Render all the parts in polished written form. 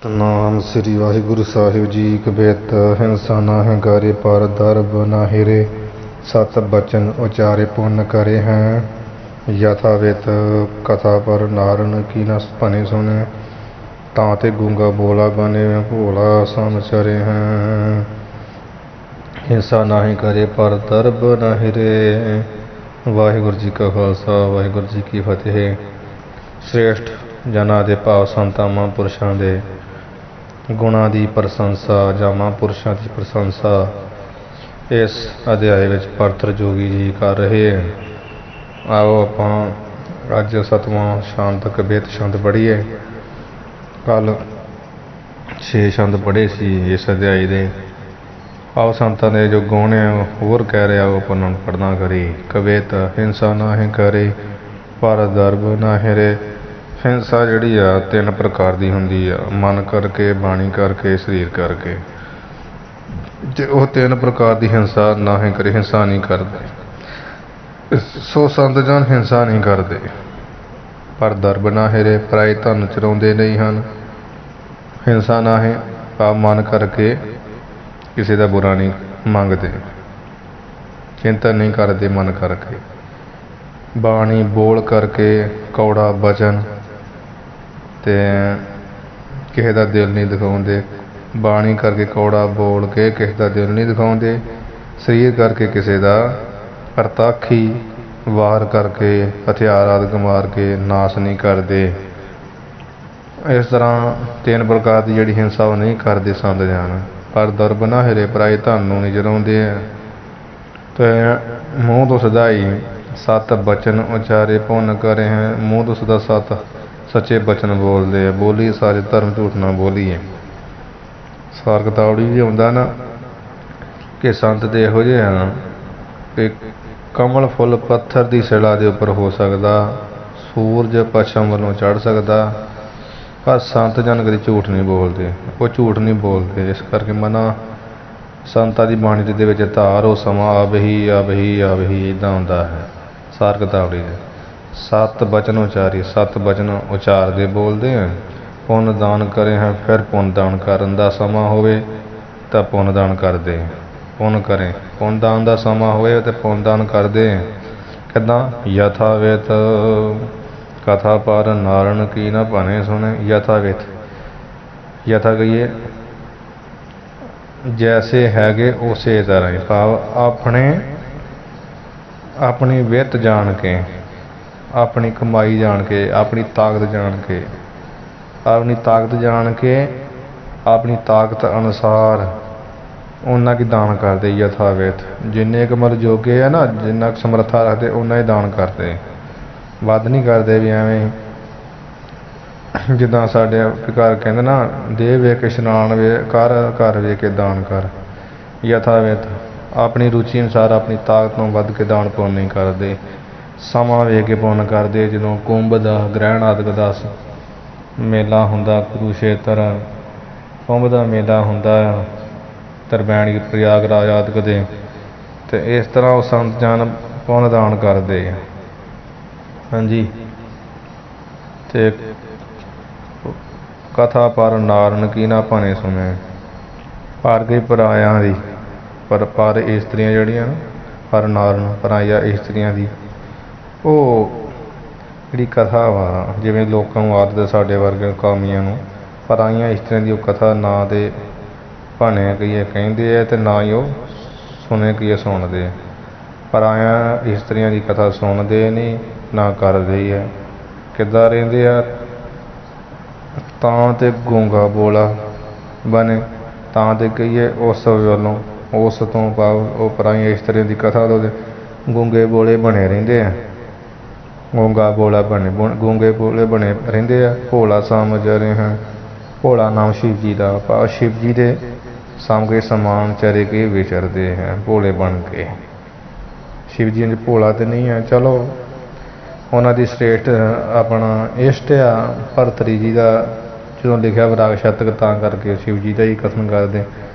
ਸਤਿਨਾਮ ਸ੍ਰੀ ਵਾਹਿਗੁਰੂ ਸਾਹਿਬ ਜੀ। ਕਬਿਤ ਹਿੰਸਾ ਨਾ ਹੈ ਗਾਰੇ ਪਰ ਦਰਬ ਨਾ ਹਿਰੇ, ਸਤ ਬਚਨ ਉਚਾਰੇ ਪੁੰਨ ਕਰੇ ਹੈ। ਯਥਾਵਿਤ ਕਥਾ ਪਰ ਨਾਰਨ ਕੀ ਨ ਭਨੇ ਸੁਨੇ, ਤਾਂ ਤੇ ਗੂੰਗਾ ਬੋਲਾ ਬਨੇ ਭੋਲਾ ਸੰਚਰੇ ਹੈ। ਹਿੰਸਾ ਨਾਹੀ ਕਰੇ ਪਰ ਦਰਬ ਨਾ ਹਿਰੇ। ਵਾਹਿਗੁਰੂ ਜੀ ਕਾ ਖਾਲਸਾ ਵਾਹਿਗੁਰੂ ਜੀ ਕੀ ਫਤਿਹ। ਸ੍ਰੇਸ਼ਟ ਜਨਾਂ ਦੇ ਭਾਵ ਸੰਤਾਂ ਮਹਾਂਪੁਰਸ਼ਾਂ ਦੇ ਗੁਣਾਂ ਦੀ ਪ੍ਰਸ਼ੰਸਾ ਜਾਂ ਮਹਾਂਪੁਰਸ਼ਾਂ ਦੀ ਪ੍ਰਸ਼ੰਸਾ ਇਸ ਅਧਿਆਏ ਵਿੱਚ ਭਰਤਰ ਜੋਗੀ ਜੀ ਕਰ ਰਹੇ ਹੈ। ਆਓ ਆਪਾਂ ਅੱਜ 7ਵਾਂ ਛੰਦ ਕਬਿਤ ਛੰਦ ਪੜ੍ਹੀਏ। ਕੱਲ੍ਹ 6 ਛੰਦ ਪੜ੍ਹੇ ਸੀ ਇਸ ਅਧਿਆਏ ਦੇ। ਆਓ ਸੰਤਾਂ ਦੇ ਜੋ ਗੁਣ ਹੈ ਹੋਰ ਕਹਿ ਰਿਹਾ ਉਹ ਆਪਾਂ ਨੂੰ ਪੜ੍ਹਨਾ ਕਰੀ। ਕਬਿਤ ਹਿੰਸਾ ਨਾਹੀ ਕਰੇ ਪਰ ਦਰਬ ਨਾ ਹਿਰੇ। ਹਿੰਸਾ ਜਿਹੜੀ ਆ 3 ਪ੍ਰਕਾਰ ਦੀ ਹੁੰਦੀ ਆ, ਮਨ ਕਰਕੇ, ਬਾਣੀ ਕਰਕੇ, ਸਰੀਰ ਕਰਕੇ। ਜੇ ਉਹ 3 ਪ੍ਰਕਾਰ ਦੀ ਹਿੰਸਾ ਨਾਹੀ ਕਰੇ, ਹਿੰਸਾ ਨਹੀਂ ਕਰਦੇ, ਸੋ ਸੰਤ ਜਨ ਹਿੰਸਾ ਨਹੀਂ ਕਰਦੇ। ਪਰ ਦਰਬ ਨਾ ਹਿਰੇ, ਪਰਾਏ ਧਨ ਚੁਰਾਉਂਦੇ ਨਹੀਂ ਹਨ। ਹਿੰਸਾ ਨਾਹੀ ਭਾਵ ਮਨ ਕਰਕੇ ਕਿਸੇ ਦਾ ਬੁਰਾ ਨਹੀਂ ਮੰਗਦੇ, ਚਿੰਤਨ ਨਹੀਂ ਕਰਦੇ ਮਨ ਕਰਕੇ। ਬਾਣੀ ਬੋਲ ਕਰਕੇ, ਕੌੜਾ ਬਚਨ ਅਤੇ ਕਿਸੇ ਦਾ ਦਿਲ ਨਹੀਂ ਦਿਖਾਉਂਦੇ। ਬਾਣੀ ਕਰਕੇ ਕੌੜਾ ਬੋਲ ਕੇ ਕਿਸੇ ਦਾ ਦਿਲ ਨਹੀਂ ਦਿਖਾਉਂਦੇ। ਸਰੀਰ ਕਰਕੇ ਕਿਸੇ ਦਾ ਪ੍ਰਤੱਖ ਹੀ ਵਾਰ ਕਰਕੇ ਹਥਿਆਰ ਆਦਿ ਮਾਰ ਕੇ ਨਾਸ਼ ਨਹੀਂ ਕਰਦੇ। ਇਸ ਤਰ੍ਹਾਂ 3 ਪ੍ਰਕਾਰ ਦੀ ਜਿਹੜੀ ਹਿੰਸਾ ਉਹ ਨਹੀਂ ਕਰਦੇ ਸੰਤ ਜਨ। ਪਰ ਦਰਬ ਨਾ ਹਿਰੇ, ਪਰਾਏ ਧਨ ਨੂੰ ਨਹੀਂ ਜਲਾਉਂਦੇ ਆ। ਅਤੇ ਮੂੰਹ ਤੋਂ ਸਦਾਈ ਸਤ ਬਚਨ ਉਚਾਰੇ ਪੁੰਨ ਕਰੇ ਹੈ। ਮੂੰਹ ਤੋਂ ਸਦਾ ਸੱਚੇ ਬਚਨ ਬੋਲਦੇ ਆ। ਬੋਲੀ ਸਾਰੇ ਧਰਮ ਝੂਠ ਨਾ ਬੋਲੀਏ। ਸਾਰ ਕਿਤਾਬੜੀ ਵੀ ਆਉਂਦਾ ਨਾ ਕਿ ਸੰਤ ਦੇ ਇਹੋ ਜਿਹੇ ਹਨ ਕਿ ਕਮਲ ਫੁੱਲ ਪੱਥਰ ਦੀ ਸਿਲਾ ਦੇ ਉੱਪਰ ਹੋ ਸਕਦਾ, ਸੂਰਜ ਪੱਛਮ ਵੱਲੋਂ ਚੜ੍ਹ ਸਕਦਾ, ਪਰ ਸੰਤ ਜਨ ਕਦੇ ਝੂਠ ਨਹੀਂ ਬੋਲਦੇ। ਉਹ ਝੂਠ ਨਹੀਂ ਬੋਲਦੇ। ਇਸ ਕਰਕੇ ਮਨਾ ਸੰਤਾਂ ਦੀ ਬਾਣੀ ਦੇ ਵਿੱਚ ਧਾਰ ਉਹ ਸਮਾਂ ਆਵਹੀ ਆਵਹੀ ਆਵਹੀ ਇੱਦਾਂ ਹੁੰਦਾ ਹੈ। ਸਾਰ ਕਿਤਾਬੜੀ ਦੇ 7 ਬਚਨ ਉਚਾਰੀ, 7 ਬਚਨ ਉਚਾਰਦੇ ਬੋਲਦੇ ਆ। ਪੁੰਨ ਦਾਨ ਕਰੇ ਹੈ, ਫਿਰ ਪੁੰਨ ਦਾਨ ਕਰਨ ਦਾ ਸਮਾਂ ਹੋਵੇ ਤਾਂ ਪੁੰਨ ਦਾਨ ਕਰਦੇ। ਪੁੰਨ ਕਰੇ, ਪੁੰਨ ਦਾਨ ਦਾ ਸਮਾਂ ਹੋਵੇ ਤਾਂ ਪੁੰਨ ਦਾਨ ਕਰਦੇ। ਕਿੱਦਾਂ? ਯਥਾਵਿਤ ਕਥਾ ਪਰ ਨਾਰਨ ਕੀ ਨਾ ਭਨੇ ਸੁਣੇ। ਯਥਾਵਿਤ, ਯਥਾ ਕਹੀਏ ਜੈਸੇ ਹੈਗੇ ਉਸੇ ਤਰ੍ਹਾਂ ਹੀ, ਭਾਵ ਆਪਣੀ ਵਿੱਤ ਜਾਣ ਕੇ, ਆਪਣੀ ਕਮਾਈ ਜਾਣ ਕੇ, ਆਪਣੀ ਤਾਕਤ ਜਾਣ ਕੇ, ਆਪਣੀ ਤਾਕਤ ਅਨੁਸਾਰ ਓਨਾ ਕੁ ਦਾਨ ਕਰਦੇ। ਯਥਾਵਿਤ ਜਿੰਨੇ ਕੁ ਮਤਲਬ ਜੋਗੇ ਆ ਨਾ, ਜਿੰਨਾ ਕੁ ਸਮਰੱਥਾ ਰੱਖਦੇ ਓਨਾ ਹੀ ਦਾਨ ਕਰਦੇ, ਵੱਧ ਨਹੀਂ ਕਰਦੇ। ਵੀ ਐਵੇਂ ਜਿੱਦਾਂ ਸਾਡੇ ਘਰ ਕਹਿੰਦੇ ਨਾ, ਦੇਹ ਵੇਖ ਕੇ ਇਸ਼ਨਾਨ ਕਰ, ਘਰ ਵੇਖ ਕੇ ਦਾਨ ਕਰ। ਯਥਾਵਿਤ ਆਪਣੀ ਰੁਚੀ ਅਨੁਸਾਰ ਆਪਣੀ ਤਾਕਤ ਨੂੰ ਵੱਧ ਕੇ ਦਾਨ ਪੁੰਨ ਨਹੀਂ ਕਰਦੇ। ਸਮਾਂ ਵੇਖ ਕੇ ਪੁੰਨ ਕਰਦੇ। ਜਦੋਂ ਕੁੰਭ ਦਾ ਗ੍ਰਹਿਣ ਆਦਿਕ ਦਾ ਮੇਲਾ ਹੁੰਦਾ, ਕੁਰੂਸ਼ੇਤਰ ਕੁੰਭ ਦਾ ਮੇਲਾ ਹੁੰਦਾ, ਤਰਵੈਣੀ ਪ੍ਰਯਾਗਰਾਜ ਆਦਿਕ ਦੇ, ਅਤੇ ਇਸ ਤਰ੍ਹਾਂ ਉਹ ਸੰਤ ਜਨ ਪੁੰਨ ਦਾਨ ਕਰਦੇ। ਹਾਂਜੀ। ਅਤੇ ਕਥਾ ਪਰ ਨਾਰਨ ਕੀ ਨਾ ਭਨੇ ਸੁਣੇ। ਪਰ ਕਈ ਪਰਾਇਆਂ ਦੀ, ਪਰ ਇਸਤਰੀਆਂ ਜਿਹੜੀਆਂ ਪਰ ਨਾਰਨ ਪਰਾਈਆਂ ਇਸਤਰੀਆਂ ਦੀ ਉਹ ਜਿਹੜੀ ਕਥਾ ਵਾ, ਜਿਵੇਂ ਲੋਕਾਂ ਨੂੰ ਆਦਤ ਸਾਡੇ ਵਰਗੇ ਕਾਮੀਆਂ ਨੂੰ ਪਰਾਈਆਂ ਇਸਤਰੀਆਂ ਦੀ ਉਹ ਕਥਾ ਨਾ ਦੇ ਭਣੇ ਕਈਏ ਕਹਿੰਦੇ ਆ, ਅਤੇ ਨਾ ਹੀ ਉਹ ਸੁਣੇ ਕਈਏ ਸੁਣਦੇ। ਪਰਾਇਆਂ ਇਸਤਰੀਆਂ ਦੀ ਕਥਾ ਸੁਣਦੇ ਨਹੀਂ, ਨਾ ਕਰਦੇ ਹੀ ਹੈ। ਕਿੱਦਾਂ ਰਹਿੰਦੇ ਆ? ਤਾਂ ਤੇ ਗੂੰਗਾ ਬੋਲਾ ਬਣੇ, ਤਾਂ ਤੇ ਕਹੀਏ ਉਸ ਵੱਲੋਂ, ਉਸ ਤੋਂ ਭਾਵ ਉਹ ਪਰਾਈਆਂ ਇਸਤਰੀਆਂ ਦੀ ਕਥਾ ਤੋਂ ਗੂੰਗੇ ਬੋਲੇ ਬਣੇ ਰਹਿੰਦੇ ਆ। ਗੂੰਗਾ ਬੋਲਾ ਗੂੰਗੇ ਬੋਲੇ ਬਣੇ ਰਹਿੰਦੇ ਆ। ਭੋਲਾ ਸਮਝਰੇ ਹੈ। ਭੋਲਾ ਨਾਮ ਸ਼ਿਵ ਜੀ ਦਾ, ਭਾਵ ਸ਼ਿਵ ਜੀ ਦੇ ਸਾਹਮਣੇ ਸਮਾਨ ਚਰੇ ਕੇ ਵਿਚਰਦੇ ਹੈ ਭੋਲੇ ਬਣ ਕੇ। ਸ਼ਿਵ ਜੀ ਨੇ ਭੋਲਾ ਤਾਂ ਨਹੀਂ ਹੈ, ਚਲੋ ਉਹਨਾਂ ਦੀ ਸ੍ਰੇਸ਼ਟ ਆਪਣਾ ਇਸ਼ਟ ਆ ਭਰਤਰੀ ਜੀ ਦਾ। ਜਦੋਂ ਲਿਖਿਆ ਵਿਰਾਗ ਸ਼ਤਕ, ਤਾਂ ਕਰਕੇ ਸ਼ਿਵ ਜੀ ਦਾ ਹੀ ਕਥਨ ਕਰਦੇ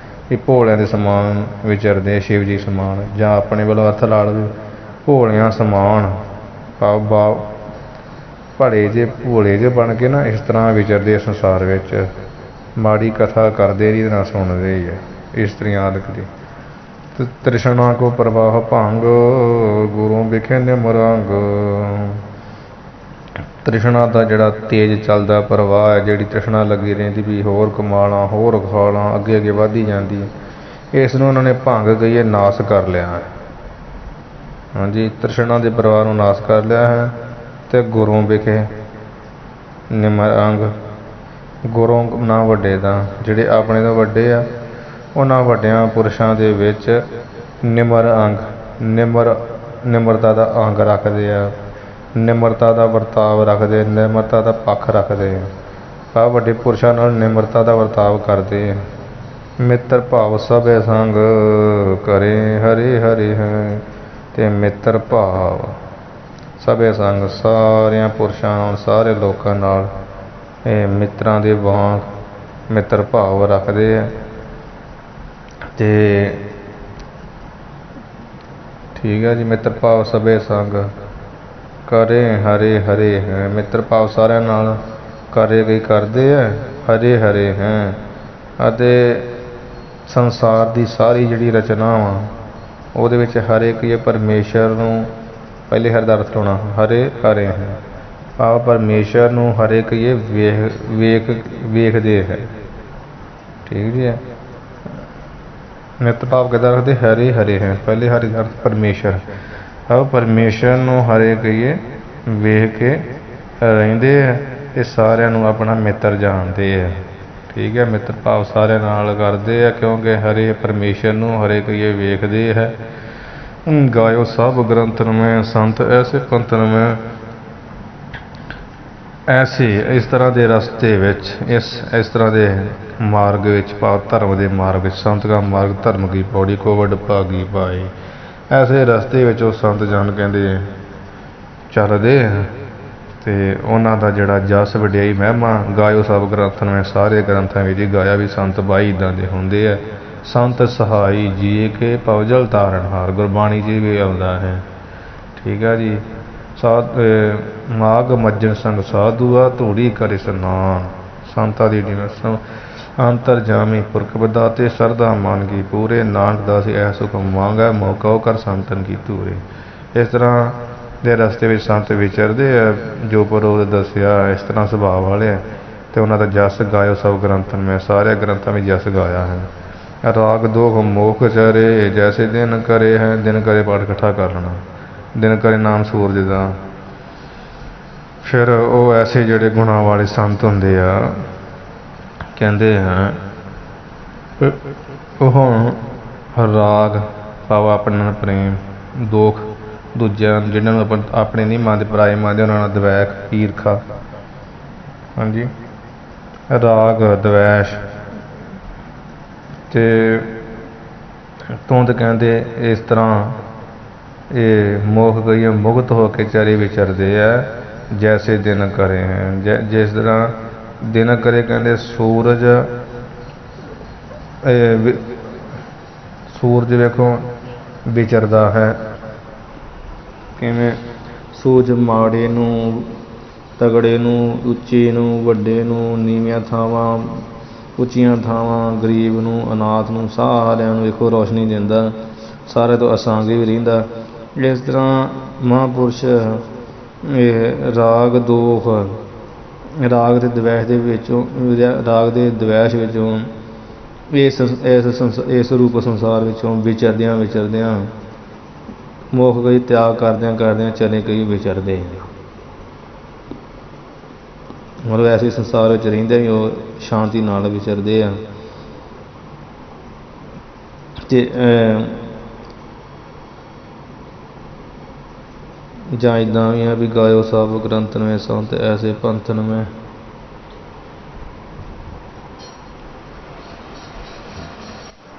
ਵੀ ਭੋਲਿਆਂ ਦੇ ਸਮਾਨ ਵਿਚਰਦੇ ਸ਼ਿਵ ਜੀ ਸਮਾਨ, ਜਾਂ ਆਪਣੇ ਵੱਲੋਂ ਅਰਥ ਲਾ ਲਓ ਭੋਲਿਆਂ ਸਮਾਨ, ਭਲੇ ਜਿਹੇ ਭੋਲੇ ਜਿਹੇ ਬਣ ਕੇ ਨਾ ਇਸ ਤਰ੍ਹਾਂ ਵਿਚਰਦੇ ਸੰਸਾਰ ਵਿੱਚ। माड़ी कथा करदे री ना सुनदे ही है। इस्त्रियां लिखदी तृष्णा को प्रवाह भंग गुरु विखे निमरंग। तृष्णा का जिहड़ा तेज चलदा प्रवाह है, जिहड़ी तृष्णा लगी रहिंदी भी होर कमाला होर खाला अगे अगे वधदी जांदी है, इस नूं उन्होंने भंग कहिए नाश कर लिया है। हाँ जी, तृष्णा के प्रवाह नूं नाश कर लिया है। तो गुरु विखे निमरंग, गुरु ना वड्डे दा जिहड़े अपने तो वड्डे आ उन्हां वड्डियां पुरुषां दे विच निमर अंग, निमरता का अंग रखते आ, निमरता का वरताव रखते, निमरता का पक्ष रखते आ वड्डे पुरुषां नाल निमरता का वरताव करते हैं। मित्र भाव सभे संग करे हरे हरे हैं। ते मित्र भाव सभे संग सारिया पुरुषां नाल सारे लोकां नाल मित्रां दे वांग मित्र भाव रखते हैं। ते ठीक है जी, मित्र भाव सभे संग करे हरे हरे हैं। मित्र भाव सारे नाल करे गई करते हैं, हरे हरे हैं। अते संसार की सारी जिहड़ी रचना वा ਉਹਦੇ ਵਿੱਚ ਹਰੇ ਕਹੀਏ परमेश्वर ਨੂੰ, पहले हर ਦਾ अर्थ ਲਾਉਣਾ हरे हरे हैं, ਭਾਵ परमेश्वर ਨੂੰ हरे कहिए ਵੇਖਦੇ है। ठीक जी है। मित्र भाव किदा रखते हरे हरे हैं, पहले हरे का अर्थ परमेश्वर, अब परमेश्वर ਨੂੰ हरे कहिए ਵੇਖ के ਰਹਿੰਦੇ है ते सारिਆਂ ਨੂੰ अपना मित्र जाणਦੇ है। ठीक है, मित्र भाव सारे नाल करते हैं क्योंकि हरे परमेश्वर नूं हरे कहिए वेखदे है। गायो सब ग्रंथन में संत ऐसे पंथन में, ऐसे इस तरह के रस्ते विच इस तरह के मार्ग विच भाव धर्म के मार्ग विच, संत का मार्ग धर्म की पौड़ी को वड भागी पाए, ऐसे रस्ते विच वो संत जन कहते चलते हैं। तो उन्हों का जोड़ा जस वड्याई महिमा गायो सब ग्रंथन में, सारे ग्रंथों में गाया भी संत बाई इदा के होंगे है। संत सहाई जी के पवजल तारणहार, गुरबाणी जी भी आता है। ठीक है जी। माघ मज्जन संग साधुआ धूड़ी करे स्नान, संता दी अंतर जामी पुरख बदाते सरदा मान की पूरे, नानक दास ऐस हुक्म मांगा मौका कर संतन की धूरे। इस तरह ਦੇ ਰਸਤੇ ਵਿੱਚ ਸੰਤ ਵਿਚਰਦੇ ਆ, ਜੋ ਪਰੋਧ ਦੱਸਿਆ ਇਸ ਤਰ੍ਹਾਂ ਸੁਭਾਅ ਵਾਲੇ ਹੈ। ਤੇ ਉਹਨਾਂ ਦਾ ਜਸ ਗਾਇਓ ਸਭ ਗ੍ਰੰਥਨ ਮੈਂ, ਸਾਰੇ ਗ੍ਰੰਥਾਂ ਵਿੱਚ ਜਸ ਗਾਇਆ ਹੈ। ਰਾਗ ਦੋਖ ਮੋਖ ਚਰੇ ਜੈਸੇ ਦਿਨ ਕਰੇ ਹੈ, ਦਿਨ ਕਰੇ ਪਾਠ ਇਕੱਠਾ ਕਰ ਲੈਣਾ, ਦਿਨ ਕਰੇ ਨਾਮ ਸੂਰਜ ਦਾ। ਫਿਰ ਉਹ ਐਸੇ ਜਿਹੜੇ ਗੁਣਾਂ ਵਾਲੇ ਸੰਤ ਹੁੰਦੇ ਆ, ਕਹਿੰਦੇ ਆ ਉਹ ਰਾਗ ਭਾਵ ਆਪਣਾ ਪ੍ਰੇਮ, ਦੋਖ ਦੂਜਿਆਂ ਜਿਹਨਾਂ ਨੂੰ ਆਪਾਂ ਆਪਣੇ ਨਹੀਂ ਮੰਨਦੇ ਪਰਾਏ ਮੰਨਦੇ ਉਹਨਾਂ ਨਾਲ ਦਵੈਖ ਈਰਖਾ। ਹਾਂਜੀ, ਰਾਗ ਦਵੈਸ਼ ਤੇ ਤੁੰਦ ਕਹਿੰਦੇ ਇਸ ਤਰ੍ਹਾਂ ਇਹ ਮੋਹ ਕਹੀਏ ਮੁਕਤ ਹੋ ਕੇ ਚਾਰੇ ਵਿਚਰਦੇ ਆ। ਜੈਸੇ ਦਿਨ ਕਰੇ ਹੈ, ਜਿਸ ਤਰ੍ਹਾਂ ਦਿਨ ਕਰੇ ਕਹਿੰਦੇ ਸੂਰਜ, ਸੂਰਜ ਵੇਖੋ ਵਿਚਰਦਾ ਹੈ ਕਿਵੇਂ, ਸੂਰਜ ਮਾੜੇ ਨੂੰ ਤਗੜੇ ਨੂੰ, ਉੱਚੇ ਨੂੰ ਵੱਡੇ ਨੂੰ, ਨੀਵੀਆਂ ਥਾਵਾਂ ਉੱਚੀਆਂ ਥਾਵਾਂ, ਗਰੀਬ ਨੂੰ ਅਨਾਥ ਨੂੰ ਸਾਰਿਆਂ ਨੂੰ ਵੇਖੋ ਰੋਸ਼ਨੀ ਦਿੰਦਾ, ਸਾਰੇ ਤੋਂ ਅਸਾਂਗੀ ਵੀ ਰਹਿੰਦਾ। ਇਸ ਤਰ੍ਹਾਂ ਮਹਾਂਪੁਰਸ਼ ਇਹ ਰਾਗ ਦੋਖ, ਰਾਗ ਦੇ ਦਵੈਸ਼ ਦੇ ਵਿੱਚੋਂ, ਰਾਗ ਦੇ ਦਵੈਸ਼ ਵਿੱਚੋਂ ਇਸ ਰੂਪ ਸੰਸਾਰ ਵਿੱਚੋਂ ਵਿਚਰਦਿਆਂ ਮੋਖ ਕਈ ਤਿਆਗ ਕਰਦਿਆਂ ਚਲੇ ਕਈ ਵਿਚਰਦੇ, ਮਤਲਬ ਐਸੇ ਸੰਸਾਰ ਵਿੱਚ ਰਹਿੰਦੇ ਵੀ ਉਹ ਸ਼ਾਂਤੀ ਨਾਲ ਵਿਚਰਦੇ ਆ। ਤੇ ਜਾਂ ਇੱਦਾਂ ਵੀ ਆ ਵੀ ਗਾਇਓ ਸਭ ਗ੍ਰੰਥਨ में संत ऐसे पंथन में,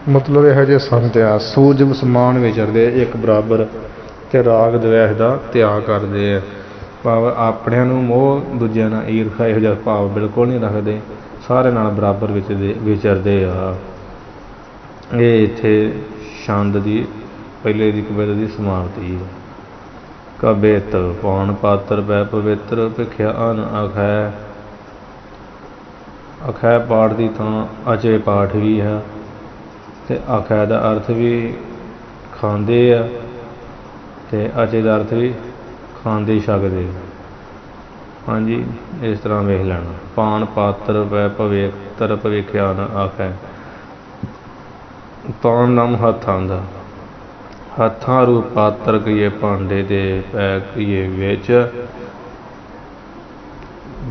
ਮਤਲਬ ਇਹੋ ਜਿਹੇ ਸੰਤ ਆ ਸੂਰਜ ਸਮਾਨ ਵਿਚਰਦੇ ਇੱਕ ਬਰਾਬਰ, ਤੇ ਰਾਗ ਦਵੈਸ਼ ਦਾ ਤਿਆਗ ਕਰਦੇ ਆ, ਭਾਵ ਆਪਣਿਆਂ ਨੂੰ ਮੋਹ ਦੂਜਿਆਂ ਨਾਲ ਈਰਖਾ ਇਹੋ ਜਿਹਾ ਭਾਵ ਬਿਲਕੁਲ ਨਹੀਂ ਰੱਖਦੇ, ਸਾਰੇ ਨਾਲ ਬਰਾਬਰ ਵਿਚਰਦੇ ਆ। ਇਹ ਇੱਥੇ ਛੰਦ ਦੀ ਪਹਿਲੇ ਦੀ ਕਵਿਤਾ ਦੀ ਸਮਾਪਤੀ ਹੈ। ਕਬਿਤ ਪੌਣ ਪਾਤਰ ਪੈ ਪਵਿੱਤਰ ਭਿਖਿਆ ਅਨ ਆਖੈ, ਅਖੈ ਪਾਠ ਦੀ ਥਾਂ ਅਚੇ ਪਾਠ ਵੀ ਹੈ, ਅਤੇ ਅਖੈ ਦਾ ਅਰਥ ਵੀ ਖਾਂਦੇ ਆ, ਅਤੇ ਅਚੇ ਦਾ ਅਰਥ ਵੀ ਖਾਂਦੇ ਛਕਦੇ। ਹਾਂਜੀ, ਇਸ ਤਰ੍ਹਾਂ ਵੇਖ ਲੈਣਾ। ਪਾਨ ਪਾਤਰ ਵੈ ਭਵੇਤਰ ਭਵੇਖਿਆ ਨ ਆਖੈ। ਪਾਨ ਨਾਮ ਹੱਥਾਂ ਦਾ, ਹੱਥਾਂ ਰੂ ਪਾਤਰ ਕਹੀਏ ਭਾਂਡੇ ਦੇ ਪੈ ਕਹੀਏ ਵਿੱਚ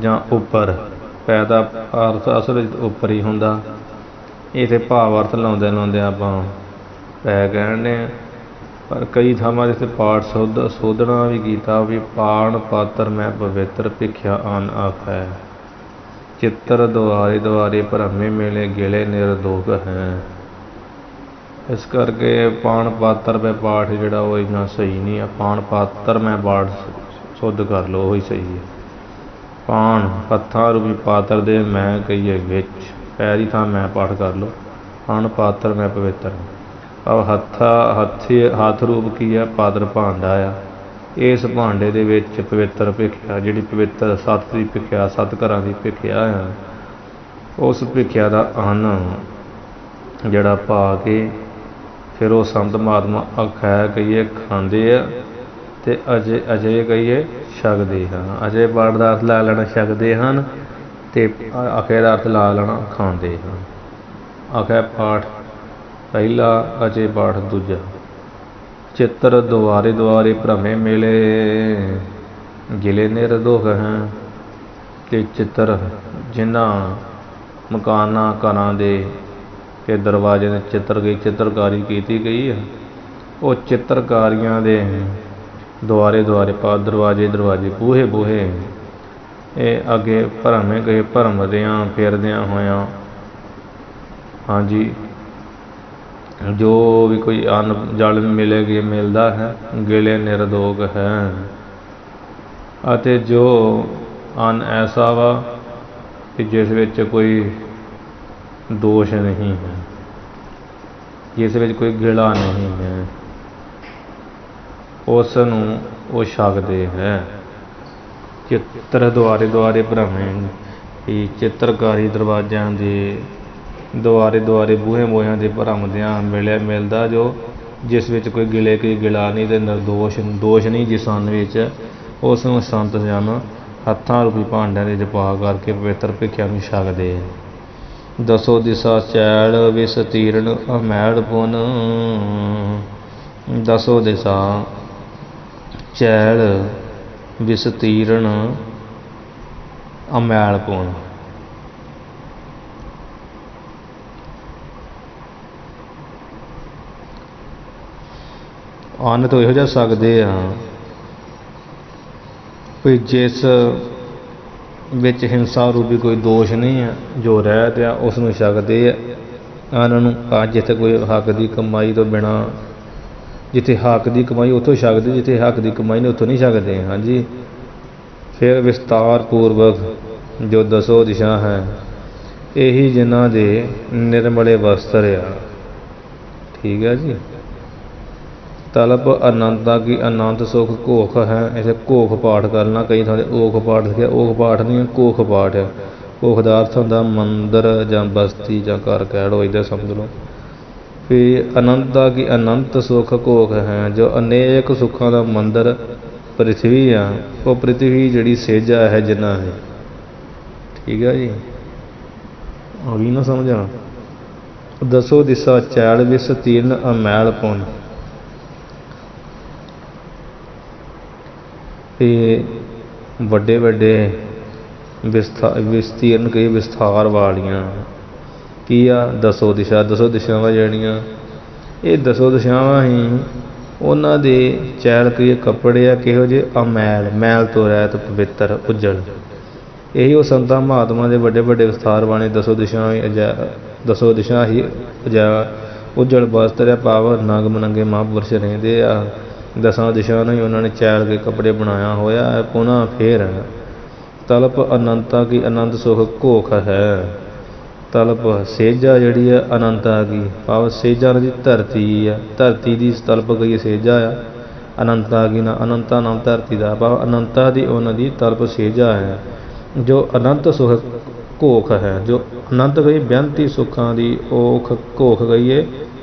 ਜਾਂ ਉੱਪਰ। ਪੈ ਦਾ ਅਰਥ ਅਸਲ ਵਿੱਚ ਉੱਪਰ ਹੀ ਹੁੰਦਾ, ਇਹ ਤਾਂ ਭਾਵ ਅਰਥ ਲਾਉਂਦੇ ਆਪਾਂ ਪੈ ਕਹਿਣ ਹਾਂ। ਪਰ ਕਈ ਥਾਵਾਂ ਜਿੱਥੇ ਪਾਠ ਸੋਧਣਾ ਵੀ ਕੀਤਾ ਵੀ ਪਾਣ ਪਾਤਰ ਮੈਂ ਪਵਿੱਤਰ ਭਿਖਿਆ ਆਨ ਆਖੈ। ਚਿੱਤਰ ਦੁਆਰੇ ਦੁਆਰੇ ਭਰਮੇ ਮੇਲੇ ਗਿਲੇ ਨਿਰਦੋਖ ਹੈ। ਇਸ ਕਰਕੇ ਪਾਣ ਪਾਤਰ ਮੈਂ ਪਾਠ ਜਿਹੜਾ ਉਹ ਇੰਨਾ ਸਹੀ ਨਹੀਂ ਆ। ਪਾਣ ਪਾਤਰ ਮੈਂ ਪਾਠ ਸ਼ੁੱਧ ਕਰ ਲਓ, ਉਹੀ ਸਹੀ ਹੈ। ਪਾਣ ਹੱਥਾਂ ਰੂਪੀ ਪਾਤਰ ਦੇ ਮੈਂ ਕਹੀਏ ਵਿੱਚ, ਪੈ ਦੀ ਥਾਂ ਮੈਂ ਪਾਠ ਕਰ ਲਓ। ਪਾਣ ਪਾਤਰ ਮੈਂ ਪਵਿੱਤਰ, ਹੱਥ ਰੂਪ ਕੀ ਆ? ਪਾਤਰ ਭਾਂਡਾ ਆ। ਇਸ ਭਾਂਡੇ ਦੇ ਵਿੱਚ ਪਵਿੱਤਰ ਭਿਖਿਆ, ਜਿਹੜੀ ਪਵਿੱਤਰ ਸੱਤ ਦੀ ਭਿਖਿਆ, 7 ਘਰਾਂ ਦੀ ਭਿਖਿਆ ਆ, ਉਸ ਭਿਖਿਆ ਦਾ ਅੰਨ ਜਿਹੜਾ ਪਾ ਕੇ ਫਿਰ ਉਹ ਸੰਤ ਮਹਾਤਮਾ ਅਖੈ ਕਹੀਏ ਖਾਂਦੇ ਆ, ਅਤੇ ਅਜੇ ਕਹੀਏ ਛਕਦੇ ਹਨ। ਅਜੇ ਪਾਠ ਦਾ ਅਰਥ ਲਾ ਲੈਣਾ ਛਕਦੇ ਹਨ, ਅਤੇ ਅਖੈ ਦਾ ਅਰਥ ਲਾ ਲੈਣਾ ਖਾਂਦੇ ਹਨ। ਅਖੈ ਪਾਠ ਪਹਿਲਾ, ਅਜੇ ਪਾਠ ਦੂਜਾ। ਚਿੱਤਰ ਦੁਆਰੇ ਦੁਆਰੇ ਭਰਮੇ ਮੇਲੇ ਗਿਲੇ ਨਿਰਦੋਖ ਹੈ। ਕਿ ਚਿੱਤਰ ਜਿਨ੍ਹਾਂ ਮਕਾਨਾਂ ਘਰਾਂ ਦੇ ਕਿ ਦਰਵਾਜ਼ੇ ਦੇ ਚਿੱਤਰਕਾਰੀ ਕੀਤੀ ਗਈ ਹੈ, ਉਹ ਚਿੱਤਰਕਾਰੀਆਂ ਦੇ ਦੁਆਰੇ ਦੁਆਰੇ ਦਰਵਾਜ਼ੇ ਬੂਹੇ ਇਹ ਅੱਗੇ ਭਰਮੇ ਗਏ ਭਰਮਦਿਆਂ ਫਿਰਦਿਆਂ ਹੋਇਆਂ। ਹਾਂਜੀ, ਜੋ ਵੀ ਕੋਈ ਅੰਨ ਜਲ ਮਿਲਦਾ ਹੈ ਗਿਲੇ ਨਿਰਦੋਖ ਹੈ। ਅਤੇ ਜੋ ਅੰਨ ਐਸਾ ਵਾ ਕਿ ਜਿਸ ਵਿੱਚ ਕੋਈ ਦੋਸ਼ ਨਹੀਂ ਹੈ, ਜਿਸ ਵਿੱਚ ਕੋਈ ਗਿਲਾ ਨਹੀਂ ਹੈ, ਉਸ ਨੂੰ ਉਹ ਛਕਦੇ ਹੈ। ਚਿੱਤਰ ਦੁਆਰੇ ਦੁਆਰੇ ਭਰਮੇ, ਕਿ ਚਿੱਤਰਕਾਰੀ ਦਰਵਾਜ਼ਿਆਂ ਦੇ ਦੁਆਰੇ ਦੁਆਰੇ ਬੂਹਿਆਂ ਦੇ ਭਰਮਦਿਆਂ ਮਿਲਦਾ ਜੋ ਜਿਸ ਵਿੱਚ ਕੋਈ ਗਿਲਾ ਨਹੀਂ ਅਤੇ ਦੋਸ਼ ਨਹੀਂ ਜਿਸ ਅੰਨ ਵਿੱਚ, ਉਸ ਨੂੰ ਸੰਤ ਜਨ ਹੱਥਾਂ ਰੂਪੀ ਭਾਂਡਿਆਂ ਦੇ ਜਪਾ ਕਰਕੇ ਪਵਿੱਤਰ ਭਿਖਿਆ ਨੂੰ ਛਕਦੇ। ਦਸੋ ਦਿਸ਼ਾ ਚੈਲ ਵਿਸਤੀਰਨ ਅਮੈਲ ਪੁਨ। ਦਸੋ ਦਿਸ਼ਾ ਚੈਲ ਵਿਸਤੀਰਨ ਅਮੈਲ ਪੁਨ। ਅੰਨ ਤੋਂ ਇਹੋ ਜਿਹਾ ਸਕਦੇ ਆ ਵੀ ਜਿਸ ਵਿੱਚ ਹਿੰਸਾ ਰੂਪੀ ਕੋਈ ਦੋਸ਼ ਨਹੀਂ ਹੈ, ਜੋ ਰਹਿਤ ਆ ਉਸ ਨੂੰ ਛਕਦੇ ਆ ਅੰਨ ਨੂੰ। ਜਿੱਥੇ ਕੋਈ ਹੱਕ ਦੀ ਕਮਾਈ ਤੋਂ ਬਿਨਾਂ, ਜਿੱਥੇ ਹੱਕ ਦੀ ਕਮਾਈ ਉੱਥੋਂ ਛਕਦੇ, ਜਿੱਥੇ ਹੱਕ ਦੀ ਕਮਾਈ ਨੇ ਉੱਥੋਂ ਨਹੀਂ ਛਕਦੇ। ਹਾਂਜੀ, ਫਿਰ ਵਿਸਤਾਰ ਪੂਰਵਕ ਜੋ ਦਸੋ ਦਿਸ਼ਾ ਹੈ, ਇਹੀ ਜਿਨ੍ਹਾਂ ਦੇ ਨਿਰਮਲੇ ਵਸਤਰ ਆ। ਠੀਕ ਹੈ ਜੀ। ਤਲਪ ਅਨੰਤਾ ਕੀ ਅਨੰਤ ਸੁਖ ਘੋਖ ਹੈ। ਇੱਥੇ ਘੋਖ ਪਾਠ ਕਰਨਾ, ਕਈ ਥਾਂ 'ਤੇ ਓਖ ਪਾਠ ਲਿਖਿਆ, ਓਖ ਪਾਠ ਨਹੀਂ ਘੋਖ ਪਾਠ ਹੈ। ਘੋਖ ਦਾ ਅਰਥ ਹੁੰਦਾ ਮੰਦਰ ਜਾਂ ਬਸਤੀ ਜਾਂ ਘਰ ਕਹਿ ਲਓ, ਇੱਦਾਂ ਸਮਝ ਲਓ ਵੀ ਅਨੰਤਾ ਕੀ ਅਨੰਤ ਸੁਖ ਘੋਖ ਹੈ, ਜੋ ਅਨੇਕ ਸੁੱਖਾਂ ਦਾ ਮੰਦਰ ਪ੍ਰਿਥਵੀ ਆ। ਉਹ ਪ੍ਰਿਥਵੀ ਜਿਹੜੀ ਸੇਜਾ ਹੈ ਜਿੰਨਾ ਹੈ। ਠੀਕ ਹੈ ਜੀ, ਉਹ ਵੀ ਨਾ ਸਮਝਣਾ। ਦਸੋ ਦਿਸ਼ਾ ਚੈਲ ਵਿਸਤੀਰਨ ਅਮੈਲ ਪੁਨ। ਇਹ ਵੱਡੇ ਵਿਸਤੀਰਨ ਕਈ ਵਿਸਥਾਰ ਵਾਲੀਆਂ ਕੀ ਆ? ਦਸੋ ਦਿਸ਼ਾਵਾਂ ਜਿਹੜੀਆਂ, ਇਹ ਦਸੋ ਦਿਸ਼ਾਵਾਂ ਹੀ ਉਹਨਾਂ ਦੇ ਚੈਲ ਕਈ ਕੱਪੜੇ ਆ ਕਿਹੋ ਜਿਹੇ? ਮੈਲ ਤੋਂ ਰਹਿਤ ਪਵਿੱਤਰ ਉੱਜਲ। ਇਹੀ ਉਹ ਸੰਤਾਂ ਮਹਾਤਮਾ ਦੇ ਵੱਡੇ ਵਿਸਥਾਰ ਵਾਲੇ ਦਸੋ ਦਿਸ਼ਾ ਹੀ ਉੱਜਲ ਵਸਤਰ ਆ। ਭਾਵ ਨੰਗ ਮਨੰਗੇ ਮਹਾਂਪੁਰਸ਼ ਰਹਿੰਦੇ ਆ। ਦਸਾਂ ਦਿਸ਼ਾ ਨੂੰ ਹੀ ਉਹਨਾਂ ਨੇ ਚੈਲ ਕੇ ਕੱਪੜੇ ਬਣਾਇਆ ਹੋਇਆ। ਪੁਨः ਫੇਰ ਤਲਪ ਅਨੰਤਾ ਕੀ ਅਨੰਤ ਸੁਖ ਘੋਖ ਹੈ। ਤਲਪ ਸੇਜਾ ਜਿਹੜੀ ਆ ਅਨੰਤਾ ਕੀ, ਭਾਵ ਸੇਜਾ ਦੀ ਧਰਤੀ ਆ, ਧਰਤੀ ਦੀ ਤਲਪ ਗਈ ਸੇਜਾ ਆ। ਅਨੰਤਾ ਕੀ ਨਾ, ਅਨੰਤਾ ਨਾਮ ਧਰਤੀ ਦਾ, ਭਾਵ ਅਨੰਤਾ ਦੀ ਉਹਨਾਂ ਦੀ ਤਲਪ ਸੇਜਾ ਹੈ। ਜੋ ਅਨੰਤ ਸੁਖ ਘੋਖ ਹੈ। ਜੋ ਅਨੰਤ ਗਈ ਬੇਅੰਤੀ ਸੁੱਖਾਂ ਦੀ ਔਖ ਘੋਖ ਗਈ ਏ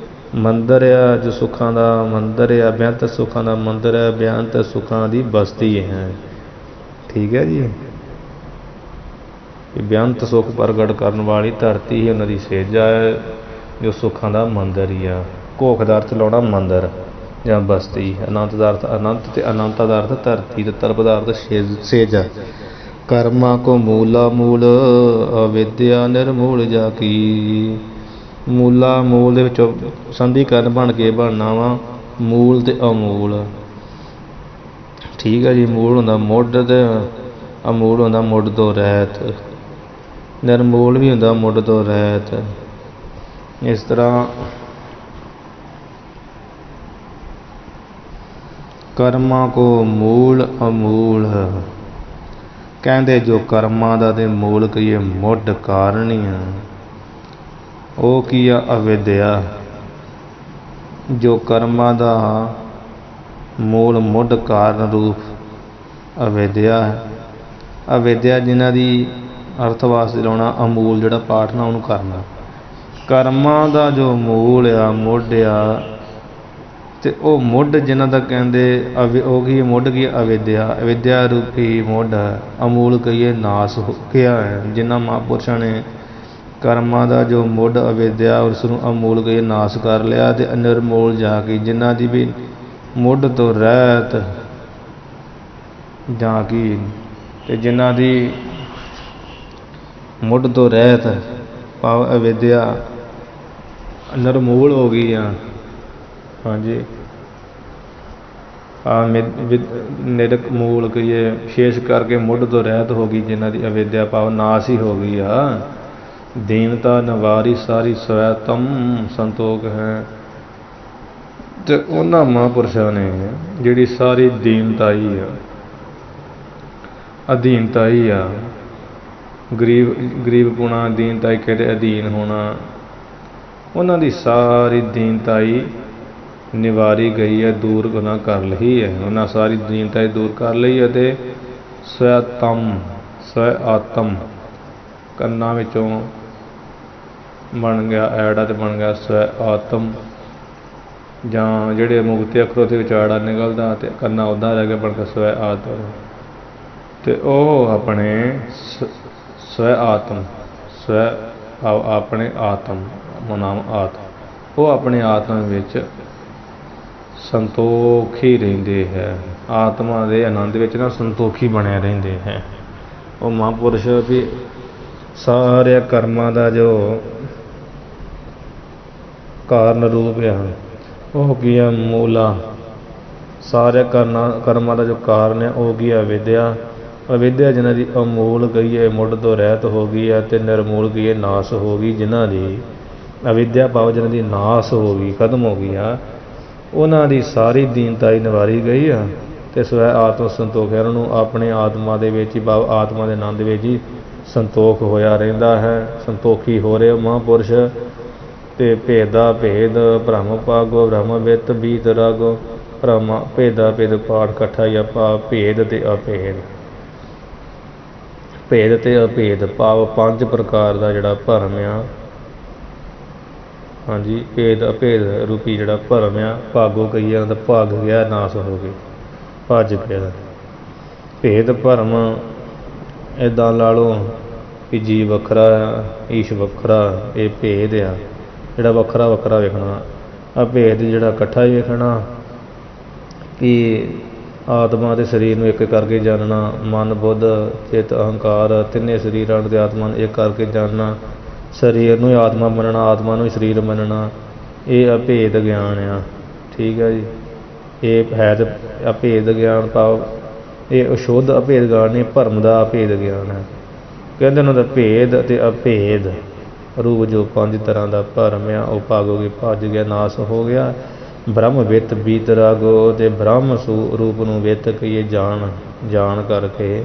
ਮੰਦਰ ਆ, ਜੋ ਸੁੱਖਾਂ ਦਾ ਮੰਦਰ ਆ, ਬੇਅੰਤ ਸੁੱਖਾਂ ਦਾ ਮੰਦਰ ਹੈ, ਬੇਅੰਤ ਸੁੱਖਾਂ ਦੀ ਬਸਤੀ ਹੈ। ਠੀਕ ਹੈ ਜੀ। ਬੇਅੰਤ ਸੁੱਖ ਪ੍ਰਗਟ ਕਰਨ ਵਾਲੀ ਧਰਤੀ ਹੀ ਉਹਨਾਂ ਦੀ ਸੇਜਾ ਹੈ, ਜੋ ਸੁੱਖਾਂ ਦਾ ਮੰਦਰ ਹੀ ਆ। ਘੋਖ ਦਾ ਅਰਥ ਲਾਉਣਾ ਮੰਦਰ ਜਾਂ ਬਸਤੀ, ਅਨੰਤ ਦਾ ਅਰਥ ਅਨੰਤ ਤੇ ਅਨੰਤਾ ਦਾ ਅਰਥ ਧਰਤੀ ਤੇ ਤਰਪ ਦਾ ਅਰਥ ਸੇਜਾ। ਕਰਮਾਂ ਕੋ ਮੂਲਾ ਮੂਲ ਅਵਿਦਿਆ ਨਿਰਮੂਲ ਜਾ ਕੀ। ਮੂਲਾ ਮੂਲ ਦੇ ਵਿੱਚੋਂ ਸੰਧੀਕਰਨ ਬਣ ਕੇ ਬਣਨਾ ਵਾ ਮੂਲ ਤੇ ਅਮੂਲ। ਠੀਕ ਹੈ ਜੀ। ਮੂਲ ਹੁੰਦਾ ਮੁੱਢ ਤੇ ਅਮੂਲ ਹੁੰਦਾ ਮੁੱਢ ਤੋਂ ਰਹਿਤ। ਨਿਰਮੂਲ ਵੀ ਹੁੰਦਾ ਮੁੱਢ ਤੋਂ ਰਹਿਤ। ਇਸ ਤਰ੍ਹਾਂ ਕਰਮਾਂ ਕੋ ਮੂਲ ਅਮੂਲ ਕਹਿੰਦੇ ਜੋ ਕਰਮਾਂ ਦਾ ਤੇ ਮੂਲ ਕਹੀਏ ਮੁੱਢ ਕਾਰਨ ਹੀ ਆ, ਉਹ ਕੀ ਆ? ਅਵਿਦਿਆ। ਜੋ ਕਰਮਾਂ ਦਾ ਮੂਲ ਮੁੱਢ ਕਾਰਨ ਰੂਪ ਅਵਿਦਿਆ ਹੈ। ਅਵਿਦਿਆ ਜਿਨ੍ਹਾਂ ਦੀ ਅਰਥ ਵਾਸਤੇ ਲਾਉਣਾ ਅਮੂਲ ਜਿਹੜਾ ਪਾਠ ਨਾ ਉਹਨੂੰ ਕਰਨਾ। ਕਰਮਾਂ ਦਾ ਜੋ ਮੂਲ ਆ ਮੁੱਢ ਆ ਤੇ ਉਹ ਮੁੱਢ ਜਿਨ੍ਹਾਂ ਦਾ ਕਹਿੰਦੇ ਉਹ ਕੀ ਮੁੱਢ ਕੀ ਅਵਿਦਿਆ। ਅਵਿਦਿਆ ਰੂਪੀ ਮੁੱਢ ਅਮੂਲ ਕਹੀਏ ਨਾਸ ਹੋ ਗਿਆ ਹੈ। ਜਿਨ੍ਹਾਂ ਮਹਾਂਪੁਰਸ਼ਾਂ ਨੇ ਕਰਮਾਂ ਦਾ ਜੋ ਮੁੱਢ ਅਵਿਦਿਆ ਉਸ ਨੂੰ ਅਮੂਲ ਕਹੀਏ ਨਾਸ ਕਰ ਲਿਆ ਤੇ ਅਨਿਰਮੂਲ ਜਾ ਕੇ ਜਿਨ੍ਹਾਂ ਦੀ ਵੀ ਮੁੱਢ ਤੋਂ ਰਹਿਤ ਜਾਂ ਕੀ ਤੇ ਜਿਨ੍ਹਾਂ ਦੀ ਮੁੱਢ ਤੋਂ ਰਹਿਤ ਭਾਵ ਅਵਿਦਿਆ ਨਿਰਮੂਲ ਹੋ ਗਈ ਆ। ਹਾਂਜੀ। ਨਿਰਮੂਲ ਕਹੀਏ ਵਿਸ਼ੇਸ਼ ਕਰਕੇ ਮੁੱਢ ਤੋਂ ਰਹਿਤ ਹੋ ਗਈ ਜਿਨ੍ਹਾਂ ਦੀ ਅਵਿਦਿਆ ਭਾਵ ਨਾਸ ਹੀ ਹੋ ਗਈ ਆ। ਦੀਨਤਾ ਨਿਵਾਰੀ ਸਾਰੀ ਸਵੈਤਮ ਸੰਤੋਖ ਹੈ। ਤੇ ਉਹਨਾਂ ਮਹਾਂਪੁਰਸ਼ਾਂ ਨੇ ਜਿਹੜੀ ਸਾਰੀ ਦੀਨਤਾਈ ਆ ਅਧੀਨਤਾਈ ਆ ਗਰੀਬਪੁਣਾ ਦੀਨਤਾਈ ਕਿਹਦੇ ਅਧੀਨ ਹੋਣਾ, ਉਹਨਾਂ ਦੀ ਸਾਰੀ ਦੀਨਤਾਈ ਨਿਵਾਰੀ ਗਈ ਹੈ, ਦੂਰ ਉਹਨਾਂ ਕਰ ਲਈ ਹੈ। ਉਹਨਾਂ ਸਾਰੀ ਦੀਨਤਾਈ ਦੂਰ ਕਰ ਲਈ ਅਤੇ ਸਵੈਤਮ ਸਵੈ ਆਤਮ ਕੰਨਾਂ ਵਿੱਚੋਂ ਬਣ ਗਿਆ ਐੜਾ ਤੇ ਬਣ ਗਿਆ ਸਵੈ ਆਤਮ, ਜਾਂ ਜਿਹੜੇ ਮੁਕਤੀ ਅੱਖਰੋਂ ਦੇ ਵਿੱਚ ਐੜਾ ਨਿਕਲਦਾ ਤੇ ਕੰਨਾ ਉੱਦਾਂ ਰਹਿ ਗਿਆ ਬਣ ਗਿਆ ਸਵੈ ਆਤਮ। ਤੇ ਉਹ ਆਪਣੇ ਸਵੈ ਆਤਮ ਸਵੈ ਆਪਣੇ ਆਤਮ ਨਾਮ ਆਤਮ ਉਹ ਆਪਣੇ ਆਤਮਾ ਵਿੱਚ ਸੰਤੋਖੀ ਰਹਿੰਦੇ ਹੈ। ਆਤਮਾ ਦੇ ਆਨੰਦ ਵਿੱਚ ਨਾ ਸੰਤੋਖੀ ਬਣਿਆ ਰਹਿੰਦੇ ਹੈ। ਉਹ ਮਹਾਂਪੁਰਸ਼ ਵੀ ਸਾਰੇ ਕਰਮਾਂ ਦਾ ਜੋ ਕਾਰਨ ਰੂਪ ਆ ਉਹ ਕੀ ਆ? ਮੂਲਾ। ਸਾਰੇ ਕਰਮਾਂ ਦਾ ਜੋ ਕਾਰਨ ਹੈ ਉਹ ਕੀ ਆ? ਅਵਿਦਿਆ। ਅਵਿਦਿਆ ਜਿਨ੍ਹਾਂ ਦੀ ਅਮੂਲ ਕਹੀਏ ਮੁੱਢ ਤੋਂ ਰਹਿਤ ਹੋ ਗਈ ਹੈ ਤੇ ਨਿਰਮੂਲ ਕਹੀਏ ਨਾਸ ਹੋ ਗਈ। ਜਿਨ੍ਹਾਂ ਦੀ ਅਵਿਦਿਆ ਭਾਵ ਜਿਨ੍ਹਾਂ ਦੀ ਨਾਸ ਹੋ ਗਈ ਖਤਮ ਹੋ ਗਈ ਆ, ਉਹਨਾਂ ਦੀ ਸਾਰੀ ਦੀਨਤਾਈ ਨਿਵਾਰੀ ਗਈ ਆ ਤੇ ਸਵੈ ਆਤਮ ਸੰਤੋਖ ਹੈ। ਉਹਨਾਂ ਨੂੰ ਆਪਣੇ ਆਤਮਾ ਦੇ ਵਿੱਚ ਹੀ ਭਾਵ ਆਤਮਾ ਦੇ ਆਨੰਦ ਵਿੱਚ ਹੀ ਸੰਤੋਖ ਹੋਇਆ ਰਹਿੰਦਾ ਹੈ। ਸੰਤੋਖੀ ਹੋ ਰਹੇ ਮਹਾਂਪੁਰਸ਼ ਤੇ ਭੇਦਾ ਭੇਦ ਬ੍ਰਹਮ ਭਾਗੋ ਬ੍ਰਹਮ ਵਿੱਤ ਬੀਤ ਰਾਗੋ। ਭ੍ਰਮ ਭੇਦਾ ਭੇਦ ਪਾਠ ਇਕੱਠਾ ਹੀ ਆਪਾਂ ਭੇਦ ਤੇ ਅਭੇਦ। ਭੇਦ ਤੇ ਅਭੇਦ ਭਾਵ 5 ਪ੍ਰਕਾਰ ਦਾ ਜਿਹੜਾ ਭਰਮ ਆ। ਹਾਂਜੀ। ਭੇਦ ਅਭੇਦ ਰੂਪੀ ਜਿਹੜਾ ਭਰਮ ਆ ਭਾਗੋ ਕਹੀਏ ਉਹਦਾ ਭਾਗ ਗਿਆ ਨਾਸ ਹੋ ਗਏ ਭੱਜ ਗਿਆ। ਭੇਦ ਭਰਮ ਇੱਦਾਂ ਲਾ ਲਓ ਕਿ ਜੀਵ ਵੱਖਰਾ ਆ ਈਸ਼ ਵੱਖਰਾ, ਇਹ ਭੇਦ ਆ ਜਿਹੜਾ ਵੱਖਰਾ ਵੱਖਰਾ ਵੇਖਣਾ। ਅਭੇਦ ਜਿਹੜਾ ਇਕੱਠਾ ਹੀ ਵੇਖਣਾ ਕਿ ਆਤਮਾ ਅਤੇ ਸਰੀਰ ਨੂੰ ਇੱਕ ਕਰਕੇ ਜਾਣਨਾ। ਮਨ ਬੁੱਧ ਚਿੱਤ ਅਹੰਕਾਰ ਤਿੰਨੇ ਸਰੀਰਾਂ ਦੇ ਆਤਮਾ ਨੂੰ ਇੱਕ ਕਰਕੇ ਜਾਣਨਾ। ਸਰੀਰ ਨੂੰ ਹੀ ਆਤਮਾ ਮੰਨਣਾ, ਆਤਮਾ ਨੂੰ ਹੀ ਸਰੀਰ ਮੰਨਣਾ, ਇਹ ਅਭੇਦ ਗਿਆਨ ਆ। ਠੀਕ ਹੈ ਜੀ। ਇਹ ਹੈ ਤਾਂ ਅਭੇਦ ਗਿਆਨ ਭਾਵ ਇਹ ਅਸ਼ੁੱਧ ਅਭੇਦ ਗਿਆਨ ਨਹੀਂ, ਭਰਮ ਦਾ ਅਭੇਦ ਗਿਆਨ ਹੈ। ਕਹਿੰਦੇ ਉਹਨਾਂ ਦਾ ਭੇਦ ਅਤੇ ਅਭੇਦ ਰੂਪ ਜੋ 5 ਤਰ੍ਹਾਂ ਦਾ ਭਰਮ ਆ ਉਹ ਭਾਗੋ ਕੇ ਭੱਜ ਗਿਆ ਨਾਸ ਹੋ ਗਿਆ। ਬ੍ਰਹਮ ਵਿੱਤ ਬੀਤ ਰਾਗੋ ਅਤੇ ਬ੍ਰਹਮ ਰੂਪ ਨੂੰ ਵਿੱਤ ਕਹੀਏ ਜਾਣ ਕਰਕੇ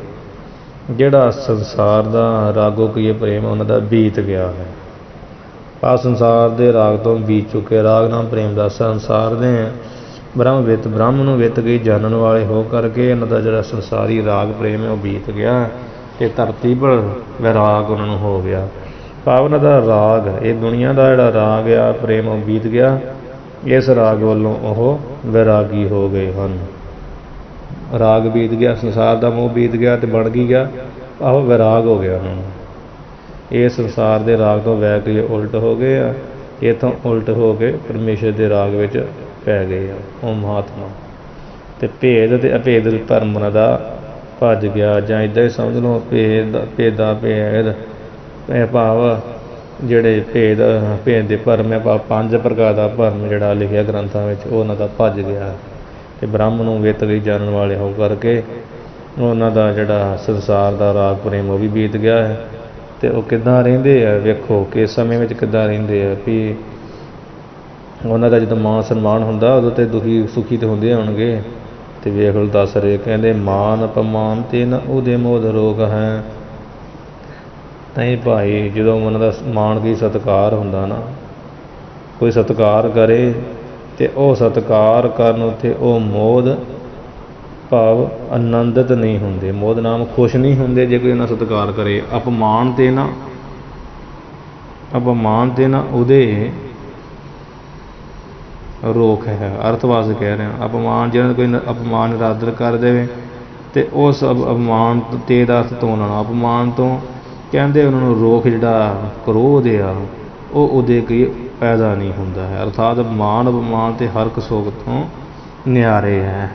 ਜਿਹੜਾ ਸੰਸਾਰ ਦਾ ਰਾਗੋ ਕਹੀਏ ਪ੍ਰੇਮ ਉਹਨਾਂ ਦਾ ਬੀਤ ਗਿਆ ਹੈ। ਆ ਸੰਸਾਰ ਦੇ ਰਾਗ ਤੋਂ ਬੀਤ ਚੁੱਕੇ। ਰਾਗ ਨਾਮ ਪ੍ਰੇਮ ਦਾ ਸੰਸਾਰ ਦੇ ਬ੍ਰਹਮ ਵਿੱਤ ਬ੍ਰਹਮ ਨੂੰ ਵਿੱਤ ਕਹੀ ਜਾਣਨ ਵਾਲੇ ਹੋ ਕਰਕੇ ਇਹਨਾਂ ਦਾ ਜਿਹੜਾ ਸੰਸਾਰੀ ਰਾਗ ਪ੍ਰੇਮ ਹੈ ਉਹ ਬੀਤ ਗਿਆ। ਤੇ ਧਰਤੀ ਪਰ ਵੈਰਾਗ ਉਹਨਾਂ ਨੂੰ ਹੋ ਗਿਆ। ਭਾਵ ਉਹਨਾਂ ਦਾ ਰਾਗ, ਇਹ ਦੁਨੀਆ ਦਾ ਜਿਹੜਾ ਰਾਗ ਆ ਪ੍ਰੇਮ ਉਹ ਬੀਤ ਗਿਆ, ਇਸ ਰਾਗ ਵੱਲੋਂ ਉਹ ਵੈਰਾਗੀ ਹੋ ਗਏ ਹਨ। ਰਾਗ ਬੀਤ ਗਿਆ, ਸੰਸਾਰ ਦਾ ਮੋਹ ਬੀਤ ਗਿਆ ਤੇ ਬਣ ਕੀ ਗਿਆ, ਆਹੋ ਵੈਰਾਗ ਹੋ ਗਿਆ ਉਹਨਾਂ ਨੂੰ। ਇਹ ਸੰਸਾਰ ਦੇ ਰਾਗ ਤੋਂ ਵਹਿ ਕੇ ਉਲਟ ਹੋ ਗਏ ਆ, ਇੱਥੋਂ ਉਲਟ ਹੋ ਕੇ ਪਰਮੇਸ਼ਰ ਦੇ ਰਾਗ ਵਿੱਚ ਪੈ ਗਏ ਆ ਉਹ ਮਹਾਤਮਾ। ਤੇ ਭੇਦ ਤੇ ਅਭੇਦ ਧਰਮ ਉਹਨਾਂ ਦਾ ਭੱਜ ਗਿਆ, ਜਾਂ ਇੱਦਾਂ ਹੀ ਸਮਝ ਲਓ ਭੇਦ ਇਹ ਭਾਵ ਜਿਹੜੇ ਭੇਦ ਦੇ ਭਰਮ ਹੈ, ਭਾਵ 5 ਪ੍ਰਕਾਰ ਦਾ ਭਰਮ ਜਿਹੜਾ ਲਿਖਿਆ ਗ੍ਰੰਥਾਂ ਵਿੱਚ, ਉਹ ਉਹਨਾਂ ਦਾ ਭੱਜ ਗਿਆ। ਤੇ ਬ੍ਰਹਮ ਨੂੰ ਵਿਤ ਗਈ ਜਾਣਨ ਵਾਲੇ ਹੋ ਕਰਕੇ ਉਹਨਾਂ ਦਾ ਜਿਹੜਾ ਸੰਸਾਰ ਦਾ ਰਾਗ ਪ੍ਰੇਮ ਉਹ ਵੀ ਬੀਤ ਗਿਆ ਹੈ। ਤੇ ਉਹ ਕਿੱਦਾਂ ਰਹਿੰਦੇ ਆ, ਵੇਖੋ ਕਿਸ ਸਮੇਂ ਵਿੱਚ ਕਿੱਦਾਂ ਰਹਿੰਦੇ ਆ ਵੀ ਉਹਨਾਂ ਦਾ ਜਦੋਂ ਮਾਣ ਸਨਮਾਨ ਹੁੰਦਾ ਉਦੋਂ ਤੇ ਦੁਖੀ ਸੁਖੀ ਤੇ ਹੁੰਦੇ ਹੋਣਗੇ। ਤੇ ਵੇਖ ਲਓ ਦੱਸ ਰਹੇ, ਕਹਿੰਦੇ ਮਾਨ ਅਪਮਾਨ ਤੇ ਨਾ ਉਹਦੇ ਮੋਦ ਰੋਗ ਹੈ। ਨਹੀਂ ਭਾਈ, ਜਦੋਂ ਉਹਨਾਂ ਦਾ ਮਾਣ ਕੀ ਸਤਿਕਾਰ ਹੁੰਦਾ ਨਾ, ਕੋਈ ਸਤਿਕਾਰ ਕਰੇ ਤੇ ਉਹ ਸਤਿਕਾਰ ਕਰਨ ਉੱਤੇ ਉਹ ਮੋਦ ਭਾਵ ਆਨੰਦਿਤ ਨਹੀਂ ਹੁੰਦੇ, ਮੋਦ ਨਾਮ ਖੁਸ਼ ਨਹੀਂ ਹੁੰਦੇ ਜੇ ਕੋਈ ਉਹਨਾਂ ਸਤਿਕਾਰ ਕਰੇ। ਅਪਮਾਨ ਤੇ ਨਾ ਉਹਦੇ ਰੋਕ ਹੈ, ਅਰਥਵਾਸ ਕਹਿ ਰਿਹਾ। ਅਪਮਾਨ ਜਿਹੜਾ ਕੋਈ ਅਪਮਾਨ ਨਿਰਾਦਰ ਕਰ ਦੇਵੇ ਤੇ ਉਸ ਅਪਮਾਨ ਤੇ ਦਾ ਅਰਥ ਤੋਂ ਲੈਣਾ। ਅਪਮਾਨ ਤੋਂ ਕਹਿੰਦੇ ਉਹਨਾਂ ਨੂੰ ਰੋਕ, ਜਿਹੜਾ ਕ੍ਰੋਧ ਆ ਉਹ ਉਹਦੇ ਕੋਈ ਪੈਦਾ ਨਹੀਂ ਹੁੰਦਾ ਹੈ। ਅਰਥਾਤ ਮਾਨ ਅਪਮਾਨ ਤੇ ਹਰਕ ਸੋਗ ਤੋਂ ਨਿਆਰੇ ਹੈ।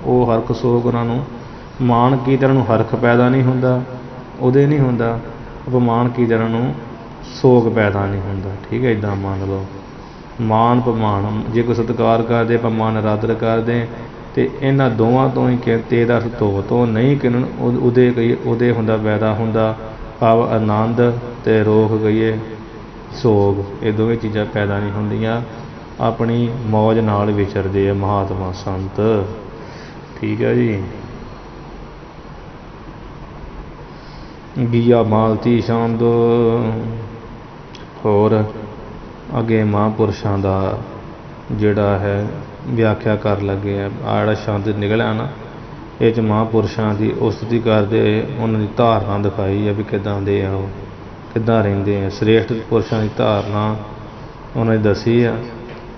ਉਹ ਹਰਕ ਸੋਗ ਉਹਨਾਂ ਨੂੰ, ਮਾਣ ਕੀ ਤਰ੍ਹਾਂ ਨੂੰ ਹਰਖ ਪੈਦਾ ਨਹੀਂ ਹੁੰਦਾ, ਉਹਦੇ ਨਹੀਂ ਹੁੰਦਾ। ਅਪਮਾਨ ਕੀ ਤਰ੍ਹਾਂ ਨੂੰ ਸੋਗ ਪੈਦਾ ਨਹੀਂ ਹੁੰਦਾ। ਠੀਕ ਹੈ, ਇੱਦਾਂ ਮੰਨ ਲਓ। ਮਾਨ ਅਪਮਾਨ, ਜੇ ਕੋਈ ਸਤਿਕਾਰ ਕਰਦੇ, ਅਪਮਾਨ ਨਿਰਾਦਰ ਕਰਦੇ, ਤੇ ਇਹਨਾਂ ਦੋਵਾਂ ਤੋਂ ਹੀ ਤੇ ਦਾ ਅਰਥ ਤੋਂ ਨਹੀਂ ਕਿ ਉਹਦੇ ਹੁੰਦਾ ਪੈਦਾ ਹੁੰਦਾ, ਭਾਵ ਆਨੰਦ ਤੇ ਰੋਕ ਕਹੀਏ ਸੋਗ, ਇਹ ਦੋਵੇਂ ਚੀਜ਼ਾਂ ਪੈਦਾ ਨਹੀਂ ਹੁੰਦੀਆਂ। ਆਪਣੀ ਮੌਜ ਨਾਲ ਵਿਚਰਦੇ ਆ ਮਹਾਤਮਾ ਸੰਤ। ਠੀਕ ਹੈ ਜੀ। ਗੀਆ ਮਾਲਤੀ ਛੰਦ। ਹੋਰ ਅੱਗੇ ਮਹਾਂਪੁਰਸ਼ਾਂ ਦਾ ਜਿਹੜਾ ਹੈ ਵਿਆਖਿਆ ਕਰ ਲੱਗੇ ਆ। ਆਹ ਜਿਹੜਾ ਛੰਦ ਨਿਕਲਿਆ ਨਾ, ਇਹ 'ਚ ਮਹਾਂਪੁਰਸ਼ਾਂ ਦੀ ਉਸਤਤੀ ਕਰਦੇ, ਉਹਨਾਂ ਦੀ ਧਾਰਨਾ ਦਿਖਾਈ ਆ ਵੀ ਕਿੱਦਾਂ ਦੇ ਆ, ਉਹ ਕਿੱਦਾਂ ਰਹਿੰਦੇ ਆ। ਸ੍ਰੇਸ਼ਟ ਪੁਰਸ਼ਾਂ ਦੀ ਧਾਰਨਾ ਉਹਨਾਂ ਨੇ ਦੱਸੀ ਆ।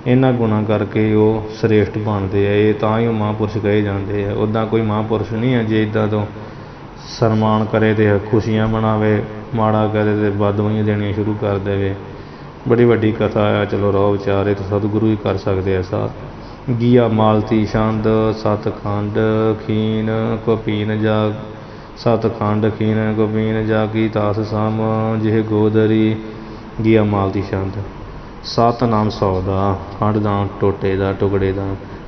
ਇਹਨਾਂ ਗੁਣਾਂ ਕਰਕੇ ਉਹ ਸ੍ਰੇਸ਼ਟ ਬਣਦੇ ਆ, ਇਹ ਤਾਂ ਹੀ ਉਹ ਮਹਾਂਪੁਰਸ਼ ਕਹੇ ਜਾਂਦੇ ਆ। ਉੱਦਾਂ ਕੋਈ ਮਹਾਂਪੁਰਸ਼ ਨਹੀਂ ਹੈ ਜੇ ਇੱਦਾਂ ਤੋਂ ਸਨਮਾਨ ਕਰੇ ਤੇ ਖੁਸ਼ੀਆਂ ਮਨਾਵੇ, ਮਾੜਾ ਕਰੇ ਤੇ ਬਦਦੁਆਈਆਂ ਦੇਣੀਆਂ ਸ਼ੁਰੂ ਕਰ ਦੇਵੇ। ਬੜੀ ਵੱਡੀ ਕਥਾ ਆ, ਚਲੋ ਰਹੋ ਵਿਚਾਰੇ ਤਾਂ ਸਤਿਗੁਰੂ ਹੀ ਕਰ ਸਕਦੇ ਐਸਾ। ਗੀਆ ਮਾਲਤੀ ਛੰਦ। ਸਤਖੰਡ ਖੀਨ ਕਪੀਨ ਜਾ, ਸਤਖੰਡ ਖੀਨ ਕਪੀਨ ਜਾਗੀ ਤਾਸ ਸਮ ਜਿਹ ਗੋਦਰੀ। ਗੀਆ ਮਾਲਤੀ ਛੰਦ। ਸੱਤ ਨਾਮ 100 ਦਾ, ਖੰਡ ਦਾ ਟੋਟੇ ਦਾ, ਟੁਕੜੇ ਦਾ,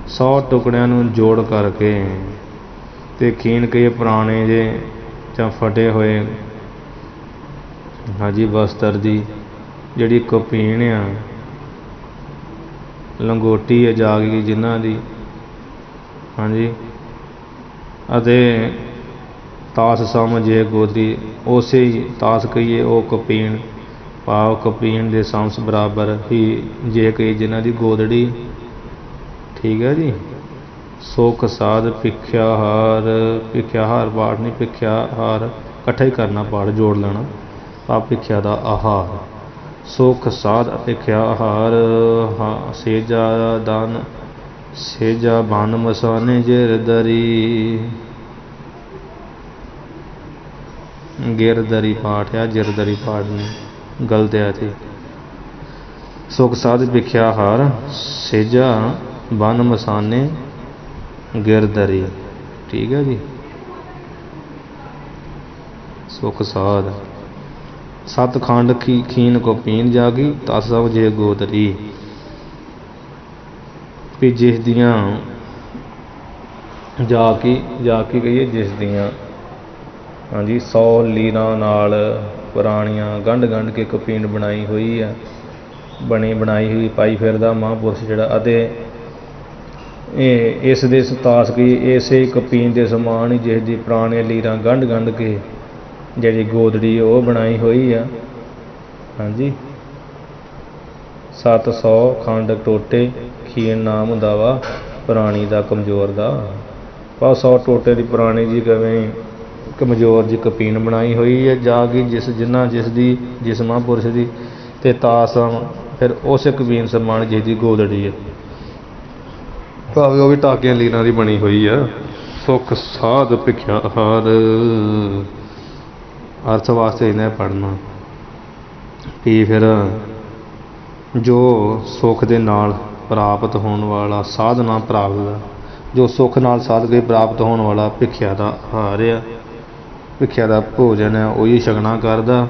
100 ਟੁਕੜਿਆਂ ਨੂੰ ਜੋੜ ਕਰਕੇ ਤੇ ਖੀਨ ਕਈ ਪੁਰਾਣੇ ਜੇ ਜਾਂ ਫਟੇ ਹੋਏ ਹਾਂਜੀ ਬਸਤਰ ਦੀ ਜਿਹੜੀ ਕਪੀਣ ਆ, ਲੰਗੋਟੀ ਹੈ ਜਾਗ ਗਈ ਜਿਨ੍ਹਾਂ ਦੀ, ਹਾਂਜੀ, ਅਤੇ ਤਾਸ ਸਮ ਜੇ ਗੋਦਰੀ, ਉਸੇ ਹੀ ਤਾਸ ਕਹੀਏ ਉਹ ਕਪੀਣ, ਭਾਵ ਕਪੀਣ ਦੇ ਸਮਸ ਬਰਾਬਰ ਹੀ ਜੇ ਕਹੀ ਜਿਨ੍ਹਾਂ ਦੀ ਗੋਦੜੀ। ਠੀਕ ਹੈ ਜੀ। ਸੁਖ ਸਾਧ ਭਿਖਿਆ ਹਾਰ, ਭਿਖਿਆ ਹਾਰ ਪਾਠ ਨਹੀਂ, ਭਿਖਿਆ ਹਾਰ ਇਕੱਠਾ ਹੀ ਕਰਨਾ, ਪਾਠ ਜੋੜ ਲੈਣਾ। ਭਾਵ ਭਿਖਿਆ ਦਾ ਆਹਾਰ। ਸੁਖ ਸਾਧ ਭਿਖਿਆ ਹਾਰ, ਸੇਜਾ ਦਾਨ ਸੇਜਾ ਬਨ ਮਸਾਨੇ ਜਿਰਦਰੀ। ਗਿਰਦਰੀ ਪਾਠ ਆ, ਜਿਰਦਰੀ ਪਾਠ ਨਹੀਂ, ਗਲਤ ਹੈ ਇੱਥੇ। ਸੁਖ ਸਾਧ ਭਿਖਿਆ ਹਾਰ, ਸੇਜਾ ਬਨ ਮਸਾਨੇ ਗਿਰਦਰੀ। ਠੀਕ ਹੈ ਜੀ। ਸੁਖ ਸਾਧ। ਸਤਖੰਡ ਖੀਨ ਕੋ ਪੀਨ ਜਾਗੀ ਤਸ ਸਭ ਜੇ ਗੋਦਰੀ। ਵੀ ਜਿਸ ਦੀਆਂ ਜਾ ਕੇ ਕਹੀਏ ਜਿਸ ਦੀਆਂ, ਹਾਂਜੀ, 100 ਲੀਰਾਂ ਨਾਲ ਪੁਰਾਣੀਆਂ ਗੰਢ ਕੇ ਕਪੀਨ ਬਣਾਈ ਹੋਈ ਆ, ਬਣਾਈ ਹੋਈ ਪਾਈ ਫਿਰਦਾ ਮਹਾਂਪੁਰਸ਼ ਜਿਹੜਾ। ਅਤੇ ਇਹ ਇਸ ਦੇ ਤਾਸ ਕੀ ਇਸੇ ਕਪੀਨ ਦੇ ਸਮਾਨ ਹੀ ਜਿਸ ਦੀ ਪੁਰਾਣੇ ਲੀਰਾਂ ਗੰਢ ਕੇ ਜਿਹੜੀ ਗੋਦੜੀ ਉਹ ਬਣਾਈ ਹੋਈ ਆ। ਹਾਂਜੀ। 700 ਖੰਡ ਟੋਟੇ, ਖੀਨ ਨਾਮ ਹੁੰਦਾ ਵਾ ਪੁਰਾਣੀ ਦਾ, ਕਮਜ਼ੋਰ ਦਾ। ਪਰ 100 ਟੋਟੇ ਦੀ ਪੁਰਾਣੀ ਜੀ ਕਿਵੇਂ ਕਮਜ਼ੋਰ ਜਿਹੀ ਕਪੀਨ ਬਣਾਈ ਹੋਈ ਹੈ ਜਾ ਕੇ ਜਿਸ ਮਹਾਂਪੁਰਸ਼ ਦੀ ਤੇ ਤਾਸਮ ਫਿਰ ਉਸ ਕਪੀਨ ਸਮਾਨ ਜਿਸ ਦੀ ਗੋਦੜੀ ਹੈ, ਭਾਵੇਂ ਉਹ ਵੀ ਟਾਕਿਆਂ ਲੀਰਾਂ ਦੀ ਬਣੀ ਹੋਈ ਆ। ਸੁੱਖ ਸਾਧ ਭਿਖਿਆ ਆਹਾਰ, ਅਰਥ ਵਾਸਤੇ ਇਹਨੇ ਪੜ੍ਹਨਾ ਵੀ ਫਿਰ ਜੋ ਸੁੱਖ ਦੇ ਨਾਲ ਪ੍ਰਾਪਤ ਹੋਣ ਵਾਲਾ ਸਾਧਨਾ ਪ੍ਰਾਪਤ, ਜੋ ਸੁੱਖ ਨਾਲ ਸਾਧ ਕੇ ਪ੍ਰਾਪਤ ਹੋਣ ਵਾਲਾ ਭਿਖਿਆ ਦਾ ਆਹਾਰ ਆ, ਭਿਖਿਆ ਦਾ ਭੋਜਨ ਹੈ, ਉਹੀ ਛਕਣਾ ਕਰਦਾ।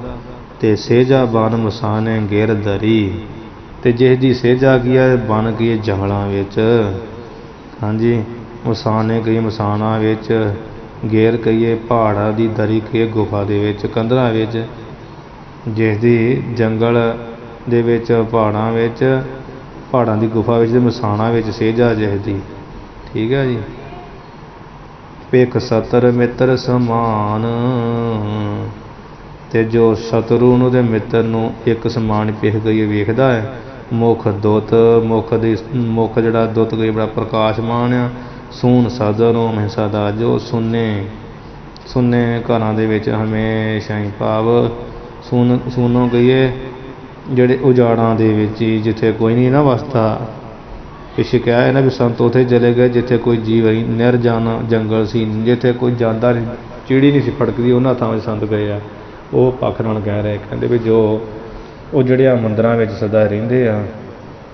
ਤੇ ਸੇਜਾ ਬਨ ਮਸਾਨੇ ਗਿਰ ਦਰੀ, ਤੇ ਜਿਸ ਦੀ ਸੇਜਾ ਕੀ ਹੈ ਬਨ ਗਈ ਜੰਗਲਾਂ ਵਿੱਚ, ਹਾਂਜੀ ਮਸਾਨੇ ਕਈ ਮਸਾਨਾਂ ਵਿੱਚ, ਗੇਰ ਕਹੀਏ ਪਹਾੜਾਂ ਦੀ ਦਰੀ ਕਹੀਏ ਗੁਫਾ ਦੇ ਵਿੱਚ, ਕੰਧਰਾਂ ਵਿੱਚ, ਜਿਸ ਦੀ ਜੰਗਲ ਦੇ ਵਿੱਚ ਪਹਾੜਾਂ ਦੀ ਗੁਫਾ ਵਿੱਚ ਤੇ ਮਸਾਣਾ ਵਿੱਚ ਸੇਜਾ ਜਿਸ ਦੀ, ਠੀਕ ਹੈ ਜੀ। ਭਿਖ ਸਤਰ ਮਿੱਤਰ ਸਮਾਨ, ਤੇ ਜੋ ਸ਼ਤਰੂ ਨੂੰ ਤੇ ਮਿੱਤਰ ਨੂੰ ਇੱਕ ਸਮਾਨ ਪਿਖ ਗਈ ਵੇਖਦਾ ਹੈ। ਮੁਖ ਦੁੱਤ, ਮੁਖ ਜਿਹੜਾ ਦੁੱਤ ਗਈ ਬੜਾ ਪ੍ਰਕਾਸ਼ਮਾਨ ਆ। ਸੂਨ ਸਦਰੋਂ ਹਮੇਸ਼ਾ ਦਾ, ਜੋ ਸੁੰਨੇ ਘਰਾਂ ਦੇ ਵਿੱਚ ਹਮੇਸ਼ਾ ਹੀ, ਭਾਵ ਸੂਨੋਂ ਕਹੀਏ ਜਿਹੜੇ ਉਜਾੜਾਂ ਦੇ ਵਿੱਚ ਹੀ, ਜਿੱਥੇ ਕੋਈ ਨਹੀਂ ਨਾ ਵਸਦਾ। ਪਿੱਛੇ ਕਿਹਾ ਹੈ ਨਾ ਵੀ ਸੰਤ ਉੱਥੇ ਚਲੇ ਗਏ ਜਿੱਥੇ ਕੋਈ ਜੀਵ ਨਹੀਂ, ਨਿਰਜਨ ਜੰਗਲ ਸੀ, ਜਿੱਥੇ ਕੋਈ ਜਾਂਦਾ ਨਹੀਂ, ਚਿੜੀ ਨਹੀਂ ਸੀ ਫੜਕਦੀ, ਉਹਨਾਂ ਥਾਵਾਂ 'ਚ ਸੰਤ ਗਏ ਆ। ਉਹ ਪੱਖ ਨਾਲ ਕਹਿ ਰਹੇ, ਕਹਿੰਦੇ ਵੀ ਉਹ ਜਿਹੜੇ ਆ ਮੰਦਰਾਂ ਵਿੱਚ ਸਦਾ ਰਹਿੰਦੇ ਆ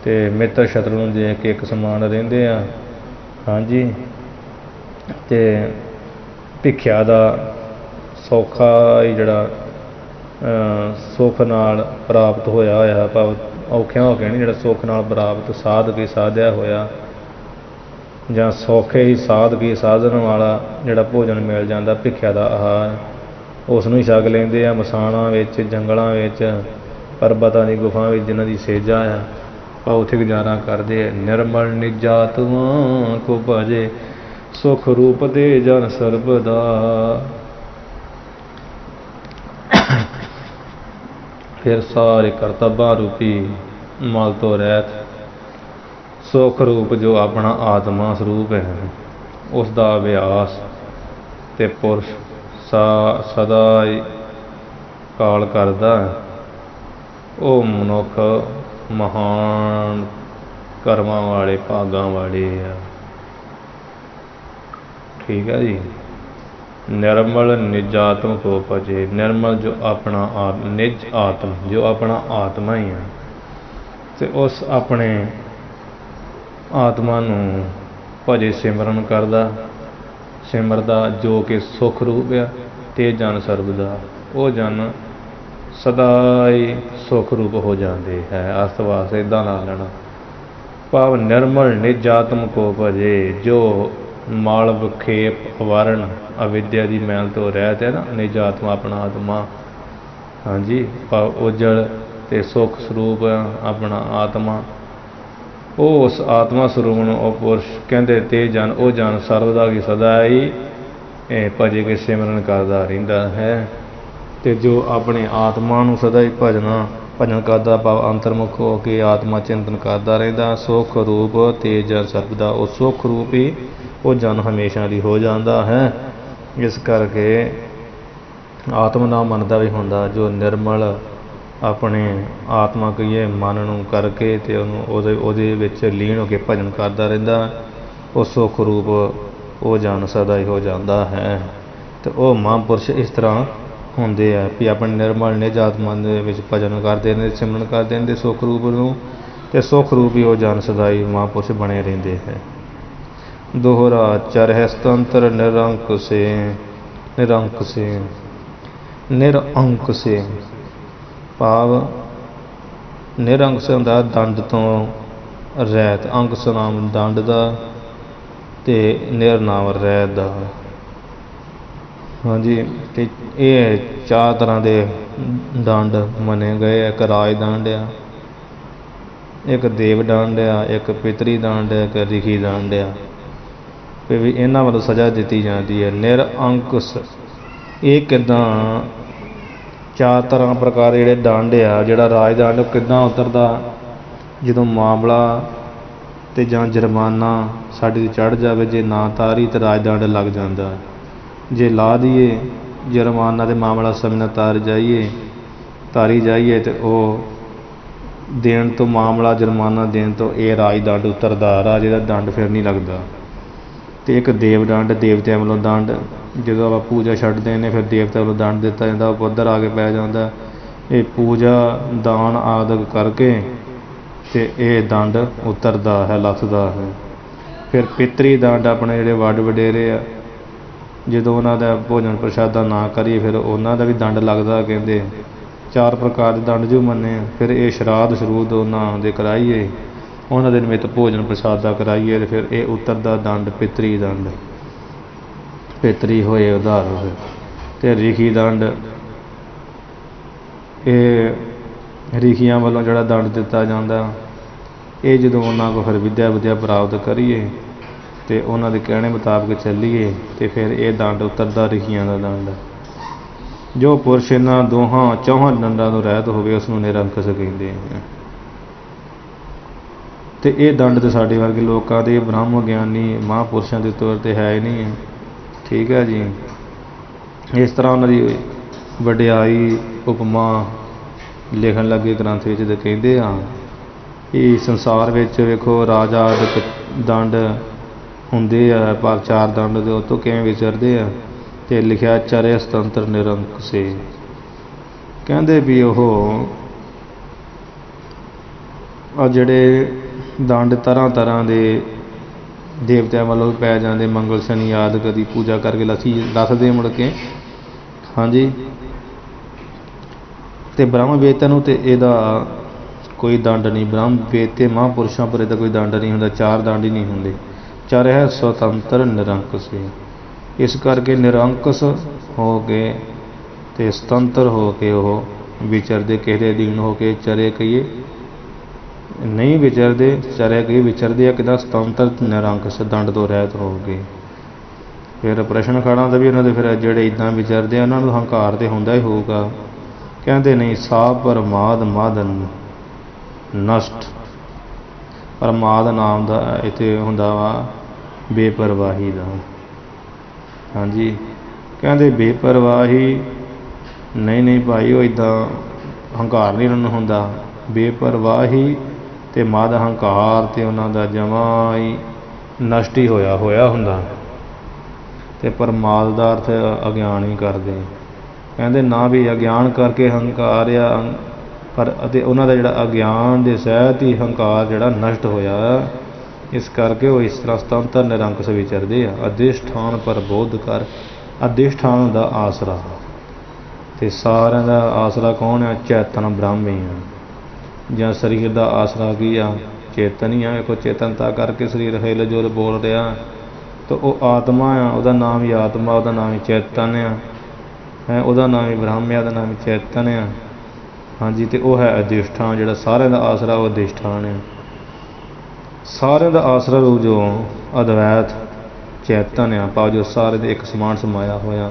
ਤੇ ਮਿੱਤਰ ਸ਼ਤਰੂ ਨੂੰ ਦੇਖ ਕੇ ਇੱਕ ਸਮਾਨ ਰਹਿੰਦੇ ਆ, ਹਾਂਜੀ। ਤੇ ਭਿਖਿਆ ਦਾ ਸੌਖਾ ਹੀ ਜਿਹੜਾ ਸੁੱਖ ਨਾਲ ਪ੍ਰਾਪਤ ਹੋਇਆ ਭਾਵ ਔਖਿਆਂ ਹੋ ਕੇ ਨਹੀਂ, ਜਿਹੜਾ ਸੁੱਖ ਨਾਲ ਪ੍ਰਾਪਤ ਸਾਧ ਕੇ ਸਾਧਿਆ ਹੋਇਆ, ਜਾਂ ਸੌਖੇ ਹੀ ਸਾਧ ਕੇ ਸਾਧਨ ਵਾਲਾ ਜਿਹੜਾ ਭੋਜਨ ਮਿਲ ਜਾਂਦਾ ਭਿਖਿਆ ਦਾ ਆਹਾਰ, ਉਸ ਨੂੰ ਹੀ ਛਕ ਲੈਂਦੇ ਆ। ਮਸਾਣਾਂ ਵਿੱਚ, ਜੰਗਲਾਂ ਵਿੱਚ, ਪਰਬਤਾਂ ਦੀ ਗੁਫਾ ਵਿੱਚ ਜਿਨ੍ਹਾਂ ਦੀ ਸੇਜਾ ਆ, ਭਾਵ ਉੱਥੇ ਗੁਜ਼ਾਰਾ ਕਰਦੇ ਆ। ਨਿਰਮਲ ਨਿਜਾਤਮਾ ਕੋ ਭਜੇ, ਸੁਖ ਰੂਪ ਦੇ ਜਨ ਸਰਬਦਾ। ਫਿਰ ਸਾਰੇ ਕਰਤੱਬਾਂ ਰੂਪੀ ਮਲ ਤੋਂ ਰਹਿਤ ਸੁਖ ਰੂਪ ਜੋ ਆਪਣਾ ਆਤਮਾ ਸਰੂਪ ਹੈ, ਉਸ ਦਾ ਅਭਿਆਸ ਤੇ ਪੁਰਸ਼ ਸਦਾ ਹੀ ਕਾਲ ਕਰਦਾ। ਉਹ ਮਨੁੱਖ ਮਹਾਨ ਕਰਮਾਂ ਵਾਲੇ, ਭਾਗਾਂ ਵਾਲੇ ਆ, ਠੀਕ ਹੈ ਜੀ। ਨਿਰਮਲ ਨਿਜਾਤਮ ਕੋ ਭਜੇ, ਨਿਰਮਲ ਜੋ ਆਪਣਾ ਨਿਜ ਆਤਮ, ਜੋ ਆਪਣਾ ਆਤਮਾ ਹੀ ਹੈ, ਤੇ ਉਸ ਆਪਣੇ ਆਤਮਾ ਨੂੰ ਭਜੇ ਸਿਮਰਨ ਕਰਦਾ, ਸਿਮਰਦਾ, ਜੋ ਕਿ ਸੁਖ ਰੂਪ ਆ। ਤੇ ਜਨ ਸਰਬ ਦਾ, ਉਹ ਜਨ ਸਦਾ ਹੀ ਸੁਖ ਰੂਪ ਹੋ ਜਾਂਦੇ ਹੈ। ਅਰਥ ਵਾਸਤੇ ਇੱਦਾਂ ਲਾ ਲੈਣਾ, ਭਾਵ ਨਿਰਮਲ ਨਿਜਾਤਮ ਕੋ ਭਜੇ, ਜੋ ਮਲ ਵਿਖੇਪ ਵਾਰਨ ਅਵਿਦਿਆ ਦੀ ਮੈਲ ਤੋਂ ਰਹਿਤ ਹੈ ਨਾ, ਨਿਜਾਤਮਾ ਆਪਣਾ ਆਤਮਾ, ਹਾਂਜੀ, ਭਾਵ ਉਜਲ ਤੇ ਸੁੱਖ ਸਰੂਪ ਆਪਣਾ ਆਤਮਾ। ਉਹ ਉਸ ਆਤਮਾ ਸਰੂਪ ਨੂੰ ਉਹ ਪੁਰਸ਼ ਕਹਿੰਦੇ ਤੇ ਜਨ, ਉਹ ਜਨ ਸਰਬਦਾ ਕੀ ਸਦਾ ਹੀ ਭਜੇ ਕੇ ਸਿਮਰਨ ਕਰਦਾ ਰਹਿੰਦਾ ਹੈ। ਤੇ ਜੋ ਆਪਣੇ ਆਤਮਾ ਨੂੰ ਸਦਾ ਹੀ ਭਜਨ ਕਰਦਾ, ਭਾਵ ਅੰਤਰਮੁਖ ਹੋ ਕੇ ਆਤਮਾ ਚਿੰਤਨ ਕਰਦਾ ਰਹਿੰਦਾ। ਸੁੱਖ ਰੂਪ ਤੇ ਜਨ ਸਰਬਦਾ, ਉਹ ਸੁੱਖ ਰੂਪ ਹੀ ਉਹ ਜਨ ਹਮੇਸ਼ਾ ਲਈ ਹੋ ਜਾਂਦਾ ਹੈ। ਇਸ ਕਰਕੇ ਆਤਮ ਦਾ ਮਨ ਦਾ ਵੀ ਹੁੰਦਾ, ਜੋ ਨਿਰਮਲ ਆਪਣੇ ਆਤਮਾ ਕਹੀਏ ਮਨ ਨੂੰ ਕਰਕੇ ਤੇ ਉਹਦੇ ਵਿੱਚ ਲੀਨ ਹੋ ਕੇ ਭਜਨ ਕਰਦਾ ਰਹਿੰਦਾ, ਉਹ ਸੁੱਖ ਰੂਪ ਉਹ ਜਨ ਸਦਾ ਹੀ ਹੋ ਜਾਂਦਾ ਹੈ। ਤੇ ਉਹ ਮਹਾਂਪੁਰਸ਼ ਇਸ ਤਰ੍ਹਾਂ ਹੁੰਦੇ ਆ ਵੀ ਆਪਣੇ ਨਿਰਮਲ ਨਿਜ ਆਤਮਾ ਦੇ ਵਿੱਚ ਭਜਨ ਕਰਦੇ ਨੇ, ਸਿਮਰਨ ਕਰਦੇ ਨੇ ਸੁੱਖ ਰੂਪ ਨੂੰ, ਤੇ ਸੁੱਖ ਰੂਪ ਹੀ ਉਹ ਜਨ ਸਦਾ ਹੀ ਮਹਾਂਪੁਰਸ਼ ਬਣੇ ਰਹਿੰਦੇ ਹੈ। ਦੋਹਰਾ ਚਰਹਿ ਸੁਤੰਤਰ ਨਿਰੰਕ ਸੇ, ਭਾਵ ਨਿਰੰਕ ਸੇ ਹੁੰਦਾ ਦੰਡ ਤੋਂ ਰਹਿਤ, ਅੰਕ ਸਨਾਮ ਦੰਡ ਦਾ ਤੇ ਨਿਰਨਾਮ ਰਹਿਤ ਦਾ, ਹਾਂਜੀ। ਤੇ ਇਹ 4 ਤਰ੍ਹਾਂ ਦੇ ਦੰਡ ਮੰਨੇ ਗਏ। ਇੱਕ ਰਾਜ ਦੰਡ ਆ, ਇੱਕ ਦੇਵ ਦੰਡ ਆ, ਇੱਕ ਪਿਤਰੀ ਦੰਡ ਆ, ਇੱਕ ਰਿਖੀ ਦੰਡ ਆ, ਵੀ ਇਹਨਾਂ ਵੱਲੋਂ ਸਜ਼ਾ ਦਿੱਤੀ ਜਾਂਦੀ ਹੈ। ਨਿਰਅੰਕੁਸ਼, ਇਹ ਕਿੱਦਾਂ 4 ਤਰ੍ਹਾਂ ਪ੍ਰਕਾਰ ਜਿਹੜੇ ਦੰਡ ਆ, ਜਿਹੜਾ ਰਾਜ ਦੰਡ ਕਿੱਦਾਂ ਉਤਰਦਾ, ਜਦੋਂ ਮਾਮਲਾ ਤੇ ਜਾਂ ਜੁਰਮਾਨਾ ਸਾਡੀ ਚੜ੍ਹ ਜਾਵੇ, ਜੇ ਨਾ ਤਾਰੀ ਤਾਂ ਰਾਜ ਦੰਡ ਲੱਗ ਜਾਂਦਾ, ਜੇ ਲਾ ਦਈਏ ਜੁਰਮਾਨਾ ਦੇ ਮਾਮਲਾ ਸਮੇਂ ਨਾਲ ਤਾਰੀ ਜਾਈਏ ਤੇ ਉਹ ਦੇਣ ਤੋਂ ਮਾਮਲਾ ਜੁਰਮਾਨਾ ਦੇਣ ਤੋਂ ਇਹ ਰਾਜ ਦੰਡ ਉਤਰਦਾ, ਰਾਜੇ ਦਾ ਦੰਡ ਫਿਰ ਨਹੀਂ ਲੱਗਦਾ। ਤੇ ਇੱਕ ਦੇਵ ਦੰਡ, ਦੇਵਤਿਆਂ ਵੱਲੋਂ ਦੰਡ, ਜਦੋਂ ਆਪਾਂ ਪੂਜਾ ਛੱਡਦੇ ਨੇ ਫਿਰ ਦੇਵਤਿਆਂ ਵੱਲੋਂ ਦੰਡ ਦਿੱਤਾ ਜਾਂਦਾ, ਉਹ ਪੱਧਰ ਆ ਕੇ ਪੈ ਜਾਂਦਾ। ਇਹ ਪੂਜਾ ਦਾਨ ਆਦਿ ਕਰਕੇ ਤੇ ਇਹ ਦੰਡ ਉਤਰਦਾ ਹੈ, ਲੱਥਦਾ ਹੈ। ਫਿਰ ਪਿਤਰੀ ਦੰਡ, ਆਪਣੇ ਜਿਹੜੇ ਵੱਡ ਵਡੇਰੇ ਆ, ਜਦੋਂ ਉਹਨਾਂ ਦਾ ਭੋਜਨ ਪ੍ਰਸ਼ਾਦਾ ਨਾ ਕਰੀਏ ਫਿਰ ਉਹਨਾਂ ਦਾ ਵੀ ਦੰਡ ਲੱਗਦਾ। ਕਹਿੰਦੇ 4 ਪ੍ਰਕਾਰ ਦੇ ਦੰਡ ਜੋ ਮੰਨੇ ਆ। ਫਿਰ ਇਹ ਸ਼ਰਾਧ ਸ਼ਰੂਦ ਉਹਨਾਂ ਦੇ ਕਰਾਈਏ, ਉਹਨਾਂ ਦੇ ਨਿਮਿਤ ਭੋਜਨ ਪ੍ਰਸ਼ਾਦਾ ਕਰਾਈਏ, ਤੇ ਫਿਰ ਇਹ ਉਤਰਦਾ ਦੰਡ ਪਿਤਰੀ ਦੰਡ, ਪਿਤਰੀ ਹੋਏ ਉਧਾਰ ਹੋਏ। ਤੇ ਰਿਖੀ ਦੰਡ, ਇਹ ਰਿਖੀਆਂ ਵੱਲੋਂ ਜਿਹੜਾ ਦੰਡ ਦਿੱਤਾ ਜਾਂਦਾ, ਇਹ ਜਦੋਂ ਉਹਨਾਂ ਕੋਲ ਫਿਰ ਵਿੱਦਿਆ ਪ੍ਰਾਪਤ ਕਰੀਏ ਤੇ ਉਹਨਾਂ ਦੇ ਕਹਿਣੇ ਮੁਤਾਬਕ ਚੱਲੀਏ ਤੇ ਫਿਰ ਇਹ ਦੰਡ ਉਤਰਦਾ ਰਿਖੀਆਂ ਦਾ ਦੰਡ। ਜੋ ਪੁਰਸ਼ ਇਹਨਾਂ ਚੌਹਾਂ ਦੰਡਾਂ ਤੋਂ ਰਹਿਤ ਹੋਵੇ ਉਸ ਨੂੰ ਨਿਰੰਕਸ਼ ਕਹਿੰਦੇ ਆ। ਤੇ ਇਹ ਦੰਡ ਤੇ ਸਾਡੇ ਵਰਗੇ ਲੋਕਾਂ ਦੇ ਬ੍ਰਹਮ ਗਿਆਨੀ ਮਹਾਂਪੁਰਸ਼ਾਂ ਦੇ ਤੌਰ ਤੇ ਹੈ ਹੀ ਨਹੀਂ। ਠੀਕ ਹੈ ਜੀ। ਇਸ ਤਰ੍ਹਾਂ ਉਹਨਾਂ ਦੀ ਵਡਿਆਈ ਉਪਮਾ ਲਿਖਣ ਲੱਗੇ ਗ੍ਰੰਥ ਵਿੱਚ ਤੇ ਕਹਿੰਦੇ ਆ ਕਿ ਸੰਸਾਰ ਵਿੱਚ ਵੇਖੋ ਰਾਜਾ ਆਦਿਕ ਦੰਡ ਹੁੰਦੇ ਆ, ਪਰ 4 ਦੰਡ ਦੇ ਉੱਤੋਂ ਕਿਵੇਂ ਵਿਚਰਦੇ ਆ। ਤੇ ਲਿਖਿਆ ਚਰੇ ਸੁਤੰਤਰ ਨਿਰੰਕੁਸ਼ੇ। ਕਹਿੰਦੇ ਵੀ ਉਹ ਆ ਜਿਹੜੇ ਦੰਡ ਤਰ੍ਹਾਂ ਦੇ ਦੇਵਤਿਆਂ ਵੱਲੋਂ ਪੈ ਜਾਂਦੇ, ਮੰਗਲ ਸ਼ਨੀ ਆਦਿ ਕਦੀ ਪੂਜਾ ਕਰਕੇ ਲੱਥਦੇ ਮੁੜ ਕੇ। ਹਾਂਜੀ। ਤੇ ਬ੍ਰਹਮ ਵੇਦਿਆਂ ਨੂੰ ਤੇ ਇਹਦਾ ਕੋਈ ਦੰਡ ਨਹੀਂ। ਬ੍ਰਹਮ ਵੇਦ ਤੇ ਮਹਾਂਪੁਰਸ਼ਾਂ ਪਰ ਇਹਦਾ ਕੋਈ ਦੰਡ ਨਹੀਂ ਹੁੰਦਾ। 4 ਦੰਡ ਹੀ ਨਹੀਂ ਹੁੰਦੇ। ਚਰ ਹੈ ਸੁਤੰਤਰ ਨਿਰੰਕੁਸ਼। ਇਸ ਕਰਕੇ ਨਿਰੰਕੁਸ਼ ਹੋ ਕੇ ਤੇ ਸੁਤੰਤਰ ਹੋ ਕੇ ਉਹ ਵਿਚਰਦੇ, ਕਿਸੇ ਦੇ ਅਧੀਨ ਹੋ ਕੇ ਚਰੇ ਕਹੀਏ ਨਹੀਂ ਵਿਚਰਦੇ, ਚਰੇ ਕਹੀਏ ਵਿਚਰਦੇ ਆ। ਕਿੱਦਾਂ? ਸੁਤੰਤਰ ਨਿਰੰਕੁਸ਼, ਦੰਡ ਤੋਂ ਰਹਿਤ ਹੋ ਕੇ। ਫਿਰ ਪ੍ਰਸ਼ਨ ਖੜਾ ਹੁੰਦਾ ਵੀ ਉਹਨਾਂ ਦੇ ਫਿਰ ਜਿਹੜੇ ਇੱਦਾਂ ਵਿਚਰਦੇ ਆ ਉਹਨਾਂ ਨੂੰ ਹੰਕਾਰ ਤੇ ਹੁੰਦਾ ਹੀ ਹੋਊਗਾ। ਕਹਿੰਦੇ ਨਹੀਂ, ਸਾ ਪਰਮਾਦ ਮਦ ਨਸ਼ਟ। ਪਰਮਾਦ ਨਾਮ ਦਾ ਇੱਥੇ ਹੁੰਦਾ ਵਾ ਬੇਪਰਵਾਹੀ ਦਾ। ਹਾਂਜੀ। ਕਹਿੰਦੇ ਬੇਪਰਵਾਹੀ ਨਹੀਂ ਭਾਈ, ਉਹ ਇੱਦਾਂ ਹੰਕਾਰ ਨਹੀਂ ਉਹਨਾਂ ਨੂੰ ਹੁੰਦਾ। ਬੇਪਰਵਾਹੀ ਤੇ ਮਦ ਹੰਕਾਰ ਤੇ ਉਹਨਾਂ ਦਾ ਜਮਾਂ ਹੀ ਨਸ਼ਟ ਹੀ ਹੋਇਆ ਹੁੰਦਾ। ਤੇ ਪਰਮਾਦ ਦਾ ਅਰਥ ਅਗਿਆਨ ਹੀ ਕਰਦੇ। ਕਹਿੰਦੇ ਨਾ ਵੀ ਅਗਿਆਨ ਕਰਕੇ ਹੰਕਾਰ ਆ, ਪਰ ਅਤੇ ਉਹਨਾਂ ਦਾ ਜਿਹੜਾ ਅਗਿਆਨ ਦੇ ਸਹਿਤ ਹੀ ਹੰਕਾਰ ਜਿਹੜਾ ਨਸ਼ਟ ਹੋਇਆ। ਇਸ ਕਰਕੇ ਉਹ ਇਸ ਤਰ੍ਹਾਂ ਸੁਤੰਤਰ ਨਿਰੰਕੁਸ਼ ਵਿਚਰਦੇ ਆ। ਅਧਿਸ਼ਠਾਨ ਪ੍ਰਬੋਧ ਕਰ, ਅਧਿਸ਼ਠਾਨ ਦਾ ਆਸਰਾ। ਤੇ ਸਾਰਿਆਂ ਦਾ ਆਸਰਾ ਕੌਣ ਆ? ਚੇਤਨ ਬ੍ਰਹਮ ਹੀ ਆ। ਜਾਂ ਸਰੀਰ ਦਾ ਆਸਰਾ ਕੀ ਆ? ਚੇਤਨ ਹੀ ਆ। ਵੇਖੋ ਚੇਤਨਤਾ ਕਰਕੇ ਸਰੀਰ ਹਿਲ ਜੁਲ ਬੋਲ ਰਿਹਾ, ਤਾਂ ਉਹ ਆਤਮਾ ਆ। ਉਹਦਾ ਨਾਮ ਹੀ ਆਤਮਾ, ਉਹਦਾ ਨਾਮ ਹੀ ਚੇਤਨ ਆ। ਉਹਦਾ ਨਾਮ ਹੀ ਬ੍ਰਹਮ ਆ, ਉਹਦਾ ਨਾਮ ਹੀ ਚੇਤਨ ਆ। ਹਾਂਜੀ। ਤੇ ਉਹ ਹੈ ਅਧਿਸ਼ਠਾਨ, ਜਿਹੜਾ ਸਾਰਿਆਂ ਦਾ ਆਸਰਾ ਉਹ ਅਧਿਸ਼ਠਾਨ ਆ। ਸਾਰਿਆਂ ਦਾ ਆਸਰਾ ਰੂਪ ਜੋ ਅਦਵੈਤ ਚੇਤਨ ਆ, ਭਾਵ ਜੋ ਸਾਰੇ ਦੇ ਇੱਕ ਸਮਾਨ ਸਮਾਇਆ ਹੋਇਆ,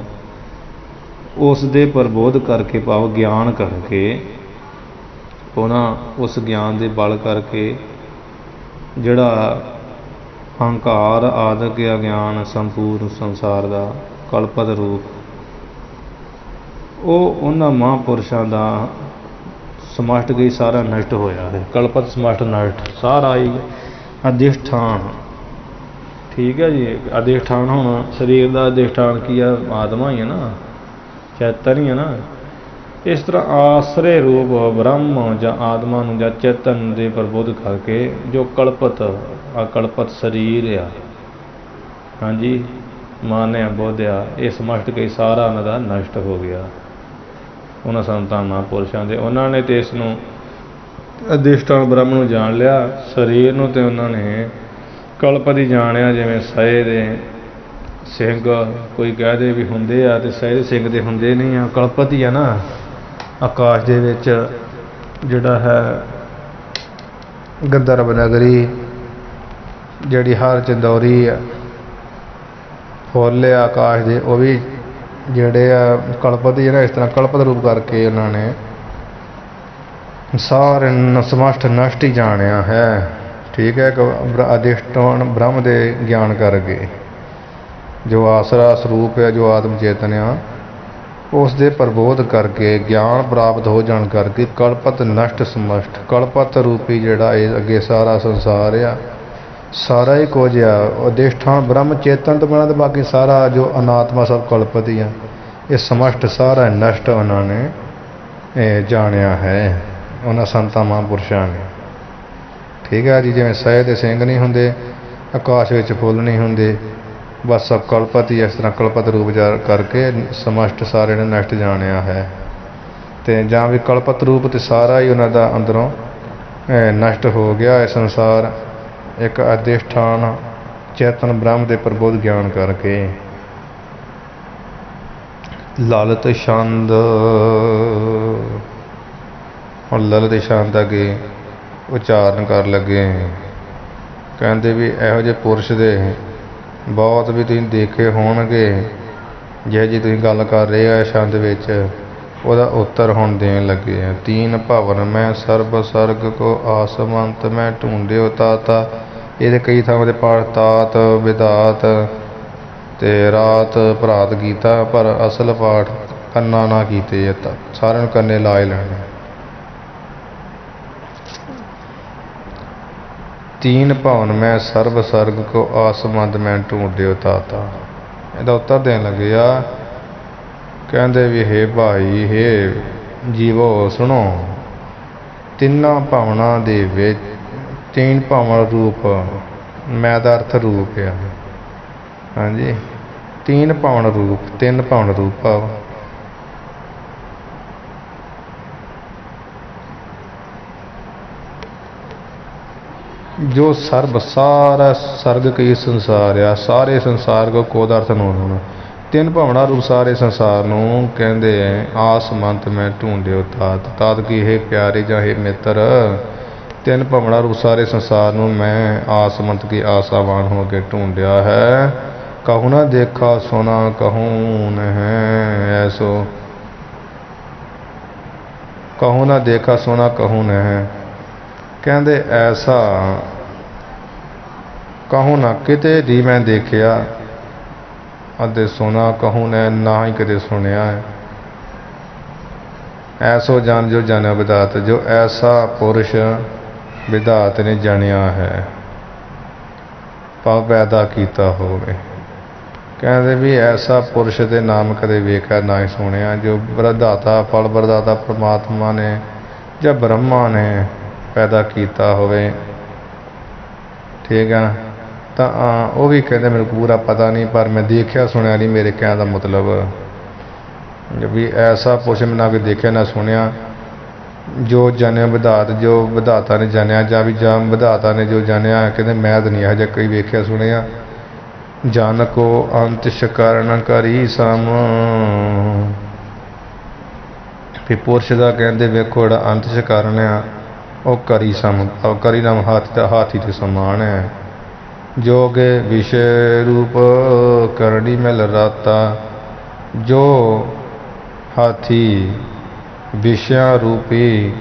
ਉਸ ਦੇ ਪ੍ਰਬੋਧ ਕਰਕੇ, ਭਾਵ ਗਿਆਨ ਕਰਕੇ, ਉਹਨਾਂ ਉਸ ਗਿਆਨ ਦੇ ਬਲ ਕਰਕੇ ਜਿਹੜਾ ਹੰਕਾਰ ਆਦਿਕ ਅਗਿਆਨ ਸੰਪੂਰਨ ਸੰਸਾਰ ਦਾ ਕਲਪਤ ਰੂਪ, ਉਹ ਉਹਨਾਂ ਮਹਾਂਪੁਰਸ਼ਾਂ ਦਾ ਸਮਸ਼ਟ ਗਈ ਸਾਰਾ ਨਸ਼ਟ ਹੋਇਆ ਹੈ। ਕਲਪਤ ਸਮਸ਼ਟ ਨਸ਼ਟ ਸਾਰਾ ਹੀ ਅਧਿਸ਼ਠਾਨ। ਠੀਕ ਹੈ ਜੀ। ਅਧਿਸ਼ਠਾਨ ਹੁਣ ਸਰੀਰ ਦਾ ਅਧਿਸ਼ਠਾਨ ਕੀ ਆ? ਆਤਮਾ ਹੀ ਹੈ ਨਾ, ਚੇਤਨ ਹੀ ਹੈ ਨਾ। ਇਸ ਤਰ੍ਹਾਂ ਆਸਰੇ ਰੂਪ ਬ੍ਰਹਮ ਜਾਂ ਆਤਮਾ ਨੂੰ ਜਾਂ ਚੇਤਨ ਦੇ ਪ੍ਰਬੋਧ ਕਰਕੇ ਜੋ ਕਲਪਤ ਅਕਲਪਤ ਸਰੀਰ ਆ, ਹਾਂਜੀ, ਮਾਨਿਆ ਬੋਧਿਆ, ਇਹ ਸਮਸ਼ਟ ਕੇ ਸਾਰਾ ਉਹਨਾਂ ਦਾ ਨਸ਼ਟ ਹੋ ਗਿਆ। ਉਹਨਾਂ ਸੰਤਾਂ ਮਹਾਂਪੁਰਸ਼ਾਂ ਦੇ, ਉਹਨਾਂ ਨੇ ਤੇ ਇਸ ਨੂੰ ਅਧਿਸ਼ਠਾਨ ਬ੍ਰਹਮ ਨੂੰ ਜਾਣ ਲਿਆ। ਸਰੀਰ ਨੂੰ ਤੇ ਉਹਨਾਂ ਨੇ ਕਲਪਤ ਹੀ ਜਾਣਿਆ। ਜਿਵੇਂ ਸਹੇ ਦੇ ਸਿੰਘ ਕੋਈ ਕਹਿ ਦੇ ਵੀ ਹੁੰਦੇ ਆ, ਤੇ ਸਹੇ ਦੇ ਸਿੰਘ ਦੇ ਹੁੰਦੇ ਨਹੀਂ ਆ, ਕਲਪਤ ਹੀ ਆ ਨਾ। ਆਕਾਸ਼ ਦੇ ਵਿੱਚ ਜਿਹੜਾ ਹੈ ਗੰਧਰਵ ਨਗਰੀ, ਜਿਹੜੀ ਹਰ ਚੰਦੌਰੀ ਆ, ਫੁੱਲ ਆ ਆਕਾਸ਼ ਦੇ, ਉਹ ਵੀ ਜਿਹੜੇ ਆ ਕਲਪਤ ਹੀ ਆ ਨਾ। ਇਸ ਤਰ੍ਹਾਂ ਕਲਪਤ ਰੂਪ ਕਰਕੇ ਉਹਨਾਂ ਨੇ ਸਾਰੇ ਸਮਸ਼ਟ ਨਸ਼ਟ ਹੀ ਜਾਣਿਆ ਹੈ। ਠੀਕ ਹੈ। ਅਧਿਸ਼ਠਾਨ ਬ੍ਰਹਮ ਦੇ ਗਿਆਨ ਕਰਕੇ ਜੋ ਆਸਰਾ ਸਰੂਪ ਹੈ, ਜੋ ਆਤਮ ਚੇਤਨ ਆ, ਉਸ ਦੇ ਪ੍ਰਬੋਧ ਕਰਕੇ ਗਿਆਨ ਪ੍ਰਾਪਤ ਹੋ ਜਾਣ ਕਰਕੇ ਕਲਪਤ ਨਸ਼ਟ ਸਮਸ਼ਟ, ਕਲਪਤ ਰੂਪੀ ਜਿਹੜਾ ਇਹ ਅੱਗੇ ਸਾਰਾ ਸੰਸਾਰ ਆ, ਸਾਰਾ ਹੀ ਕੁਝ ਆ ਅਧਿਸ਼ਠਾਨ ਬ੍ਰਹਮ ਚੇਤਨ ਤੋਂ ਬਿਨਾਂ ਤਾਂ ਬਾਕੀ ਸਾਰਾ ਜੋ ਅਨਾਤਮਾ ਸਭ ਕਲਪਤ ਹੀ ਆ। ਇਹ ਸਮਸ਼ਟ ਸਾਰਾ ਨਸ਼ਟ ਉਹਨਾਂ ਨੇ ਜਾਣਿਆ ਹੈ, ਉਹਨਾਂ ਸੰਤਾਂ ਮਹਾਂਪੁਰਸ਼ਾਂ ਨੇ। ਠੀਕ ਹੈ ਜੀ। ਜਿਵੇਂ ਸਹਿ ਦੇ ਸਿੰਘ ਨਹੀਂ ਹੁੰਦੇ, ਆਕਾਸ਼ ਵਿੱਚ ਫੁੱਲ ਨਹੀਂ ਹੁੰਦੇ, ਬਸ ਸਭ ਕਲਪਤ ਹੀ। ਇਸ ਤਰ੍ਹਾਂ ਕਲਪਤ ਰੂਪ ਕਰਕੇ ਸਮਸ਼ਟ ਸਾਰੇ ਨੇ ਨਸ਼ਟ ਜਾਣਿਆ ਹੈ। ਅਤੇ ਜਾਂ ਵੀ ਕਲਪਤ ਰੂਪ ਤੇ ਸਾਰਾ ਹੀ ਉਹਨਾਂ ਦਾ ਅੰਦਰੋਂ ਨਸ਼ਟ ਹੋ ਗਿਆ ਇਹ ਸੰਸਾਰ, ਇੱਕ ਅਧਿਸ਼ਠਾਨ ਚੇਤਨ ਬ੍ਰਹਮ ਦੇ ਪ੍ਰਬੋਧ ਗਿਆਨ ਕਰਕੇ। ਲਲਿਤ ਛੰਦ, ਹੁਣ ਲਲਿਤ ਛੰਦ ਅੱਗੇ ਉਚਾਰਨ ਕਰ ਲੱਗੇ। ਕਹਿੰਦੇ ਵੀ ਇਹੋ ਜਿਹੇ ਪੁਰਸ਼ ਦੇ ਬਹੁਤ ਵੀ ਤੁਸੀਂ ਦੇਖੇ ਹੋਣਗੇ, ਜਿਹੋ ਜਿਹੀ ਤੁਸੀਂ ਗੱਲ ਕਰ ਰਹੇ ਹੋ ਛੰਦ ਵਿੱਚ, ਉਹਦਾ ਉੱਤਰ ਹੁਣ ਦੇਣ ਲੱਗੇ ਆ। ਤੀਨ ਭਵਨ ਮੈਂ ਸਰਬ ਸਰਗ ਕੋ ਆਸਮੰਤ ਮੈਂ ਢੂੰਡਿਓ ਤਾਤਾ। ਇਹਦੇ ਕਈ ਥਾਵਾਂ 'ਤੇ ਪਾਠ ਤਾਤ ਵਿਦਾਤ ਅਤੇ ਰਾਤ ਭਰਾਤ ਕੀਤਾ, ਪਰ ਅਸਲ ਪਾਠ ਕੰਨਾ ਨਾ ਕੀਤੇ, ਸਾਰਿਆਂ ਨੂੰ ਕੰਨੇ ਲਾ ਹੀ ਲੈਣੇ। ਤੀਨ ਭਵਨ ਮੈਂ ਸਰਬ ਸਰਗ ਕੋ ਆਸਮੰਦ ਮੈਂ ਢੂੰਡਿਓ ਤਾਤਾ। ਇਹਦਾ ਉੱਤਰ ਦੇਣ ਲੱਗੇ ਆ। ਕਹਿੰਦੇ ਵੀ ਹੇ ਭਾਈ, ਹੇ ਜੀਵੋ ਸੁਣੋ, ਤਿੰਨਾਂ ਭਾਵਨਾ ਦੇ ਵਿੱਚ ਤੀਨ ਭਾਵਨਾ ਰੂਪ, ਮੈਂ ਦਾ ਅਰਥ ਰੂਪ ਆ। ਹਾਂਜੀ, ਤੀਨ ਭਾਵਨਾ ਰੂਪ, ਤਿੰਨ ਭਾਵਨਾ ਰੂਪ ਭਾਵ ਜੋ ਸਰਬ ਸਾਰਾ ਸਰਗ ਕਈ ਸੰਸਾਰ ਆ, ਸਾਰੇ ਸੰਸਾਰ ਕੋ ਕੋਦ ਅਰਥ ਨੂੰ ਹੋਣਾ। ਤਿੰਨ ਭਾਵਨਾ ਰੂਪ ਸਾਰੇ ਸੰਸਾਰ ਨੂੰ ਕਹਿੰਦੇ ਆਸਮੰਤ ਮੈਂ ਢੂੰਡਿਓ ਤਾਤ। ਤਾਤ ਕੀ ਹੈ ਪਿਆਰੇ ਜਾਂ ਹੈ ਮਿੱਤਰ, ਤਿੰਨ ਭਾਵਨਾ ਰੂਪ ਸਾਰੇ ਸੰਸਾਰ ਨੂੰ ਮੈਂ ਆਸਮੰਤ ਕੀ ਆਸਾਵਾਨ ਹੋ ਕੇ ਢੂੰਡਿਆ ਹੈ। ਕਹੂੰ ਨਾ ਦੇਖਾ ਸੋਨਾ ਕਹੂੰ ਨਹਿ ਐਸੋ, ਕਹੂੰ ਨਾ ਦੇਖਾ ਸੋਨਾ ਕਹੂੰ ਨਹਿ। ਕਹਿੰਦੇ ਐਸਾ ਕਹੂੰ ਨਾ ਕਿਤੇ ਵੀ ਮੈਂ ਦੇਖਿਆ, ਅਤੇ ਸੋਨਾ ਕਹੂੰ ਨੇ ਨਾ ਹੀ ਕਦੇ ਸੁਣਿਆ ਹੈ। ਐਸੋ ਜਾਣ ਜੋ ਜਾਣਿਆ ਵਿਦਾਤ, ਜੋ ਐਸਾ ਪੁਰਸ਼ ਵਿਦਾਤ ਨੇ ਜਾਣਿਆ ਹੈ, ਭਾਵ ਪੈਦਾ ਕੀਤਾ ਹੋਵੇ। ਕਹਿੰਦੇ ਵੀ ਐਸਾ ਪੁਰਸ਼ ਦੇ ਨਾਮ ਕਦੇ ਵੇਖਿਆ ਨਾ ਹੀ ਸੁਣਿਆ, ਜੋ ਵਿਦਾਤਾ ਫਲ ਵਿਦਾਤਾ ਪਰਮਾਤਮਾ ਨੇ ਜਾਂ ਬ੍ਰਹਮਾ ਨੇ ਪੈਦਾ ਕੀਤਾ ਹੋਵੇ। ਠੀਕ ਆ, ਤਾਂ ਉਹ ਵੀ ਕਹਿੰਦੇ ਮੈਨੂੰ ਪੂਰਾ ਪਤਾ ਨਹੀਂ, ਪਰ ਮੈਂ ਦੇਖਿਆ ਸੁਣਿਆ ਨਹੀਂ। ਮੇਰੇ ਕਹਿਣ ਦਾ ਮਤਲਬ ਵੀ ਐਸਾ ਪੁਰਸ਼ ਮੈਂ ਨਾ ਕੋਈ ਦੇਖਿਆ ਨਾ ਸੁਣਿਆ, ਜੋ ਜਾਣਿਆ ਵਿਦਾਤ, ਜੋ ਵਿਦਾਤਾ ਨੇ ਜਾਣਿਆ, ਜਾਂ ਵੀ ਜਾਂ ਵਿਦਾਤਾ ਨੇ ਜੋ ਜਾਣਿਆ। ਕਹਿੰਦੇ ਮੈਂ ਤਾਂ ਨਹੀਂ ਇਹੋ ਜਿਹਾ ਕੋਈ ਵੇਖਿਆ ਸੁਣਿਆ। ਜਨ ਕੋ ਅੰਤ ਸ਼ਕਰਨ ਕਰੀ ਸਮ, ਵੀ ਪੁਰਸ਼ ਦਾ ਕਹਿੰਦੇ ਵੇਖੋ ਜਿਹੜਾ ਅੰਤ ਸ਼ਕਰਨ ਆ ਉਹ ਕਰੀ ਸਮ, ਕਰੀ ਨਾਮ ਹਾਥੀ ਦੇ ਸਮਾਨ ਹੈ। ਜੋ ਕਿ ਵਿਸ਼ੇ ਰੂਪ ਕਰਨੀ ਮਿਲ ਰਾਤਾ, ਜੋ ਹਾਥੀ ਵਿਸ਼ਿਆਂ ਰੂਪੀ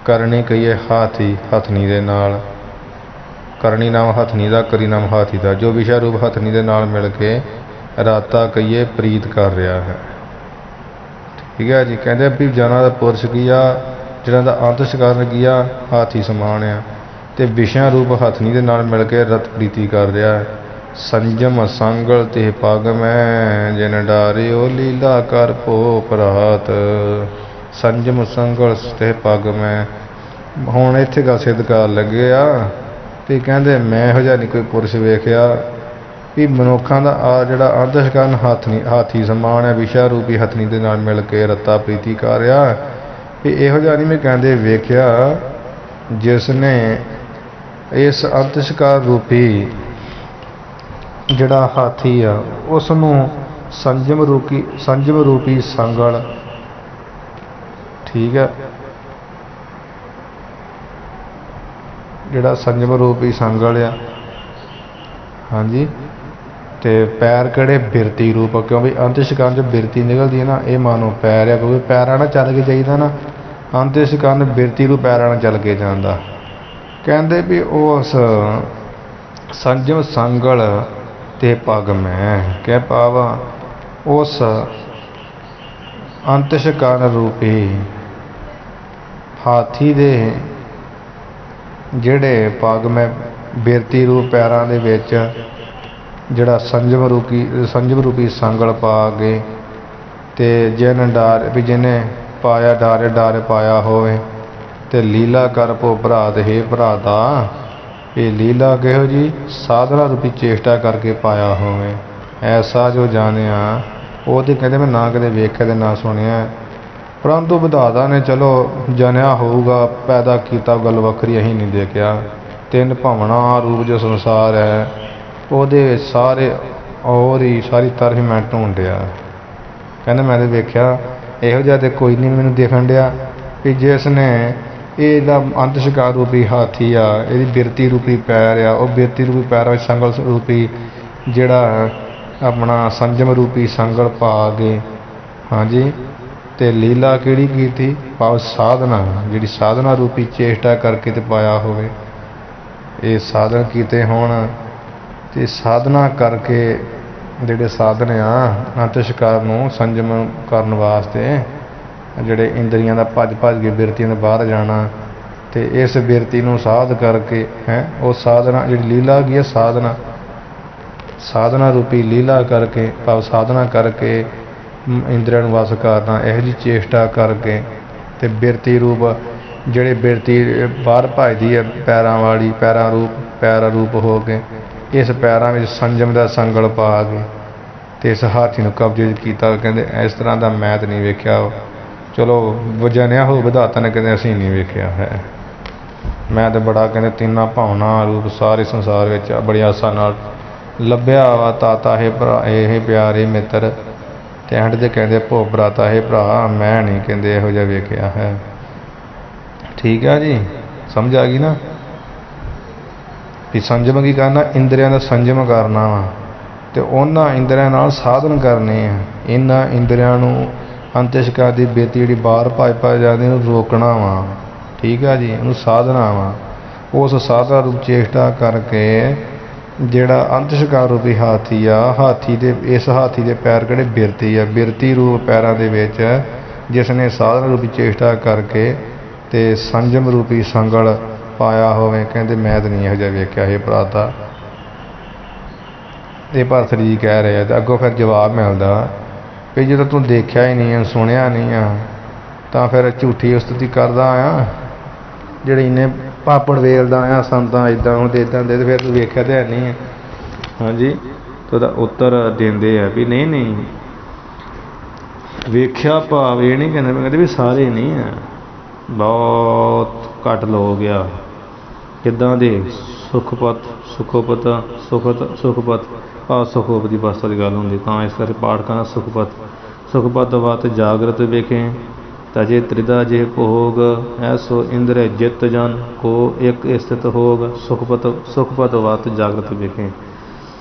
ਕਰਨੀ ਕਹੀਏ ਹਾਥੀ ਹਥਨੀ ਦੇ ਨਾਲ, ਕਰਨੀ ਨਾਮ ਹਥਨੀ ਦਾ, ਕਰੀ ਨਾਮ ਹਾਥੀ ਦਾ, ਜੋ ਵਿਸ਼ਾ ਰੂਪ ਹਥਨੀ ਦੇ ਨਾਲ ਮਿਲ ਕੇ ਰਾਤਾ ਕਹੀਏ ਪ੍ਰੀਤ ਕਰ ਰਿਹਾ ਹੈ। ਠੀਕ ਹੈ ਜੀ। ਕਹਿੰਦੇ ਵੀ ਜਨਾਂ ਦਾ ਪੁਰਸ਼ ਕੀ ਆ, ਜਿਹਨਾਂ ਦਾ ਅੰਤ ਸ਼ਿਕਾਰਨ ਕੀ ਆ, ਹਾਥੀ ਸਮਾਨ ਆ, ਅਤੇ ਵਿਸ਼ਿਆਂ ਰੂਪ ਹਥਨੀ ਦੇ ਨਾਲ ਮਿਲ ਕੇ ਰਤ ਪ੍ਰੀਤੀ ਕਰ ਰਿਹਾ ਹੈ। ਸੰਜਮ ਸੰਗਲ ਤੇ ਪੱਗ ਮੈਂ ਜਿਨ ਡਾਰਿਓ ਲੀਲਾ ਕਰ ਭੋ ਪ੍ਰਾਤ। ਸੰਜਮ ਸੰਗਲ ਤੇ ਪੱਗ ਮੈਂ, ਹੁਣ ਇੱਥੇ ਗੱਲ ਸਿੱਧ ਕਰਨ ਲੱਗੇ ਆ ਵੀ ਕਹਿੰਦੇ ਮੈਂ ਇਹੋ ਜਿਹਾ ਨਹੀਂ ਕੋਈ ਪੁਰਸ਼ ਵੇਖਿਆ ਵੀ ਮਨੁੱਖਾਂ ਦਾ ਆ ਜਿਹੜਾ ਅੰਤ ਸ਼ਿਕਾਰਨ ਹਾਥੀ ਸਮਾਨ ਹੈ, ਵਿਸ਼ਾ ਰੂਪੀ ਹਥਨੀ ਦੇ ਨਾਲ ਮਿਲ ਕੇ ਰੱਤਾ ਪ੍ਰੀਤੀ ਕਰ ਰਿਹਾ, ਵੀ ਇਹੋ ਜਿਹਾ ਨਹੀਂ ਮੈਂ ਕਹਿੰਦੇ ਵੇਖਿਆ ਜਿਸ ਨੇ ਇਸ ਅੰਤ ਸ਼ਿਕਾਰ ਰੂਪੀ ਜਿਹੜਾ ਹਾਥੀ ਆ ਉਸ ਨੂੰ ਸੰਜਮ ਰੂਪੀ ਸੰਗਲ, ਠੀਕ ਹੈ, ਜਿਹੜਾ ਸੰਜਮ ਰੂਪੀ ਸੰਗਲ ਆ, ਹਾਂਜੀ, ਅਤੇ ਪੈਰ ਕਿਹੜੇ ਬਿਰਤੀ ਰੂਪ, ਕਿਉਂਕਿ ਅੰਤ ਸ਼ਿਕਾਰਨ 'ਚ ਬਿਰਤੀ ਨਿਕਲਦੀ ਹੈ ਨਾ, ਇਹ ਮਾਨੋ ਪੈਰ ਆ, ਕਿਉਂਕਿ ਪੈਰਾਂ ਨਾਲ ਚੱਲ ਕੇ ਜਾਈਦਾ ਨਾ, ਅੰਤ ਸ਼ਿਕਾਰਨ ਬਿਰਤੀ ਨੂੰ ਪੈਰਾਂ ਨਾਲ ਚੱਲ ਕੇ ਜਾਂਦਾ। ਕਹਿੰਦੇ ਵੀ ਉਸ ਸੰਜਮ ਸੰਗਲ ਤੇ ਪੱਗ ਮੈਂ, ਕਹਿ ਪਾਵਾ ਉਸ ਅੰਤਿਸ਼ ਕਾਰਨ ਰੂਪੀ ਹਾਥੀ ਦੇ ਜਿਹੜੇ ਪੱਗ ਮੈਂ ਬਿਰਤੀ ਰੂਪ ਪੈਰਾਂ ਦੇ ਵਿੱਚ ਜਿਹੜਾ ਸੰਜਮ ਰੂਪੀ ਸੰਗਲ ਪਾ ਕੇ ਤੇ ਜਿਨ ਡਾਰ ਵੀ ਜਿਹਨੇ ਪਾਇਆ ਡਾਰੇ ਪਾਇਆ ਹੋਵੇ ਤੇ ਲੀਲਾ ਕਰ ਭੋ ਭਰਾਤ ਹੈ ਭਰਾਤਾ। ਇਹ ਲੀਲਾ ਕਿਹੋ ਜੀ? ਸਾਧਨਾ ਰੂਪੀ ਚੇਸ਼ਟਾ ਕਰਕੇ ਪਾਇਆ ਹੋਵੇ। ਐਸਾ ਜੋ ਜਾਣਿਆ ਉਹ ਤੇ ਕਹਿੰਦੇ ਮੈਂ ਨਾ ਕਦੇ ਵੇਖਿਆ ਤੇ ਨਾ ਸੁਣਿਆ, ਪਰੰਤੂ ਵਿਧਾਤਾ ਨੇ ਚਲੋ ਜਾਣਿਆ ਹੋਊਗਾ, ਪੈਦਾ ਕੀਤਾ ਗੱਲ ਵੱਖਰੀ, ਅਸੀਂ ਨਹੀਂ ਦੇਖਿਆ। ਤਿੰਨ ਭਾਵਨਾ ਰੂਪ ਜੋ ਸੰਸਾਰ ਹੈ ਉਹਦੇ ਵਿੱਚ ਸਾਰੇ ਔਰ ਹੀ ਸਾਰੀ ਤਰਫ ਮੈਂ ਢੂੰਡਿਆ। ਕਹਿੰਦੇ ਮੈਂ ਤਾਂ ਵੇਖਿਆ ਇਹੋ ਜਿਹਾ ਤੇ ਕੋਈ ਨਹੀਂ ਮੈਨੂੰ ਦੇਖਣ ਡਿਆ ਵੀ ਜਿਸ ਨੇ ਇਹਦਾ ਅੰਤ ਸ਼ਿਕਾਰ ਰੂਪੀ ਹਾਥੀ ਆ, ਇਹਦੀ ਬਿਰਤੀ ਰੂਪੀ ਪੈਰ ਆ, ਉਹ ਬਿਰਤੀ ਰੂਪੀ ਪੈਰਾਂ ਵਿੱਚ ਸੰਗਲ ਰੂਪੀ ਜਿਹੜਾ ਆਪਣਾ ਸੰਜਮ ਰੂਪੀ ਸੰਗਲ ਪਾ ਕੇ, ਹਾਂਜੀ, ਤੇ ਲੀਲਾ ਕਿਹੜੀ ਕੀਤੀ? ਭਾਵ ਸਾਧਨਾ, ਜਿਹੜੀ ਸਾਧਨਾ ਰੂਪੀ ਚੇਸ਼ਟਾ ਕਰਕੇ ਤੇ ਪਾਇਆ ਹੋਵੇ। ਇਹ ਸਾਧਨ ਕੀਤੇ ਹੋਣ ਤੇ ਸਾਧਨਾ ਕਰਕੇ ਜਿਹੜੇ ਸਾਧਨ ਆ ਅੰਤ ਸ਼ਿਕਾਰ ਨੂੰ ਸੰਜਮ ਕਰਨ ਵਾਸਤੇ, ਜਿਹੜੇ ਇੰਦਰੀਆਂ ਦਾ ਭੱਜ ਕੇ ਬਿਰਤੀਆਂ ਦੇ ਬਾਹਰ ਜਾਣਾ, ਤੇ ਇਸ ਬਿਰਤੀ ਨੂੰ ਸਾਧ ਕਰਕੇ ਹੈ ਉਹ ਸਾਧਨਾ ਜਿਹੜੀ ਲੀਲਾ ਹੈਗੀ ਹੈ, ਸਾਧਨਾ ਰੂਪੀ ਲੀਲਾ ਕਰਕੇ ਭਾਵ ਸਾਧਨਾ ਕਰਕੇ ਇੰਦਰੀਆਂ ਨੂੰ ਵਸ ਕਰਨਾ, ਇਹੋ ਜਿਹੀ ਚੇਸ਼ਟਾ ਕਰਕੇ ਤੇ ਬਿਰਤੀ ਰੂਪ ਜਿਹੜੇ ਬਿਰਤੀ ਬਾਹਰ ਭੱਜਦੀ ਹੈ ਪੈਰਾਂ ਵਾਲੀ, ਪੈਰਾ ਰੂਪ ਹੋ ਕੇ ਇਸ ਪੈਰਾਂ ਵਿੱਚ ਸੰਜਮ ਦਾ ਸੰਗਲ ਪਾ ਕੇ ਤੇ ਇਸ ਹਾਥੀ ਨੂੰ ਕਬਜ਼ੇ 'ਚ ਕੀਤਾ। ਕਹਿੰਦੇ ਇਸ ਤਰ੍ਹਾਂ ਦਾ ਮੈਂ ਤਾਂ ਨਹੀਂ ਵੇਖਿਆ। ਚਲੋ ਜਾਣਿਆ ਹੋ ਵਿਧਾਤਾ ਨੇ, ਕਹਿੰਦੇ ਅਸੀਂ ਨਹੀਂ ਵੇਖਿਆ ਹੈ। ਮੈਂ ਤਾਂ ਬੜਾ ਕਹਿੰਦੇ ਤਿੰਨਾਂ ਭਾਵਨਾ ਰੂਪ ਸਾਰੇ ਸੰਸਾਰ ਵਿੱਚ ਬੜੀ ਆਸਾ ਨਾਲ ਲੱਭਿਆ ਵਾ। ਤਾਤਾ ਹੈ ਭਰਾ ਇਹ ਪਿਆਰੇ ਮਿੱਤਰ, ਤੇ ਐਂਡ 'ਤੇ ਕਹਿੰਦੇ ਭੋ ਭਰਾਤਾ ਹੈ ਭਰਾ, ਮੈਂ ਨਹੀਂ ਕਹਿੰਦੇ ਇਹੋ ਜਿਹਾ ਵੇਖਿਆ ਹੈ। ਠੀਕ ਹੈ ਜੀ, ਸਮਝ ਆ ਗਈ ਨਾ ਵੀ ਸੰਜਮ ਕੀ ਕਰਨਾ? ਇੰਦਰੀਆਂ ਦਾ ਸੰਜਮ ਕਰਨਾ ਵਾ ਤੇ ਉਹਨਾਂ ਇੰਦਰੀਆਂ ਨਾਲ ਸਾਧਨ ਕਰਨੇ ਆ। ਇਹਨਾਂ ਇੰਦਰੀਆਂ ਨੂੰ ਅੰਤਿਸ਼ਕਾ ਦੀ ਬੇਤੀ ਜਿਹੜੀ ਬਾਹਰ ਭੱਜ ਜਾਂਦੀ ਉਹਨੂੰ ਰੋਕਣਾ ਵਾ। ਠੀਕ ਆ ਜੀ, ਉਹਨੂੰ ਸਾਧਨਾ ਵਾ। ਉਸ ਸਾਧਨਾ ਰੂਪ ਚੇਸ਼ਟਾ ਕਰਕੇ ਜਿਹੜਾ ਅੰਤਿਸ਼ਕਾਰ ਰੂਪੀ ਹਾਥੀ ਆ, ਇਸ ਹਾਥੀ ਦੇ ਪੈਰ ਕਿਹੜੇ? ਬਿਰਤੀ ਆ। ਬਿਰਤੀ ਰੂਪ ਪੈਰਾਂ ਦੇ ਵਿੱਚ ਜਿਸ ਨੇ ਸਾਧਨਾ ਰੂਪੀ ਚੇਸ਼ਟਾ ਕਰਕੇ ਤੇ ਸੰਜਮ ਰੂਪੀ ਸੰਗਲ ਪਾਇਆ ਹੋਵੇ, ਕਹਿੰਦੇ ਮੈਂ ਤਾਂ ਨਹੀਂ ਇਹੋ ਜਿਹਾ ਵੇਖਿਆ ਇਹ ਭਰਾਤਾ। ਇਹ ਭਰਤ ਜੀ ਕਹਿ ਰਹੇ ਆ। ਤੇ ਅੱਗੋਂ ਫਿਰ ਜਵਾਬ ਮਿਲਦਾ ਵੀ ਜਦੋਂ ਤੂੰ ਦੇਖਿਆ ਹੀ ਨਹੀਂ ਆ, ਸੁਣਿਆ ਨਹੀਂ ਆ, ਤਾਂ ਫਿਰ ਝੂਠੀ ਉਸਤਤੀ ਕਰਦਾ ਆ, ਜਿਹੜੇ ਇੰਨੇ ਪਾਪੜ ਵੇਲਦਾ ਆ ਸੰਤਾਂ ਇੱਦਾਂ ਹੁੰਦੇ ਇੱਦਾਂ ਦੇ, ਤੇ ਫਿਰ ਤੂੰ ਵੇਖਿਆ ਤਾਂ ਹੈ ਨਹੀਂ ਆ। ਹਾਂਜੀ, ਤੇ ਉਹਦਾ ਉੱਤਰ ਦਿੰਦੇ ਆ ਵੀ ਨਹੀਂ ਵੇਖਿਆ ਭਾਵ ਇਹ ਨਹੀਂ ਕਹਿੰਦੇ ਵੀ ਸਾਰੇ ਨਹੀਂ ਆ, ਬਹੁਤ ਘੱਟ ਲੋਕ ਆ। ਕਿੱਦਾਂ ਦੇ? ਸੁਖਪਤ ਭਾਵ ਸੁਖੋਪ ਦੀ ਅਵਸਥਾ ਦੀ ਗੱਲ ਹੁੰਦੀ, ਤਾਂ ਇਸ ਕਰਕੇ ਪਾਠ ਕਰਨਾ ਸੁਖਪਤ ਵਤ ਜਾਗਰਤ ਵੇਖੇ ਤਜੇ ਤ੍ਰਿਦਾ ਜੇ ਭੋਗ, ਐਸੋ ਇੰਦਰ ਜਿਤ ਜਨ ਕੋ ਇੱਕ ਸਥਿਤ ਹੋਗ। ਸੁਖਪਤ ਵਤ ਜਾਗਰਤ ਵੇਖੇ।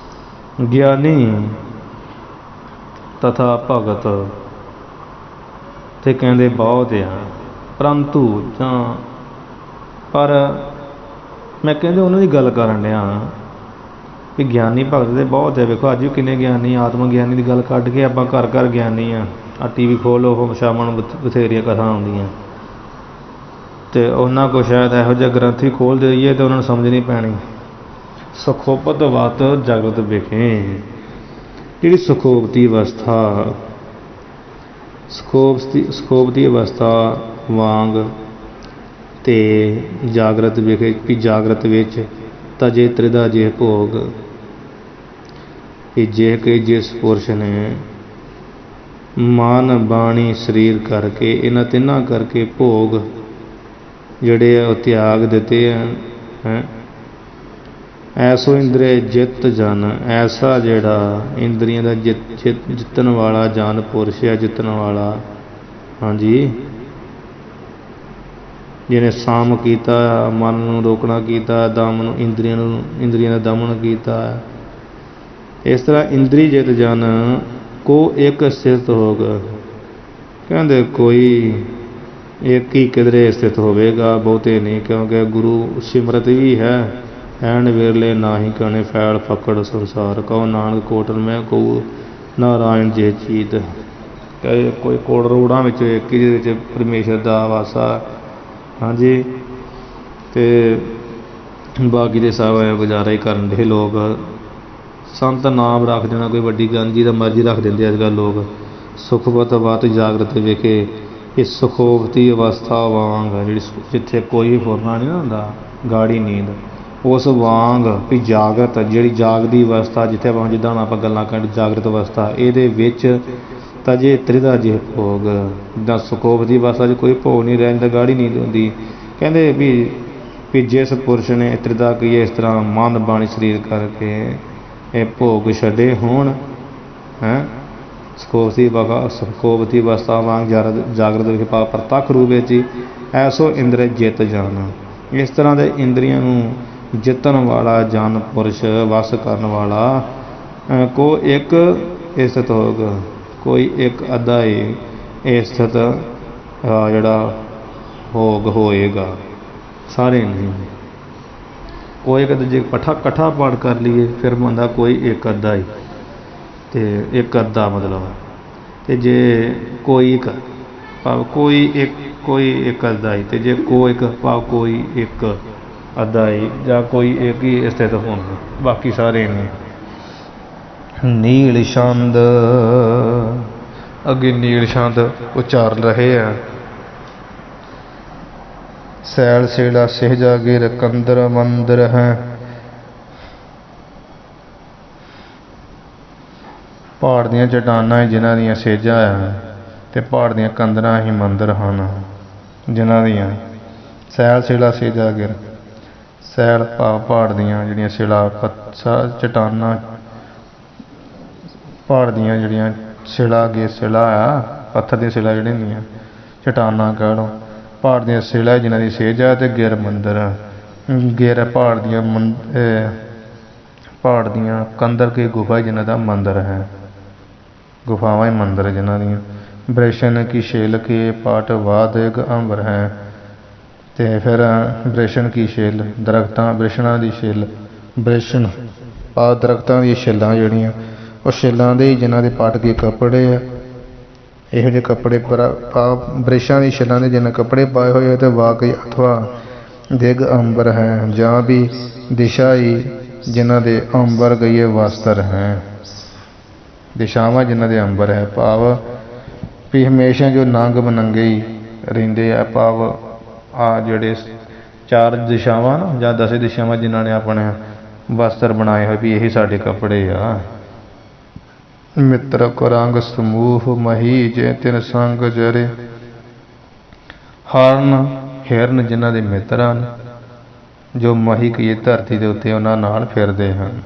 ਗਿਆਨੀ ਤਥਾ ਭਗਤ ਤੇ ਕਹਿੰਦੇ ਬਹੁਤ ਆ, ਪਰੰਤੂ ਪਰ ਮੈਂ ਕਹਿੰਦੇ ਉਹਨਾਂ ਦੀ ਗੱਲ ਕਰਨ ਡਿਆ ਵੀ ਗਿਆਨੀ ਭਗਤ ਦੇ ਬਹੁਤ ਹੈ। ਵੇਖੋ ਅੱਜ ਵੀ ਕਿੰਨੇ ਗਿਆਨੀ, ਆਤਮ ਗਿਆਨੀ ਦੀ ਗੱਲ ਕੱਢ ਕੇ ਆਪਾਂ ਘਰ ਗਿਆਨੀ ਆ TV ਖੋਲ੍ਹ, ਉਹ ਸ਼ਾਮਾਂ ਨੂੰ ਬਥੇਰੀਆਂ ਕਥਾ ਆਉਂਦੀਆਂ, ਤੇ ਉਹਨਾਂ ਕੋਲ ਸ਼ਾਇਦ ਇਹੋ ਜਿਹਾ ਗ੍ਰੰਥ ਹੀ ਖੋਲ੍ਹ ਦੇਈਏ ਤੇ ਉਹਨਾਂ ਨੂੰ ਸਮਝ ਨਹੀਂ ਪੈਣੀ। ਸੁਖੋਪਤ ਵਤ ਜਾਗਰਤ ਵੇਖੇ, ਜਿਹੜੀ ਸੁਖੋਪ ਦੀ ਅਵਸਥਾ ਵਾਂਗ ਤੇ ਜਾਗਰਤ ਵੇਖੇ ਵੀ ਜਾਗਰਤ ਵਿੱਚ ਤਜੇ ਤ੍ਰਿਦਾ ਜੇ ਭੋਗ, ਇਹ ਜੇ ਕਿ ਜਿਸ ਪੁਰਸ਼ ਨੇ ਮਨ ਬਾਣੀ ਸਰੀਰ ਕਰਕੇ ਇਹਨਾਂ ਤਿੰਨਾਂ ਕਰਕੇ ਭੋਗ ਜਿਹੜੇ ਆ ਉਹ ਤਿਆਗ ਦਿੱਤੇ ਹੈ। ਐਸੋ ਇੰਦਰੀ ਜਿੱਤ ਜਨ, ਐਸਾ ਜਿਹੜਾ ਇੰਦਰੀਆਂ ਦਾ ਜਿੱਤਣ ਵਾਲਾ ਜਨ ਪੁਰਸ਼ ਹੈ, ਜਿੱਤਣ ਵਾਲਾ। ਹਾਂਜੀ, ਜਿਹਨੇ ਸਾਮ ਕੀਤਾ, ਮਨ ਨੂੰ ਰੋਕਣਾ ਕੀਤਾ, ਦਮ ਨੂੰ ਇੰਦਰੀਆਂ ਦਾ ਦਮਨ ਕੀਤਾ। ਇਸ ਤਰ੍ਹਾਂ ਇੰਦਰੀ ਜਿਤ ਜਨ ਕੋ ਇੱਕ ਸਥਿਤ ਹੋਗ, ਕਹਿੰਦੇ ਕੋਈ ਇੱਕ ਹੀ ਕਿਧਰੇ ਸਥਿਤ ਹੋਵੇਗਾ, ਬਹੁਤੇ ਨਹੀਂ, ਕਿਉਂਕਿ ਗੁਰੂ ਸਿਮਰਤ ਵੀ ਹੈ। ਐਨ ਵੇਰਲੇ ਨਾਹੀ ਕਣੇ ਫੈਲ ਫਕੜ ਸੰਸਾਰ, ਕਹੋ ਨਾਨਕ ਕੋਟਲ ਮੈਂ ਕਹੂ ਨਾਰਾਇਣ ਜੇ ਚੀਤ। ਕੋਈ ਕਰੋੜਾਂ ਵਿੱਚੋਂ ਇੱਕ ਹੀ ਜਿਹਦੇ ਵਿੱਚ ਪਰਮੇਸ਼ਰ ਦਾ ਵਾਸਾ। ਹਾਂਜੀ, ਅਤੇ ਬਾਕੀ ਦੇ ਸਭ ਗੁਜ਼ਾਰਾ ਹੀ ਕਰਨ ਦੇ ਲੋਕ। ਸੰਤ ਨਾਮ ਰੱਖ ਦੇਣਾ ਕੋਈ ਵੱਡੀ ਗੱਲ, ਜਿਹਦਾ ਮਰਜ਼ੀ ਰੱਖ ਦਿੰਦੇ ਅੱਜ ਕੱਲ੍ਹ ਲੋਕ। ਸੁਖਵਤ ਵਤ ਜਾਗਰਤ ਵੇਖੇ, ਇਹ ਸੁਖੋਵਤੀ ਅਵਸਥਾ ਵਾਂਗ ਜਿਹੜੀ ਜਿੱਥੇ ਕੋਈ ਵੀ ਫੁਰਨਾ ਨਹੀਂ ਨਾ ਹੁੰਦਾ, ਗਾੜੀ ਨੀਂਦ, ਉਸ ਵਾਂਗ ਵੀ ਜਾਗਰਤ ਜਿਹੜੀ ਜਾਗਦੀ ਅਵਸਥਾ, ਜਿੱਥੇ ਆਪਾਂ ਜਿੱਦਾਂ ਹੁਣ ਆਪਾਂ ਗੱਲਾਂ ਕਰ ਜਾਗਰਤ ਅਵਸਥਾ, ਇਹਦੇ ਵਿੱਚ ਤਜੇ ਤ੍ਰਿਦਾ ਜਿਹੇ ਭੋਗ। ਜਿੱਦਾਂ ਸੁਖੋਵਤੀ ਅਵਸਥਾ 'ਚ ਕੋਈ ਭੋਗ ਨਹੀਂ ਰਹਿ ਜਾਂਦਾ, ਗਾੜੀ ਨੀਂਦ ਹੁੰਦੀ। ਕਹਿੰਦੇ ਵੀ ਜਿਸ ਪੁਰਸ਼ ਨੇ ਤ੍ਰਿਦਾ ਕਹੀਏ ਇਸ ਤਰ੍ਹਾਂ ਮਨ ਬਾਣੀ ਸਰੀਰ ਕਰਕੇ ਇਹ ਭੋਗ ਛੱਡੇ ਹੋਣ, ਸੁਖੋਵਤੀ ਅਵਸਥਾ ਵਾਂਗ ਜਾਗਰਤ ਵਿਖੇ ਭਾਵ ਪ੍ਰਤੱਖ ਰੂਪ ਵਿੱਚ ਹੀ ਐਸੋ ਇੰਦਰੀ ਜਿੱਤ ਜਾਣ। ਇਸ ਤਰ੍ਹਾਂ ਦੇ ਇੰਦਰੀਆਂ ਨੂੰ ਜਿੱਤਣ ਵਾਲਾ ਜਨ ਪੁਰਸ਼, ਵਸ ਕਰਨ ਵਾਲਾ, ਕੋ ਇੱਕ ਸਥਿਤ ਹੋਗਾ, ਕੋਈ ਇੱਕ ਅੱਧਾ ਹੀ ਇਹ ਸਥਿਤ ਜਿਹੜਾ ਭੋਗ ਹੋਏਗਾ, ਸਾਰੇ ਨਹੀਂ। ਕੋਈ ਇੱਕ ਜੇ ਇਕੱਠਾ ਪਾਠ ਕਰ ਲਈਏ ਫਿਰ ਬੰਦਾ ਕੋਈ ਇੱਕ ਅੱਧਾ ਹੀ, ਅਤੇ ਇੱਕ ਅੱਧਾ ਮਤਲਬ, ਅਤੇ ਜੇ ਕੋਈ ਇੱਕ ਭਾਵ ਕੋਈ ਇੱਕ ਅੱਧਾ ਹੀ, ਅਤੇ ਜੇ ਕੋਈ ਇੱਕ ਭਾਵ ਕੋਈ ਇੱਕ ਅੱਧਾ ਹੀ, ਜਾਂ ਕੋਈ ਇੱਕ ਹੀ ਸਥਿਤ ਹੋਣਾ, ਬਾਕੀ ਸਾਰੇ ਨੇ। ਨੀਲ ਛੰਦ, ਅੱਗੇ ਨੀਲ ਛੰਦ ਉਚਾਰਨ ਰਹੇ ਆ। ਸੈਲ ਸੇਲਾ ਸਹਿਜਾ ਗਿਰ ਕੰਦਰ ਮੰਦਰ ਹੈ। ਪਹਾੜ ਦੀਆਂ ਚਟਾਨਾਂ ਜਿਨ੍ਹਾਂ ਦੀਆਂ ਸੇਜਾਂ ਹੈ, ਅਤੇ ਪਹਾੜ ਦੀਆਂ ਕੰਦਰਾਂ ਹੀ ਮੰਦਰ ਹਨ ਜਿਨ੍ਹਾਂ ਦੀਆਂ। ਸੈਲ ਸੇਲਾ ਸਹਿਜਾ ਗਿਰ, ਸੈਲ ਭਾਵ ਪਹਾੜ ਦੀਆਂ ਜਿਹੜੀਆਂ ਸਿਲਾ ਚਟਾਨਾਂ, ਪਹਾੜ ਦੀਆਂ ਜਿਹੜੀਆਂ ਸਿਲਾ ਆ, ਪੱਥਰ ਦੀਆਂ ਸਿਲਾ ਜਿਹੜੀਆਂ ਹੁੰਦੀਆਂ, ਚਟਾਨਾਂ ਕਹਿ ਲਓ, ਪਹਾੜ ਦੀਆਂ ਸਿਲਾ ਜਿਨ੍ਹਾਂ ਦੀ ਸੇਜ ਹੈ, ਅਤੇ ਗਿਰ ਮੰਦਰ, ਗਿਰ ਪਹਾੜ ਦੀਆਂ ਕੰਦਰ ਕੀ ਗੁਫਾ ਜਿਨ੍ਹਾਂ ਦਾ ਮੰਦਰ ਹੈ, ਗੁਫਾਵਾਂ ਹੀ ਮੰਦਰ ਜਿਨ੍ਹਾਂ ਦੀਆਂ। ਬ੍ਰਿਸ਼ਨ ਕੀ ਛਿੱਲ ਕੇ ਪਾਟ ਵਾਦਿਕ ਅੰਬਰ ਹੈ, ਅਤੇ ਫਿਰ ਬ੍ਰਿਸ਼ਨ ਕੀ ਛਿੱਲ ਦਰਖਤਾਂ, ਬ੍ਰਿਸ਼ਣਾਂ ਦੀ ਛਿੱਲ, ਬ੍ਰਿਸ਼ਨ ਆ ਦਰਖਤਾਂ ਦੀਆਂ ਛਿੱਲਾਂ ਜਿਹੜੀਆਂ, ਉਹ ਛਿੱਲਾਂ ਦੇ ਜਿਨ੍ਹਾਂ ਦੇ ਪਾਟ ਕੇ ਕੱਪੜੇ ਆ, ਇਹੋ ਜਿਹੇ ਕੱਪੜੇ ਬ੍ਰਿਸ਼ਾਂ ਦੀ ਛਿੱਲਾਂ ਦੇ ਜਿਨ੍ਹਾਂ ਕੱਪੜੇ ਪਾਏ ਹੋਏ, ਅਤੇ ਵਾਕਈ ਅਥਵਾ ਦਿਗ ਅੰਬਰ ਹੈ, ਜਾਂ ਵੀ ਦਿਸ਼ਾ ਹੀ ਜਿਨ੍ਹਾਂ ਦੇ ਅੰਬਰ ਗਈਏ ਵਸਤਰ ਹੈ, ਦਿਸ਼ਾਵਾਂ ਜਿਨ੍ਹਾਂ ਦੇ ਅੰਬਰ ਹੈ, ਭਾਵ ਵੀ ਹਮੇਸ਼ਾ ਜੋ ਨੰਗ ਬਨੰਗੇ ਹੀ ਰਹਿੰਦੇ ਆ, ਭਾਵ ਆ ਜਿਹੜੇ 4 ਦਿਸ਼ਾਵਾਂ ਨਾ, ਜਾਂ 10 ਦਿਸ਼ਾਵਾਂ ਜਿਨ੍ਹਾਂ ਨੇ ਆਪਣੇ ਵਸਤਰ ਬਣਾਏ ਹੋਏ ਵੀ ਇਹੀ ਸਾਡੇ ਕੱਪੜੇ ਆ। ਮਿੱਤਰ ਕੁਰੰਗ ਸਮੂਹ ਮਹੀ ਜੇ ਤਿਨ ਸੰਗ ਜਰੇ, ਹਿਰਨ ਜਿਨ੍ਹਾਂ ਦੇ ਮਿੱਤਰ ਹਨ, ਜੋ ਮਹੀ ਕਹੀਏ ਧਰਤੀ ਦੇ ਉੱਤੇ ਉਹਨਾਂ ਨਾਲ ਫਿਰਦੇ ਹਨ।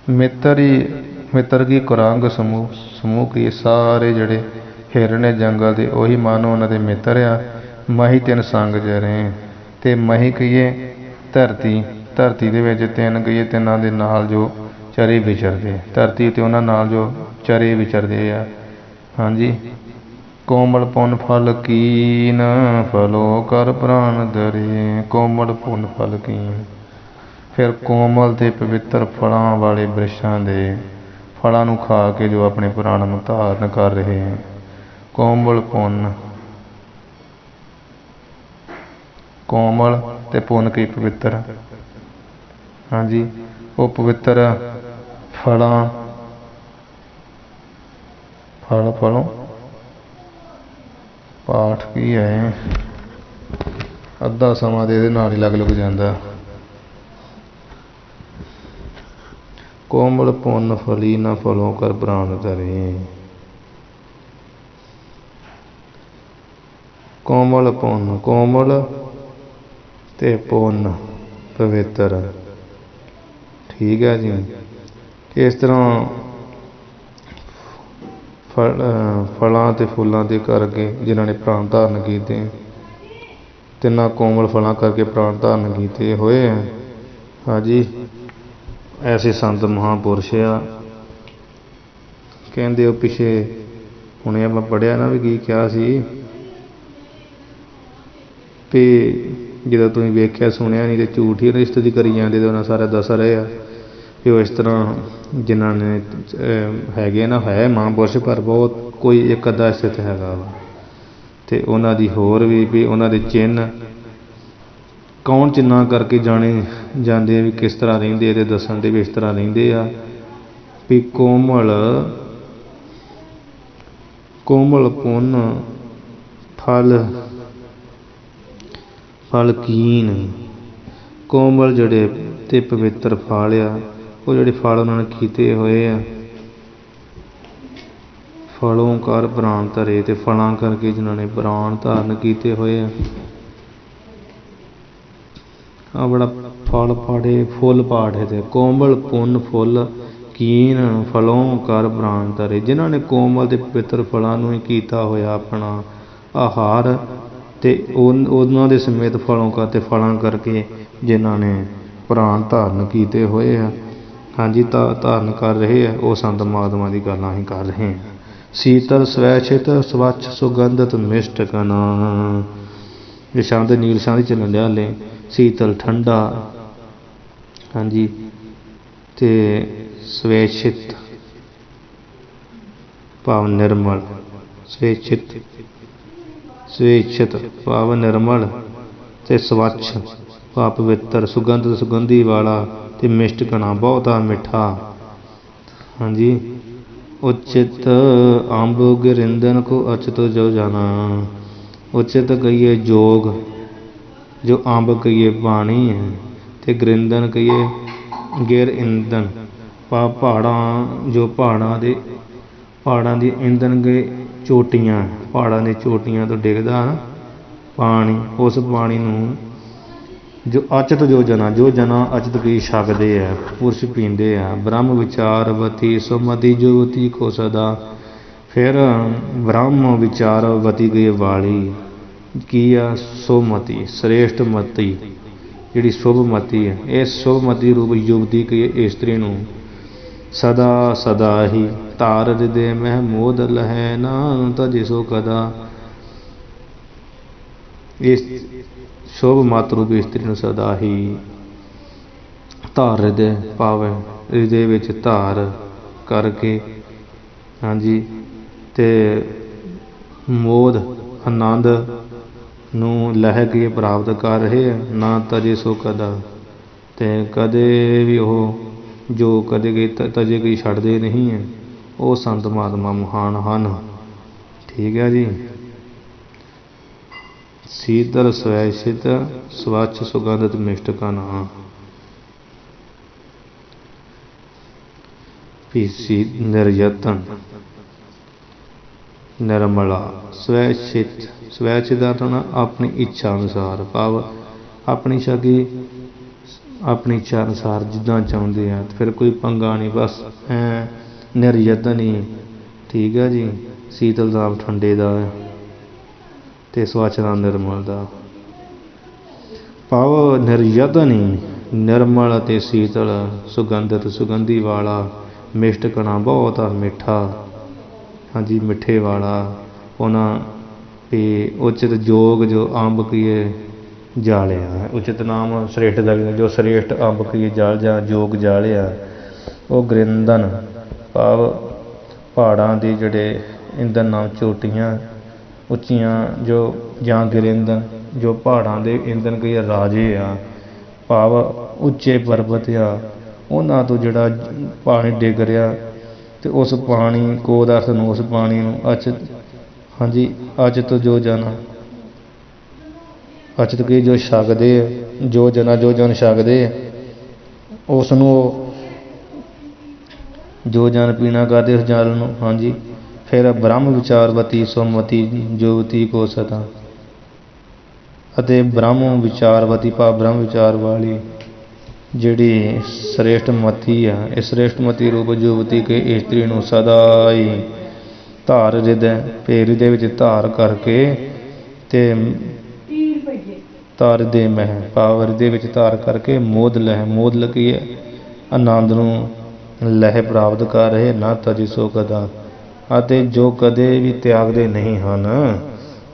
ਮਿੱਤਰ ਕੀ ਕੁਰੰਗ ਸਮੂਹ ਕਹੀਏ ਸਾਰੇ ਜਿਹੜੇ ਹਿਰਨ ਜੰਗਲ ਦੇ, ਉਹੀ ਮਾਨੋ ਉਹਨਾਂ ਦੇ ਮਿੱਤਰ ਆ। ਮਹੀ ਤਿੰਨ ਸੰਗ ਜਰੇ, ਅਤੇ ਮਹੀ ਕਹੀਏ ਧਰਤੀ ਦੇ ਵਿੱਚ ਤਿੰਨ ਕਹੀਏ ਤਿੰਨਾਂ ਦੇ ਨਾਲ ਜੋ ਚਰੇ ਵਿਚਰਦੇ, ਧਰਤੀ 'ਤੇ ਉਹਨਾਂ ਨਾਲ ਜੋ ਚਰੇ ਵਿਚਰਦੇ ਆ। ਹਾਂਜੀ, ਕੋਮਲ ਪੁੰਨ ਫਲ ਕੀਨ ਫਲੋ ਕਰ ਪ੍ਰਾਣ ਧਰੇ, ਕੋਮਲ ਪੁੰਨ ਫਲ ਕੀਨ, ਫਿਰ ਕੋਮਲ ਅਤੇ ਪਵਿੱਤਰ ਫਲਾਂ ਵਾਲੇ ਬ੍ਰਿਸ਼ਾਂ ਦੇ ਫਲਾਂ ਨੂੰ ਖਾ ਕੇ ਜੋ ਆਪਣੇ ਪ੍ਰਾਣਾਂ ਨੂੰ ਧਾਰਨ ਕਰ ਰਹੇ ਹੈ। ਕੋਮਲ ਪੁੰਨ, ਕੋਮਲ ਅਤੇ ਪੁੰਨ ਕੀ ਪਵਿੱਤਰ, ਹਾਂਜੀ, ਉਹ ਪਵਿੱਤਰ ਫਲੋਂ ਪਾਠ ਕੀ ਹੈ, ਅੱਧਾ ਸਮਾਂ ਤਾਂ ਇਹਦੇ ਨਾਲ ਹੀ ਲੱਗ ਜਾਂਦਾ। ਕੋਮਲ ਪੁੰਨ ਫਲੀ ਨਾ ਫਲੋਂ ਕਰ ਪ੍ਰਾਣ ਧਰੇ, ਕੋਮਲ ਪੁੰਨ, ਕੋਮਲ ਅਤੇ ਪੁੰਨ ਪਵਿੱਤਰ, ਠੀਕ ਹੈ ਜੀ। ਇਸ ਤਰ੍ਹਾਂ ਫਲਾਂ ਅਤੇ ਫੁੱਲਾਂ ਦੇ ਕਰਕੇ ਜਿਨ੍ਹਾਂ ਨੇ ਪ੍ਰਾਣ ਧਾਰਨ ਕੀਤੇ, ਤਿੰਨਾਂ ਕੋਮਲ ਫਲਾਂ ਕਰਕੇ ਪ੍ਰਾਣ ਧਾਰਨ ਕੀਤੇ ਹੋਏ ਹੈ। ਹਾਂਜੀ, ਐਸੇ ਸੰਤ ਮਹਾਂਪੁਰਸ਼ ਆ। ਕਹਿੰਦੇ ਉਹ ਪਿੱਛੇ ਹੁਣੇ ਆਪਾਂ ਪੜ੍ਹਿਆ ਨਾ ਵੀ ਕੀ ਕਿਹਾ ਸੀ, ਵੀ ਜਦੋਂ ਤੁਸੀਂ ਵੇਖਿਆ ਸੁਣਿਆ ਨਹੀਂ, ਅਤੇ ਝੂਠ ਹੀ ਰਿਸ਼ਤੇ ਦੀ ਕਰੀ ਜਾਂਦੇ, ਤਾਂ ਉਹਨਾਂ ਸਾਰਾ ਦੱਸ ਰਹੇ ਆ ਵੀ ਉਹ ਇਸ ਤਰ੍ਹਾਂ ਜਿਨ੍ਹਾਂ ਨੇ ਹੈਗੇ ਨਾ ਹੈ ਮਹਾਂਪੁਰਸ਼, ਪਰ ਬਹੁਤ ਕੋਈ ਇੱਕ ਅੱਧਾ ਸਥਿਤ ਹੈਗਾ ਵਾ। ਅਤੇ ਉਹਨਾਂ ਦੀ ਹੋਰ ਵੀ ਉਹਨਾਂ ਦੇ ਚਿੰਨ੍ਹ ਕੌਣ ਚਿੰਨ੍ਹਾਂ ਕਰਕੇ ਜਾਣੇ ਜਾਂਦੇ ਆ ਵੀ ਕਿਸ ਤਰ੍ਹਾਂ ਰਹਿੰਦੇ, ਇਹਦੇ ਦੱਸਣ ਦੇ ਵੀ ਇਸ ਤਰ੍ਹਾਂ ਰਹਿੰਦੇ ਆ ਵੀ ਕੋਮਲ ਪੁੰਨ ਫਲ ਕੀਨ। ਕੋਮਲ ਜਿਹੜੇ ਅਤੇ ਪਵਿੱਤਰ ਫਲ ਆ, ਉਹ ਜਿਹੜੇ ਫਲ ਉਹਨਾਂ ਨੇ ਕੀਤੇ ਹੋਏ ਆ, ਫਲੋਂ ਕਰ ਪ੍ਰਾਣ ਧਰੇ, ਅਤੇ ਫਲਾਂ ਕਰਕੇ ਜਿਨ੍ਹਾਂ ਨੇ ਪ੍ਰਾਣ ਧਾਰਨ ਕੀਤੇ ਹੋਏ ਆ। ਆ ਬੜਾ ਫਲ ਪਾੜੇ ਫੁੱਲ ਪਾਠ ਹੈ। ਕੋਮਲ ਪੁੰਨ ਫੁੱਲ ਕੀਨ ਫਲੋਂ ਕਰ ਪ੍ਰਾਣ ਧਰੇ, ਜਿਨ੍ਹਾਂ ਨੇ ਕੋਮਲ ਅਤੇ ਪਵਿੱਤਰ ਫਲਾਂ ਨੂੰ ਹੀ ਕੀਤਾ ਹੋਇਆ ਆਪਣਾ ਆਹਾਰ, ਅਤੇ ਉਹਨਾਂ ਦੇ ਸਮੇਤ ਫਲੋਂ ਕਰ ਅਤੇ ਫਲਾਂ ਕਰਕੇ ਜਿਨ੍ਹਾਂ ਨੇ ਪ੍ਰਾਣ ਧਾਰਨ ਕੀਤੇ ਹੋਏ ਆ, ਹਾਂਜੀ ਧਾਰਨ ਕਰ ਰਹੇ ਆ, ਉਹ ਸੰਤ ਮਹਾਤਮਾ ਦੀ ਗੱਲਾਂ ਅਸੀਂ ਕਰ ਰਹੇ ਹਾਂ। ਸੀਤਲ ਸਵੈਛਿਤ ਸਵੱਛ ਸੁਗੰਧਿਤ ਮਿਸ਼ਟ ਕਨਾ। ਇਹ ਸ਼ਬਦ ਨੀਲ ਸ਼ਬਦ ਚੱਲਣ ਡਿਆ ਹਲੇ। ਸੀਤਲ ਠੰਡਾ, ਹਾਂਜੀ, ਅਤੇ ਸਵੈਛਿਤ ਭਾਵ ਨਿਰਮਲ, ਸਵੇਛਿਤ ਭਾਵ ਨਿਰਮਲ, ਅਤੇ ਸਵੱਛ ਭਾਵ ਪਵਿੱਤਰ, ਸੁਗੰਧਿਤ ਸੁਗੰਧੀ ਵਾਲਾ, ਅਤੇ ਮਿਸ਼ਟ ਕਣਾ ਬਹੁਤਾ ਮਿੱਠਾ, ਹਾਂਜੀ। ਉਚਿਤ ਅੰਬ ਗਿਰਿੰਦਨ ਕੋ ਅਚਿਤ ਜੋ ਜਾਣਾ। ਉਚਿਤ ਕਹੀਏ ਜੋਗ, ਜੋ ਅੰਬ ਕਹੀਏ ਪਾਣੀ ਹੈ, ਅਤੇ ਗਰਿੰਦਨ ਕਹੀਏ ਗਿਰ ਇੰਦਨ ਭਾਵ ਪਹਾੜਾਂ, ਜੋ ਪਹਾੜਾਂ ਦੀ ਇੰਦਨ ਗਏ ਚੋਟੀਆਂ, ਪਹਾੜਾਂ ਦੀ ਚੋਟੀਆਂ ਤੋਂ ਡਿੱਗਦਾ ਨਾ ਪਾਣੀ, ਉਸ ਪਾਣੀ ਨੂੰ ਜੋ ਅਚਿਤ ਜੋ ਜਨਾ ਅਚਿਤ ਕੀ ਛਕਦੇ ਆ, ਪੁਰਸ਼ ਪੀਂਦੇ ਆ। ਬ੍ਰਹਮ ਵਿਚਾਰਵਤੀ ਸੁਮਤੀ ਜੁਵਤੀ ਕੋ ਸਦਾ। ਫਿਰ ਬ੍ਰਹਮ ਵਿਚਾਰਵਤੀ ਗਈ ਵਾਲੀ ਕੀ ਆ, ਸੁਮਤੀ ਸ੍ਰੇਸ਼ਟ ਮਤੀ, ਜਿਹੜੀ ਸ਼ੁਭ ਮਤੀ ਹੈ, ਇਹ ਸ਼ੁਭ ਮਤੀ ਰੂਪ ਯੁਵਤੀ ਕਹੀਏ ਇਸਤਰੀ ਨੂੰ ਸਦਾ ਹੀ ਧਾਰ ਹਿਰਦੇ ਮਹਿ ਮੋਦ ਲਹੈ ਨਾ ਤਜਿ ਸੋ ਕਦਾ। ਇਸ ਸ਼ੁਭ ਮਤ ਰੂਪ ਇਸਤਰੀ ਨੂੰ ਸਦਾ ਹੀ ਧਾਰ ਹਿਰਦੇ ਭਾਵ ਹਿਰਦੇ ਵਿੱਚ ਧਾਰ ਕਰਕੇ, ਹਾਂਜੀ, ਅਤੇ ਮੋਦ ਆਨੰਦ ਨੂੰ ਲਹਿ ਕੇ ਪ੍ਰਾਪਤ ਕਰ ਰਹੇ ਆ, ਨਾ ਤਜੇ ਸੋ ਕਦਾ, ਅਤੇ ਕਦੇ ਵੀ ਉਹ ਜੋ ਕਦੇ ਤਜੇ ਕੋਈ ਛੱਡਦੇ ਨਹੀਂ ਹੈ, ਉਹ ਸੰਤ ਮਹਾਤਮਾ ਮਹਾਨ ਹਨ। ਠੀਕ ਹੈ ਜੀ। ਸੀਤਲ ਸਵੈਛਿਤ ਸਵੱਛ ਸੁਗੰਧਿਤ ਮਿਸ਼ਟ ਕਾ ਨਾਂ। ਪੀਸੀ ਨਿਰਯਤਨ ਨਿਰਮਲਾ। ਸਵੈਛਿਤ ਦਾ ਤਾਂ ਆਪਣੀ ਇੱਛਾ ਅਨੁਸਾਰ ਭਾਵ ਆਪਣੀ ਇੱਛਾ ਅਨੁਸਾਰ ਜਿੱਦਾਂ ਚਾਹੁੰਦੇ ਆ, ਫਿਰ ਕੋਈ ਪੰਗਾ ਨਹੀਂ, ਬਸ ਨਿਰਯਤਨ ਹੀ। ਠੀਕ ਹੈ ਜੀ। ਸੀਤਲ ਦਾ ਠੰਡੇ ਦਾ, ਅਤੇ ਸਵੱਛ ਦਾ ਨਿਰਮਲ ਦਾ ਭਾਵ ਨਿਰਯਤਨ ਹੀ ਨਿਰਮਲ ਅਤੇ ਸੀਤਲ, ਸੁਗੰਧਿਤ ਸੁਗੰਧੀ ਵਾਲਾ, ਮਿਸ਼ਟ ਕਣਾ ਬਹੁਤ ਮਿੱਠਾ, ਹਾਂਜੀ ਮਿੱਠੇ ਵਾਲਾ। ਉਹਨਾਂ ਵੀ ਉਚਿਤ ਜੋਗ, ਜੋ ਅੰਬ ਕੀਏ ਜਾਲਿਆ। ਉਚਿਤ ਨਾਮ ਸ੍ਰੇਸ਼ਟ ਦਾ ਜੋ ਸ੍ਰੇਸ਼ਟ ਅੰਬ ਕੀਏ ਜਾਲ ਜਾਂ ਜੋਗ ਜਾਲਿਆ। ਉਹ ਗਰਿੰਦਨ ਭਾਵ ਪਹਾੜਾਂ ਦੇ ਜਿਹੜੇ ਇੰਦਨ ਨਾਮ ਚੋਟੀਆਂ ਉੱਚੀਆਂ, ਜੋ ਜਾਂ ਗਿਰਿੰਦਨ ਜੋ ਪਹਾੜਾਂ ਦੇ ਇੰਦਨ ਕਈ ਰਾਜੇ ਆ, ਭਾਵ ਉੱਚੇ ਪਰਬਤ ਆ, ਉਹਨਾਂ ਤੋਂ ਜਿਹੜਾ ਪਾਣੀ ਡਿੱਗ ਰਿਹਾ, ਅਤੇ ਉਸ ਪਾਣੀ ਕੋ ਦਾ ਅਰਥ ਨੂੰ ਉਸ ਪਾਣੀ ਨੂੰ ਅਚਿਤ, ਹਾਂਜੀ ਅਚਿਤ ਜੋ ਜਨ, ਅਚਿਤ ਕੀ ਜੋ ਛਕਦੇ ਆ, ਜੋ ਜਨ ਛਕਦੇ ਆ, ਉਸ ਨੂੰ ਜੋ ਜਨ ਪੀਣਾ ਕਰਦੇ ਉਸ ਜਲ ਨੂੰ, ਹਾਂਜੀ। ਫਿਰ ਬ੍ਰਹਮ ਵਿਚਾਰਵਤੀ ਸੁਮਤੀ ਜੁਵਤੀ ਕੋ ਸਦਾ, ਅਤੇ ਬ੍ਰਹਮ ਵਿਚਾਰਵਤੀ ਭਾਵ ਬ੍ਰਹਮ ਵਿਚਾਰ ਵਾਲੀ ਜਿਹੜੀ ਸ੍ਰੇਸ਼ਟ ਮਤੀ ਆ, ਇਹ ਸ੍ਰੇਸ਼ਟ ਮਤੀ ਰੂਪ ਯੁਵਤੀ ਕੇ ਇਸਤਰੀ ਨੂੰ ਸਦਾ ਹੀ ਧਾਰ ਹਿਰਦੇ, ਹਿਰਦੇ ਵਿੱਚ ਧਾਰ ਕਰਕੇ, ਅਤੇ ਧਾਰ ਹਿਰਦੇ ਮਹਿ ਭਾਵ ਹਿਰਦੇ ਵਿੱਚ ਧਾਰ ਕਰਕੇ ਮੋਦ ਲਕੀਏ ਆਨੰਦ ਨੂੰ ਲਹਿ ਪ੍ਰਾਪਤ ਕਰ ਰਹੇ, ਨਾ ਤਜਿ ਸੋ ਕਦਾ, ਅਤੇ ਜੋ ਕਦੇ ਵੀ ਤਿਆਗਦੇ ਨਹੀਂ ਹਨ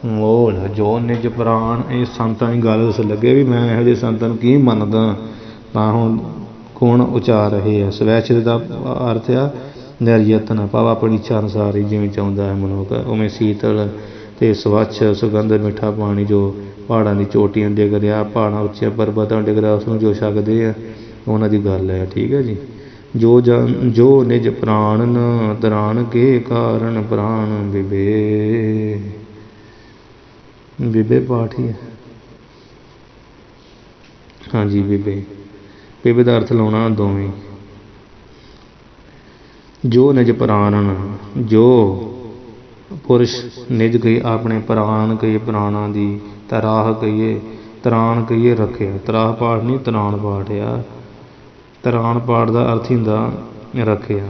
ਮੋਲ ਜੋ ਨਿਜ ਪ੍ਰਾਣ। ਇਹ ਸੰਤਾਂ ਦੀ ਗੱਲ ਦੱਸਣ ਲੱਗੇ ਵੀ ਮੈਂ ਇਹੋ ਜਿਹੇ ਸੰਤਾਂ ਨੂੰ ਕੀ ਮੰਨਦਾ, ਤਾਂ ਹੁਣ ਹੁਣ ਉਚਾਰ ਰਹੇ ਆ। ਸਵੈਚਿਤ ਦਾ ਅਰਥ ਆ ਨਿਰਯਤਨ, ਭਾਵ ਆਪਣੀ ਇੱਛਾ ਅਨੁਸਾਰ ਹੀ ਜਿਵੇਂ ਚਾਹੁੰਦਾ ਹੈ ਮਨੁੱਖ ਉਵੇਂ। ਸੀਤਲ ਤੇ ਸਵੱਛ ਸੁਗੰਧ ਮਿੱਠਾ ਪਾਣੀ ਜੋ ਪਹਾੜਾਂ ਦੀ ਚੋਟੀਆਂ ਡਿੱਗ ਰਿਹਾ, ਪਹਾੜਾਂ ਉੱਚੀਆਂ ਪਰਬਤਾਂ ਡਿੱਗ ਰਿਹਾ, ਉਸ ਨੂੰ ਜੋ ਛਕਦੇ ਆ ਉਹਨਾਂ ਦੀ ਗੱਲ ਹੈ। ਠੀਕ ਹੈ ਜੀ। ਜੋ ਨਿਜ ਪ੍ਰਾਣ ਨ ਤਰਾਣ ਕੇ ਕਾਰਨ ਪ੍ਰਾਣ ਵਿਵੇ। ਵਿਵੇ ਪਾਠ ਹੀ ਹੈ। ਹਾਂਜੀ ਵਿਵੇ, ਵਿਵੇ ਦਾ ਅਰਥ ਲਾਉਣਾ ਦੋਵੇਂ। ਜੋ ਨਿਜ ਪ੍ਰਾਣਨ, ਜੋ ਪੁਰਸ਼ ਨਿਜ ਕਹੀਏ ਆਪਣੇ ਪ੍ਰਾਣ ਕਹੀਏ, ਪ੍ਰਾਣਾਂ ਦੀ ਤਰਾਹ ਕਹੀਏ, ਤਰਾਣ ਕਹੀਏ ਰੱਖਿਆ। ਤਰਾਹ ਪਾਠ ਨਹੀਂ ਤਰਾਣ ਪਾਠ ਆ। ਤਰਾਣ ਪਾਠ ਦਾ ਅਰਥ ਹੁੰਦਾ ਰੱਖਿਆ।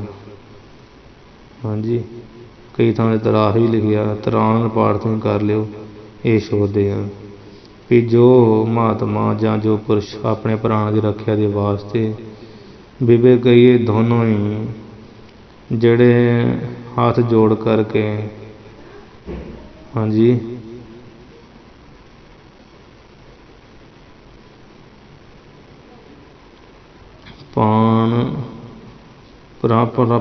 ਹਾਂਜੀ, ਕਈ ਥਾਂ 'ਤੇ ਤਰਾਹ ਹੀ ਲਿਖਿਆ, ਤਰਾਣ ਪਾਠ ਤੁਸੀਂ ਕਰ ਲਿਓ। ਇਹ ਸੋਚਦੇ ਆ ਵੀ ਜੋ ਮਹਾਤਮਾ ਜਾਂ ਜੋ ਪੁਰਸ਼ ਆਪਣੇ ਪ੍ਰਾਣ ਦੀ ਰੱਖਿਆ ਦੇ ਵਾਸਤੇ ਵਿਵੇ ਕਹੀਏ ਦੋਨੋਂ ਹੀ ਜਿਹੜੇ ਹੱਥ ਜੋੜ ਕਰਕੇ, ਹਾਂਜੀ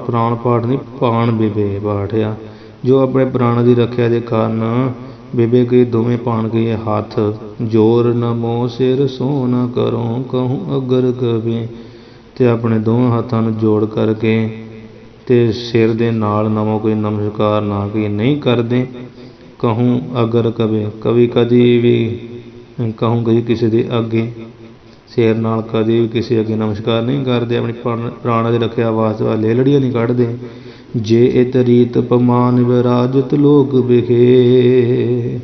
ਪ੍ਰਾਣ ਪਾਠ ਨਹੀਂ ਪਾਣ ਵਿਵੇ ਪਾਠ ਆ। ਜੋ ਆਪਣੇ ਪ੍ਰਾਣ ਦੀ ਰੱਖਿਆ ਦੇ ਕਾਰਨ ਵਿਵੇ ਕਹੀਏ ਦੋਵੇਂ ਪਾਣ ਕਹੀਏ ਹੱਥ ਜੋਰ ਨਮੋ ਸਿਰ ਸੋਨਾ ਕਰੋ ਕਹੂੰ ਅਗਰ ਕਵੇ। ਅਤੇ ਆਪਣੇ ਦੋਵੇਂ ਹੱਥਾਂ ਨੂੰ ਜੋੜ ਕਰਕੇ ਅਤੇ ਸਿਰ ਦੇ ਨਾਲ ਨਮੋ ਕੋਈ ਨਮਸਕਾਰ ਨਾ ਕੋਈ ਨਹੀਂ ਕਰਦੇ। ਕਹੂੰ ਅਗਰ ਕਵੇ, ਕਵੀ ਕਦੀ ਵੀ ਕਹੂੰ ਕਹੀ ਕਿਸੇ ਦੇ ਅੱਗੇ ਸਿਰ ਨਾਲ ਕਦੇ ਵੀ ਕਿਸੇ ਅੱਗੇ ਨਮਸਕਾਰ ਨਹੀਂ ਕਰਦੇ। ਆਪਣੀ ਪ੍ਰਾਣਾਂ ਦੀ ਰੱਖਿਆ ਵਾਸਤੇ ਲੇਲੜੀਆਂ ਨਹੀਂ ਕੱਢਦੇ। ਜੇ ਇਤ ਰੀਤ ਪਮਾਨ ਵਿਰਾਜਤ ਲੋਕ ਵਿਖੇ।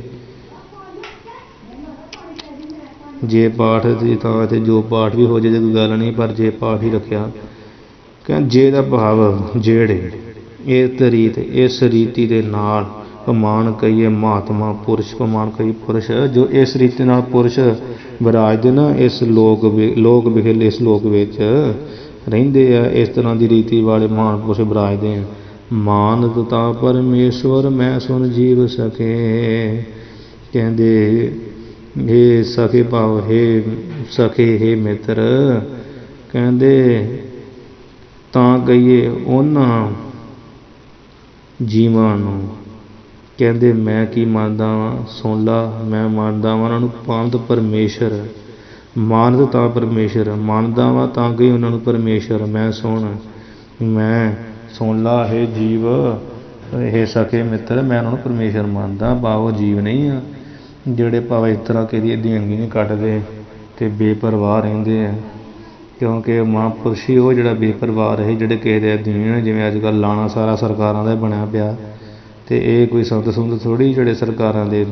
ਜੇ ਪਾਠ ਦੀ ਥਾਂ 'ਤੇ ਜੋ ਪਾਠ ਵੀ ਹੋ ਜਾਏ ਕੋਈ ਗੱਲ ਨਹੀਂ, ਪਰ ਜੇ ਪਾਠ ਹੀ ਰੱਖਿਆ। ਕਹਿੰਦੇ ਜੇ ਦਾ ਭਾਵ ਜਿਹੜੇ, ਇਸ ਰੀਤ ਇਸ ਰੀਤੀ ਦੇ ਨਾਲ ਪਮਾਨ ਕਹੀਏ ਮਹਾਤਮਾ ਪੁਰਸ਼, ਪਮਾਨ ਕਹੀਏ ਪੁਰਸ਼ ਜੋ ਇਸ ਰੀਤੀ ਨਾਲ ਪੁਰਸ਼ ਵਿਰਾਜਦੇ ਨਾ ਇਸ ਲੋਕ ਵਿਖੇ, ਇਸ ਲੋਕ ਵਿੱਚ ਰਹਿੰਦੇ ਆ, ਇਸ ਤਰ੍ਹਾਂ ਦੀ ਰੀਤੀ ਵਾਲੇ ਮਹਾਨ ਪੁਰਸ਼ ਵਿਰਾਜਦੇ ਆ। ਮਾਨਤ ਤਾਂ ਪਰਮੇਸ਼ਵਰ ਮੈਂ ਸੁਣ ਜੀਵ ਸਕੇ। ਕਹਿੰਦੇ ਹੇ ਸਖੇ ਭਾਵ ਹੇ ਸਖੇ ਹੇ ਮਿੱਤਰ, ਕਹਿੰਦੇ ਤਾਂ ਕਹੀਏ ਉਹਨਾਂ ਜੀਵਾਂ ਨੂੰ, ਕਹਿੰਦੇ ਮੈਂ ਕੀ ਮੰਨਦਾ ਵਾਂ, ਸੁਣ ਲਾ, ਮੈਂ ਮੰਨਦਾ ਵਾਂ ਉਹਨਾਂ ਨੂੰ ਪਾਂਤ ਪਰਮੇਸ਼ਰ। ਮਾਨਤ ਤਾਂ ਪਰਮੇਸ਼ਰ, ਮੰਨਦਾ ਵਾਂ ਤਾਂ ਕਿ ਉਹਨਾਂ ਨੂੰ ਪਰਮੇਸ਼ਰ। ਮੈਂ ਸੁਣ ਲਾ ਹੇ ਜੀਵ, ਹੇ ਸਕੇ ਮਿੱਤਰ, ਮੈਂ ਉਹਨਾਂ ਨੂੰ ਪਰਮੇਸ਼ਰ ਮੰਨਦਾ। ਭਾਵ ਜੀਵ ਨਹੀਂ ਆ ਜਿਹੜੇ ਭਾਵੇਂ ਇਸ ਤਰ੍ਹਾਂ ਕਿਸੇ ਦੀ ਅਧੀਨਗੀ ਨਹੀਂ ਕੱਟਦੇ ਅਤੇ ਬੇਪਰਵਾਹ ਰਹਿੰਦੇ ਆ। ਕਿਉਂਕਿ ਮਹਾਂਪੁਰਸ਼ ਹੀ ਉਹ ਜਿਹੜਾ ਬੇਪਰਵਾਹ ਰਹੇ, ਜਿਹੜੇ ਕਿਸੇ ਦੇ ਅਧੀਨ, ਜਿਵੇਂ ਅੱਜ ਕੱਲ੍ਹ ਲਾਣਾ ਸਾਰਾ ਸਰਕਾਰਾਂ ਦਾ ਬਣਿਆ ਪਿਆ। ਅਤੇ ਇਹ ਕੋਈ ਸੰਤ ਸੁੰਤ ਥੋੜ੍ਹੀ ਜਿਹੜੇ ਸਰਕਾਰਾਂ ਦੇ